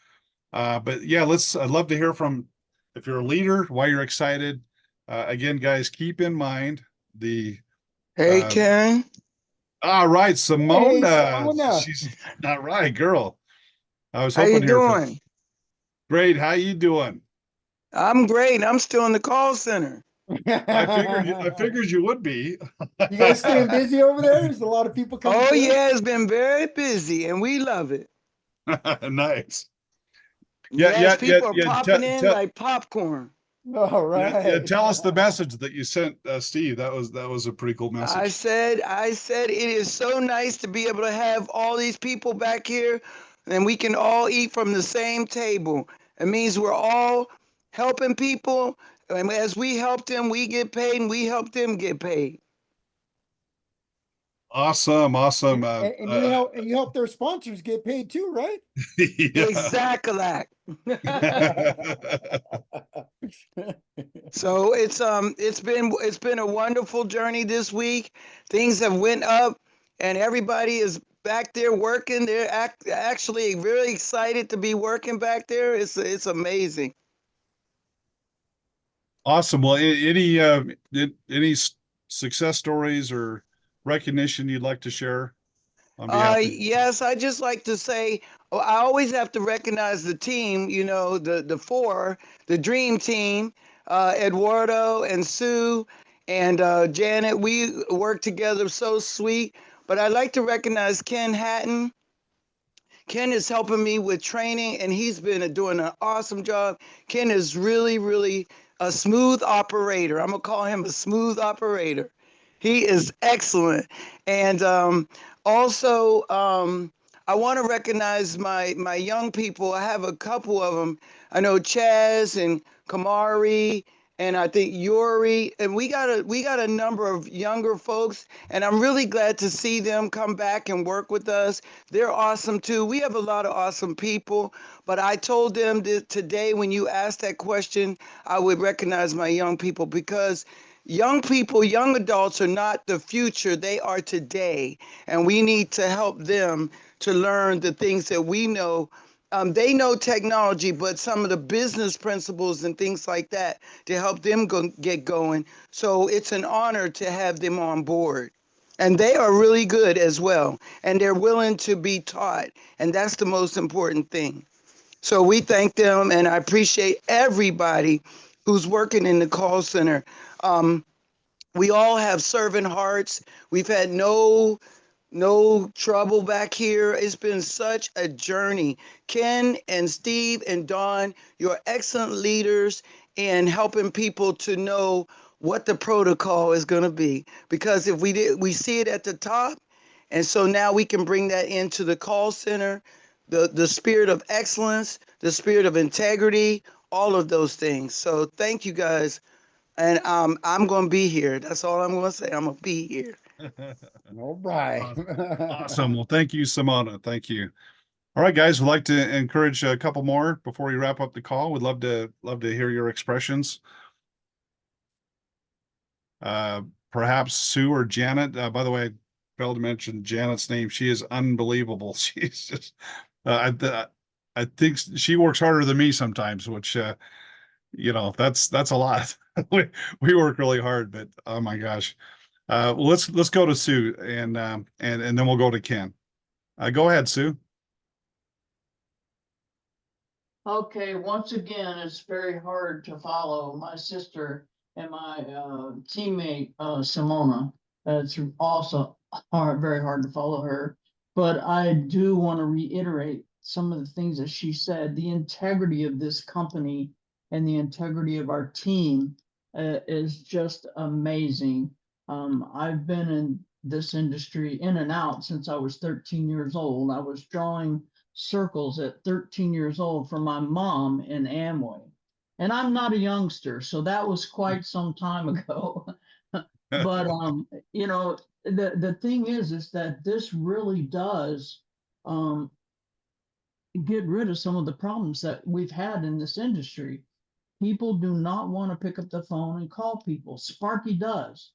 But yeah, I'd love to hear from, if you're a leader, why you're excited. Again, guys, keep in mind Hey, uh, Ken. all right, Hey, Simona. Simona. She's not right, girl. I was How you hoping to hear from. doing? Great. How you doing? I'm great. I'm still in the call center. I figured you would be. You guys staying busy over there? There's a lot of people coming Oh, through. yeah, it's been very busy, and we love it. Nice. Yes, people are Yeah. popping in like popcorn. All right. Tell us the message that you sent Steve. That was a pretty cool I message. said, it is so nice to be able to have all these people back here, and we can all eat from the same table. It means we're all helping people, and as we help them, we get paid, and we help them get paid. Awesome. And you help their sponsors get paid too, right? Yeah. Exactly. So it's been a wonderful journey this week. Things have went up, and everybody is back there working. They're actually really excited to be working back there. It's amazing. Awesome. Well, any success stories or recognition you'd like to share on behalf of? Yes, I just like to say, I always have to recognize the team. The dream team, Eduardo and Sue and Janet. We work together so sweet. But I'd like to recognize Ken Hatton. Ken is helping me with training, and he's been doing an awesome job. Ken is really, really a smooth operator. I'm gonna call him a smooth operator. He is excellent, and also I want to recognize my young people. I have a couple of them. I know Chaz and Kamari, and I think Yuri, and we got a number of younger folks, and I'm really glad to see them come back and work with us. They're awesome too. We have a lot of awesome people, but I told them that today when you asked that question, I would recognize my young people because young people, young adults are not the future, they are today, and we need to help them to learn the things that we know. They know technology, but some of the business principles and things like that to help them get going. So it's an honor to have them on board. And they are really good as well. And they're willing to be taught. And that's the most important thing. So we thank them, and I appreciate everybody who's working in the call center. Um, we all have servant hearts. We've had no trouble back here. It's been such a journey. Ken and Steve and Don, you're excellent leaders in helping people to know what the protocol is going to be. Because if we see it at the top, and so now we can bring that into the call center, the spirit of excellence, the spirit of integrity, all of those things. So thank you guys. And I'm going to be here. That's all I'm going to say. I'm going to be here. All right. Awesome. Well, thank you, Simona. Thank you. All right, guys, we'd like to encourage a couple more before we wrap up the call. We'd love to hear your expressions. Perhaps Sue or Janet. By the way, I failed to mention Janet's name. She is unbelievable. She's just, I think she works harder than me sometimes, which, that's a lot. we work really hard, but oh my gosh. Well, let's go to Sue and then we'll go to Ken. Go ahead, Sue. Okay, once again, it's very hard to follow my sister and my teammate Simona. It's also very hard to follow her. But I do want to reiterate some of the things that she said. The integrity of this company and the integrity of our team is just amazing. I've been in this industry in and out since I was 13 years old. I was drawing circles at 13 years old for my mom in Amway. And I'm not a youngster, so that was quite some time ago. But the thing is that this really does get rid of some of the problems that we've had in this industry. People do not want to pick up the phone and call people. Sparky does.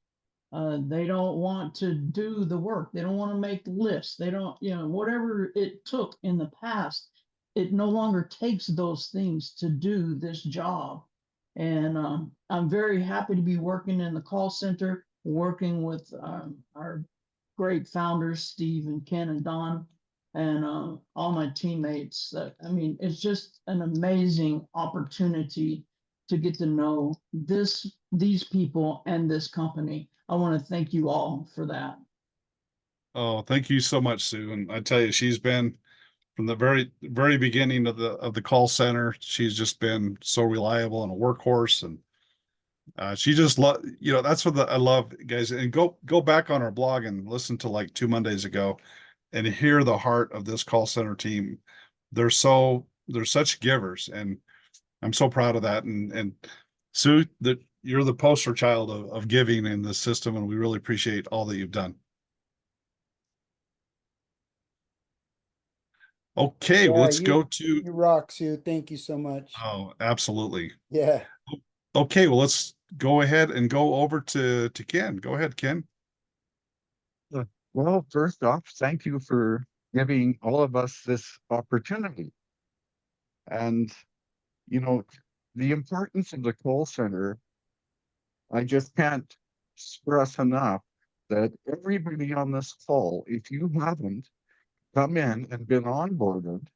They don't want to do the work. They don't want to make lists. They don't, whatever it took in the past, it no longer takes those things to do this job. And I'm very happy to be working in the call center, working with our great founders, Steve and Ken and Don, and all my teammates. It's just an amazing opportunity to get to know these people and this company. I want to thank you all for that. Oh, thank you so much, Sue. And I tell you, she's been from the very beginning of the call center. She's just been so reliable and a workhorse, and she just that's what I love, guys. And go back on our blog and listen to like 2 Mondays ago, and hear the heart of this call center team. They're such givers, and I'm so proud of that. And Sue, that you're the poster child of giving in this system, and we really appreciate all that you've done. Okay, Yeah, let's go to. you rock, Sue. Thank you so much. Oh, absolutely. Yeah. Okay, well, let's go ahead and go over to Ken. Go ahead, Ken. Well, first off, thank you for giving all of us this opportunity. And, the importance of the call center, I just can't stress enough that everybody on this call, if you haven't come in and been onboarded,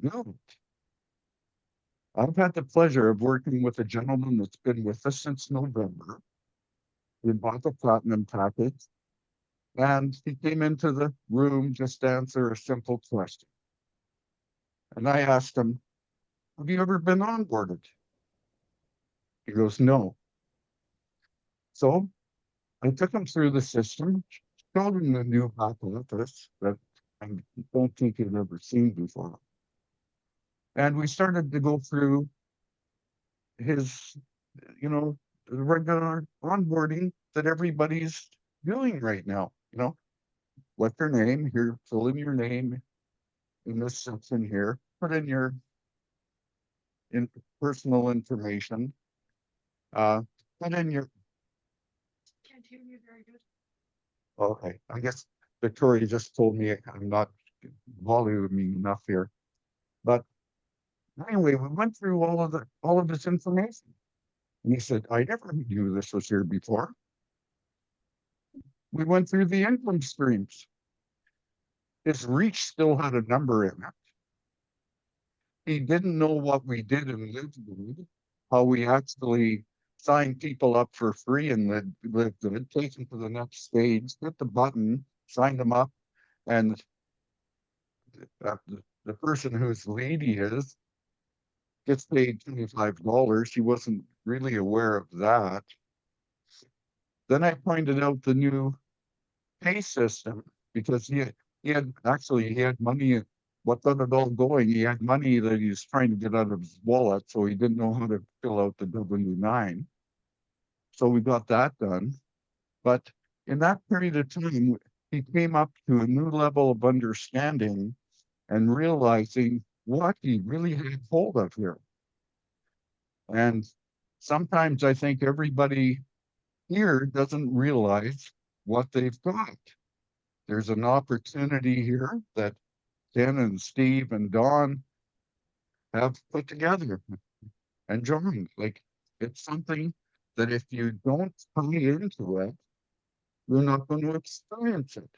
don't. I've had the pleasure of working with a gentleman that's been with us since November. We bought the platinum package, and he came into the room just to answer a simple question. And I asked him, have you ever been onboarded? He goes, no. So I took him through the system, showed him the new back office that I don't think he'd ever seen before. And we started to go through his, the regular onboarding that everybody's doing right now. What's your name? Here, fill in your name in this section here. Put in your personal information. Put in your. Can't hear you very good. Okay, I guess Victoria just told me I'm not voluming enough here, but anyway, we went through all of this information, and he said, "I never knew this was here before." we went through the income streams. His reach still had a number in it. He didn't know what we did in LiveGood, how we actually signed people up for free in LiveGood, take them to the next stage, hit the button, sign them up, and the person whose lead he is gets paid $25. He wasn't really aware of that. Then I pointed out the new pay system because he had money. What got it all going? He had money that he was trying to get out of his wallet, so he didn't know how to fill out the W-9. So we got that done. But in that period of time, he came up to a new level of understanding and realizing what he really had hold of here. And sometimes I think everybody here doesn't realize what they've got. There's an opportunity here that Ken and Steve and Don have put together and joined. Like, it's something that if you don't tie into it, you're not going to experience it.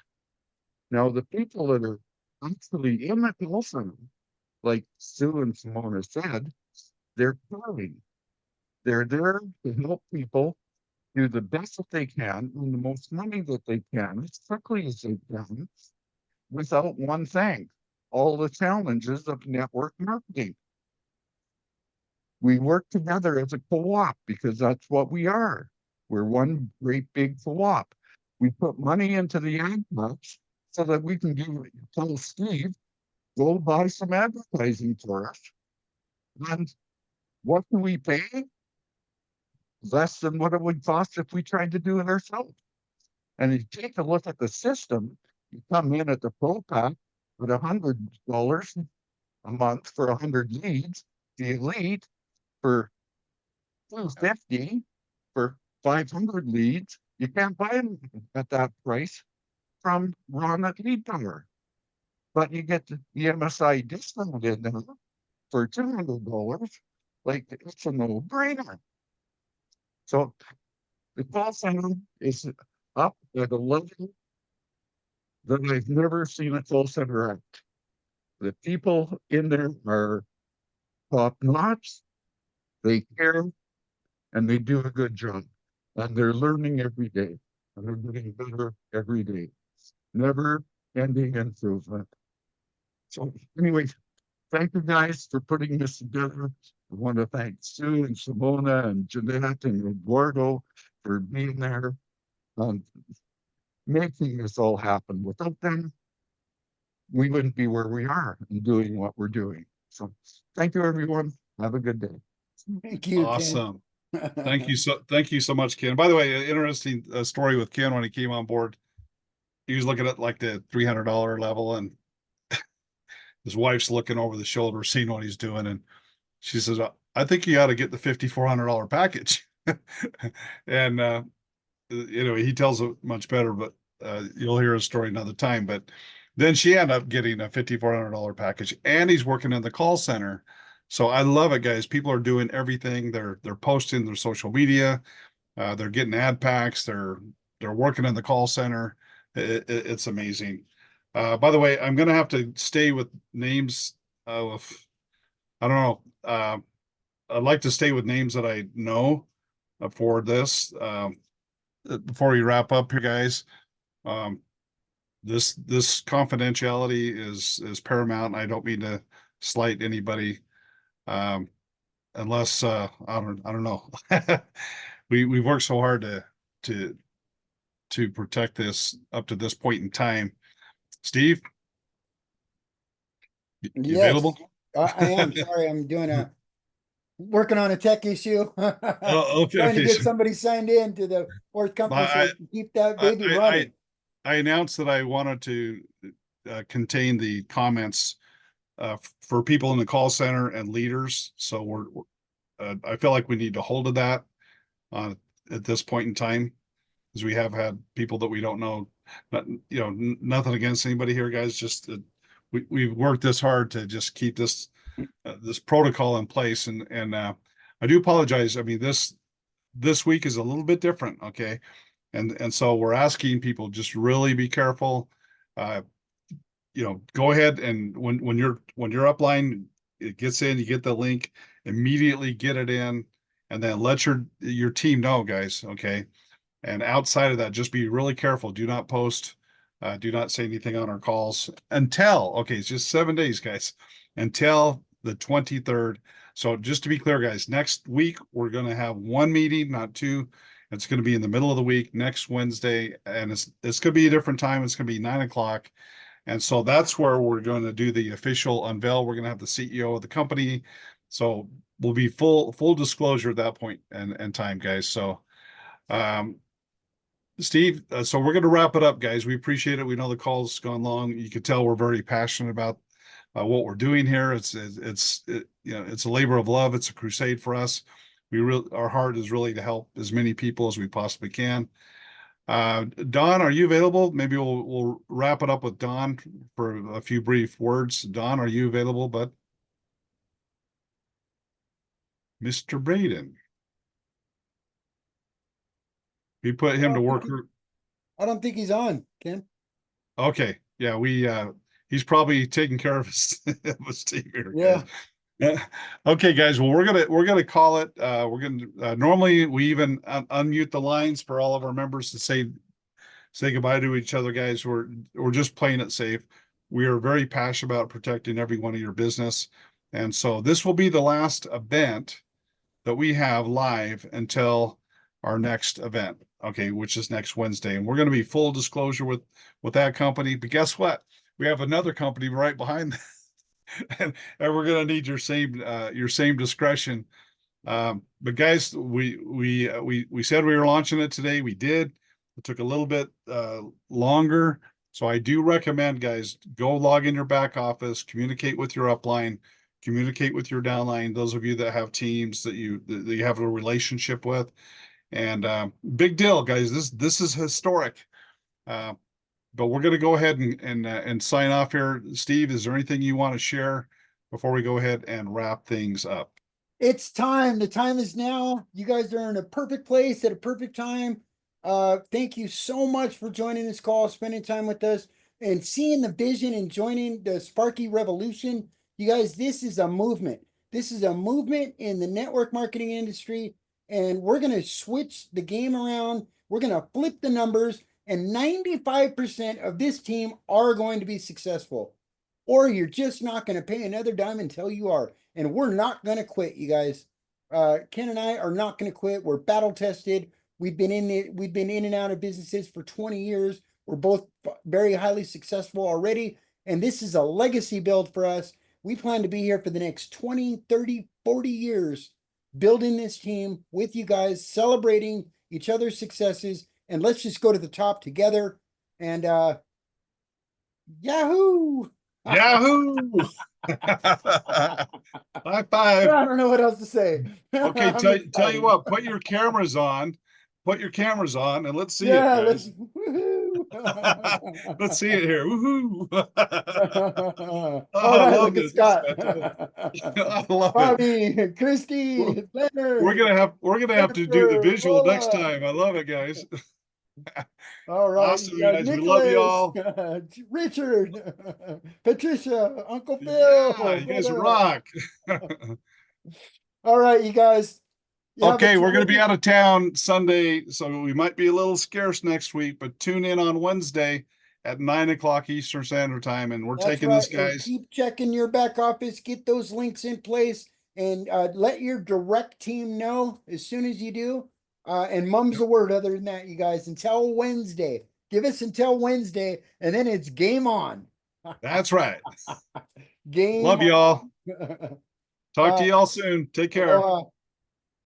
Now, the people that are actually in the call center, like Sue and Simona said, they're caring. They're there to help people do the best that they can and the most money that they can as quickly as they can without one thing, all the challenges of network marketing. We work together as a co-op because that's what we are. We're one great big co-op. We put money into the ad box so that we can tell Steve, go buy some advertising for us. And what do we pay? Less than what it would cost if we tried to do it ourselves. And if you take a look at the system, you come in at the Pro Pack with $100 a month for 100 leads, the Elite for $250 for 500 leads. You can't buy them at that price from Ron at Lead Power. But you get the MSI discount in there for $200. Like, it's a no-brainer. So the call center is up at a level that I've never seen a call center at. The people in there are top notch, they care, and they do a good job. And they're learning every day, and they're getting better every day. Never ending improvement. So, anyway, thank you guys for putting this together. I want to thank Sue and Simona and Jeanette and Eduardo for being there and making this all happen. Without them, we wouldn't be where we are and doing what we're doing. So thank you, everyone. Have a good day. Thank you, Awesome. Ken. Thank you so much, Ken. By the way, an interesting story with Ken when he came on board. He was looking at like the $300 level, and his wife's looking over the shoulder, seeing what he's doing, and she says, "I think you ought to get the $5,400 package." And he tells it much better, but you'll hear his story another time. But then she ended up getting a $5,400 package, and he's working in the call center. So I love it, guys. People are doing everything. They're posting their social media. They're getting ad packs. They're working in the call center. It's amazing. By the way, I'm gonna have to stay with names of, I don't know. I'd like to stay with names that I know for this. Before we wrap up here, guys, this confidentiality is paramount. I don't mean to slight anybody, unless I don't know. We've worked so hard to protect this up to this point in time. Steve, you Yes, available? I am. Sorry, I'm working on a tech issue. Oh, okay, Trying to okay. get somebody signed in to the fourth company so I can keep that baby running. I announced that I wanted to contain the comments for people in the call center and leaders. So I feel like we need to hold to that at this point in time, because we have had people that we don't know. Nothing against anybody here, guys. Just we've worked this hard to just keep this protocol in place, and I do apologize. I mean, this week is a little bit different, okay? And so we're asking people just really be careful. Go ahead and when your upline it gets in, you get the link, immediately get it in, and then let your team know, guys. Okay. And outside of that, just be really careful. Do not post, do not say anything on our calls until, okay, it's just 7 days, guys, until the 23rd. So just to be clear, guys, next week we're going to have one meeting, not two. It's going to be in the middle of the week, next Wednesday, and it's going to be a different time. It's going to be 9 o'clock. And so that's where we're going to do the official unveil. We're going to have the CEO of the company. So we'll be full disclosure at that point and time, guys. So Steve, so we're going to wrap it up, guys. We appreciate it. We know the call's gone long. You can tell we're very passionate about what we're doing here. It's a labor of love. It's a crusade for us. Our heart is really to help as many people as we possibly can. Don, are you available? Maybe we'll wrap it up with Don for a few brief words. Don, are you available, bud? Mr. Braden. We put him to work. I don't think he's on, Ken. Okay. Yeah, he's probably taking care of his team here. Yeah. Guys. Okay, guys. Well, we're gonna call it. We're gonna normally we even unmute the lines for all of our members to say goodbye to each other, guys. We're just playing it safe. We are very passionate about protecting every one of your business, and so this will be the last event that we have live until our next event. Okay, which is next Wednesday, and we're going to be full disclosure with that company. But guess what? We have another company right behind that. and we're going to need your same discretion. But guys, we said we were launching it today. We did. It took a little bit longer, so I do recommend, guys, go log in your back office, communicate with your upline, communicate with your downline. Those of you that have teams that you have a relationship with, and big deal, guys. This is historic. But we're going to go ahead and sign off here. Steve, is there anything you want to share before we go ahead and wrap things up? It's time. The time is now. You guys are in a perfect place at a perfect time. Thank you so much for joining this call, spending time with us, and seeing the vision and joining the Sparky Revolution. You guys, this is a movement. This is a movement in the network marketing industry, and we're going to switch the game around. We're going to flip the numbers, and 95% of this team are going to be successful, or you're just not going to pay another dime until you are. And we're not going to quit, you guys. Ken and I are not going to quit. We're battle tested. We've been in and out of businesses for 20 years. We're both very highly successful already. And this is a legacy build for us. We plan to be here for the next 20, 30, 40 years, building this team with you guys, celebrating each other's successes. And let's just go to the top together. And Yahoo! Yahoo! High five. I don't know what else to say. Okay, tell you what, put your cameras on. Put your cameras on and let's see it, guys. Let's see it here. Woohoo! All right, look at Scott. I love Bobby, it. Christy, Leonard. We're gonna have to do the visual next time. I love it, guys. All right, awesome, guys. We love you all. Richard, Patricia, Uncle Phil. Yeah, you guys rock. All right, you guys. Okay, we're going to be out of town Sunday, so we might be a little scarce next week, but tune in on Wednesday at 9 o'clock Eastern Standard Time, and we're taking this, guys. And keep checking your back office, get those links in place, and let your direct team know as soon as you do. And mum's the word other than that, you guys, until Wednesday. Give us until Wednesday, and then it's game on. That's right. Game Love y'all. Talk to y'all soon. Take care.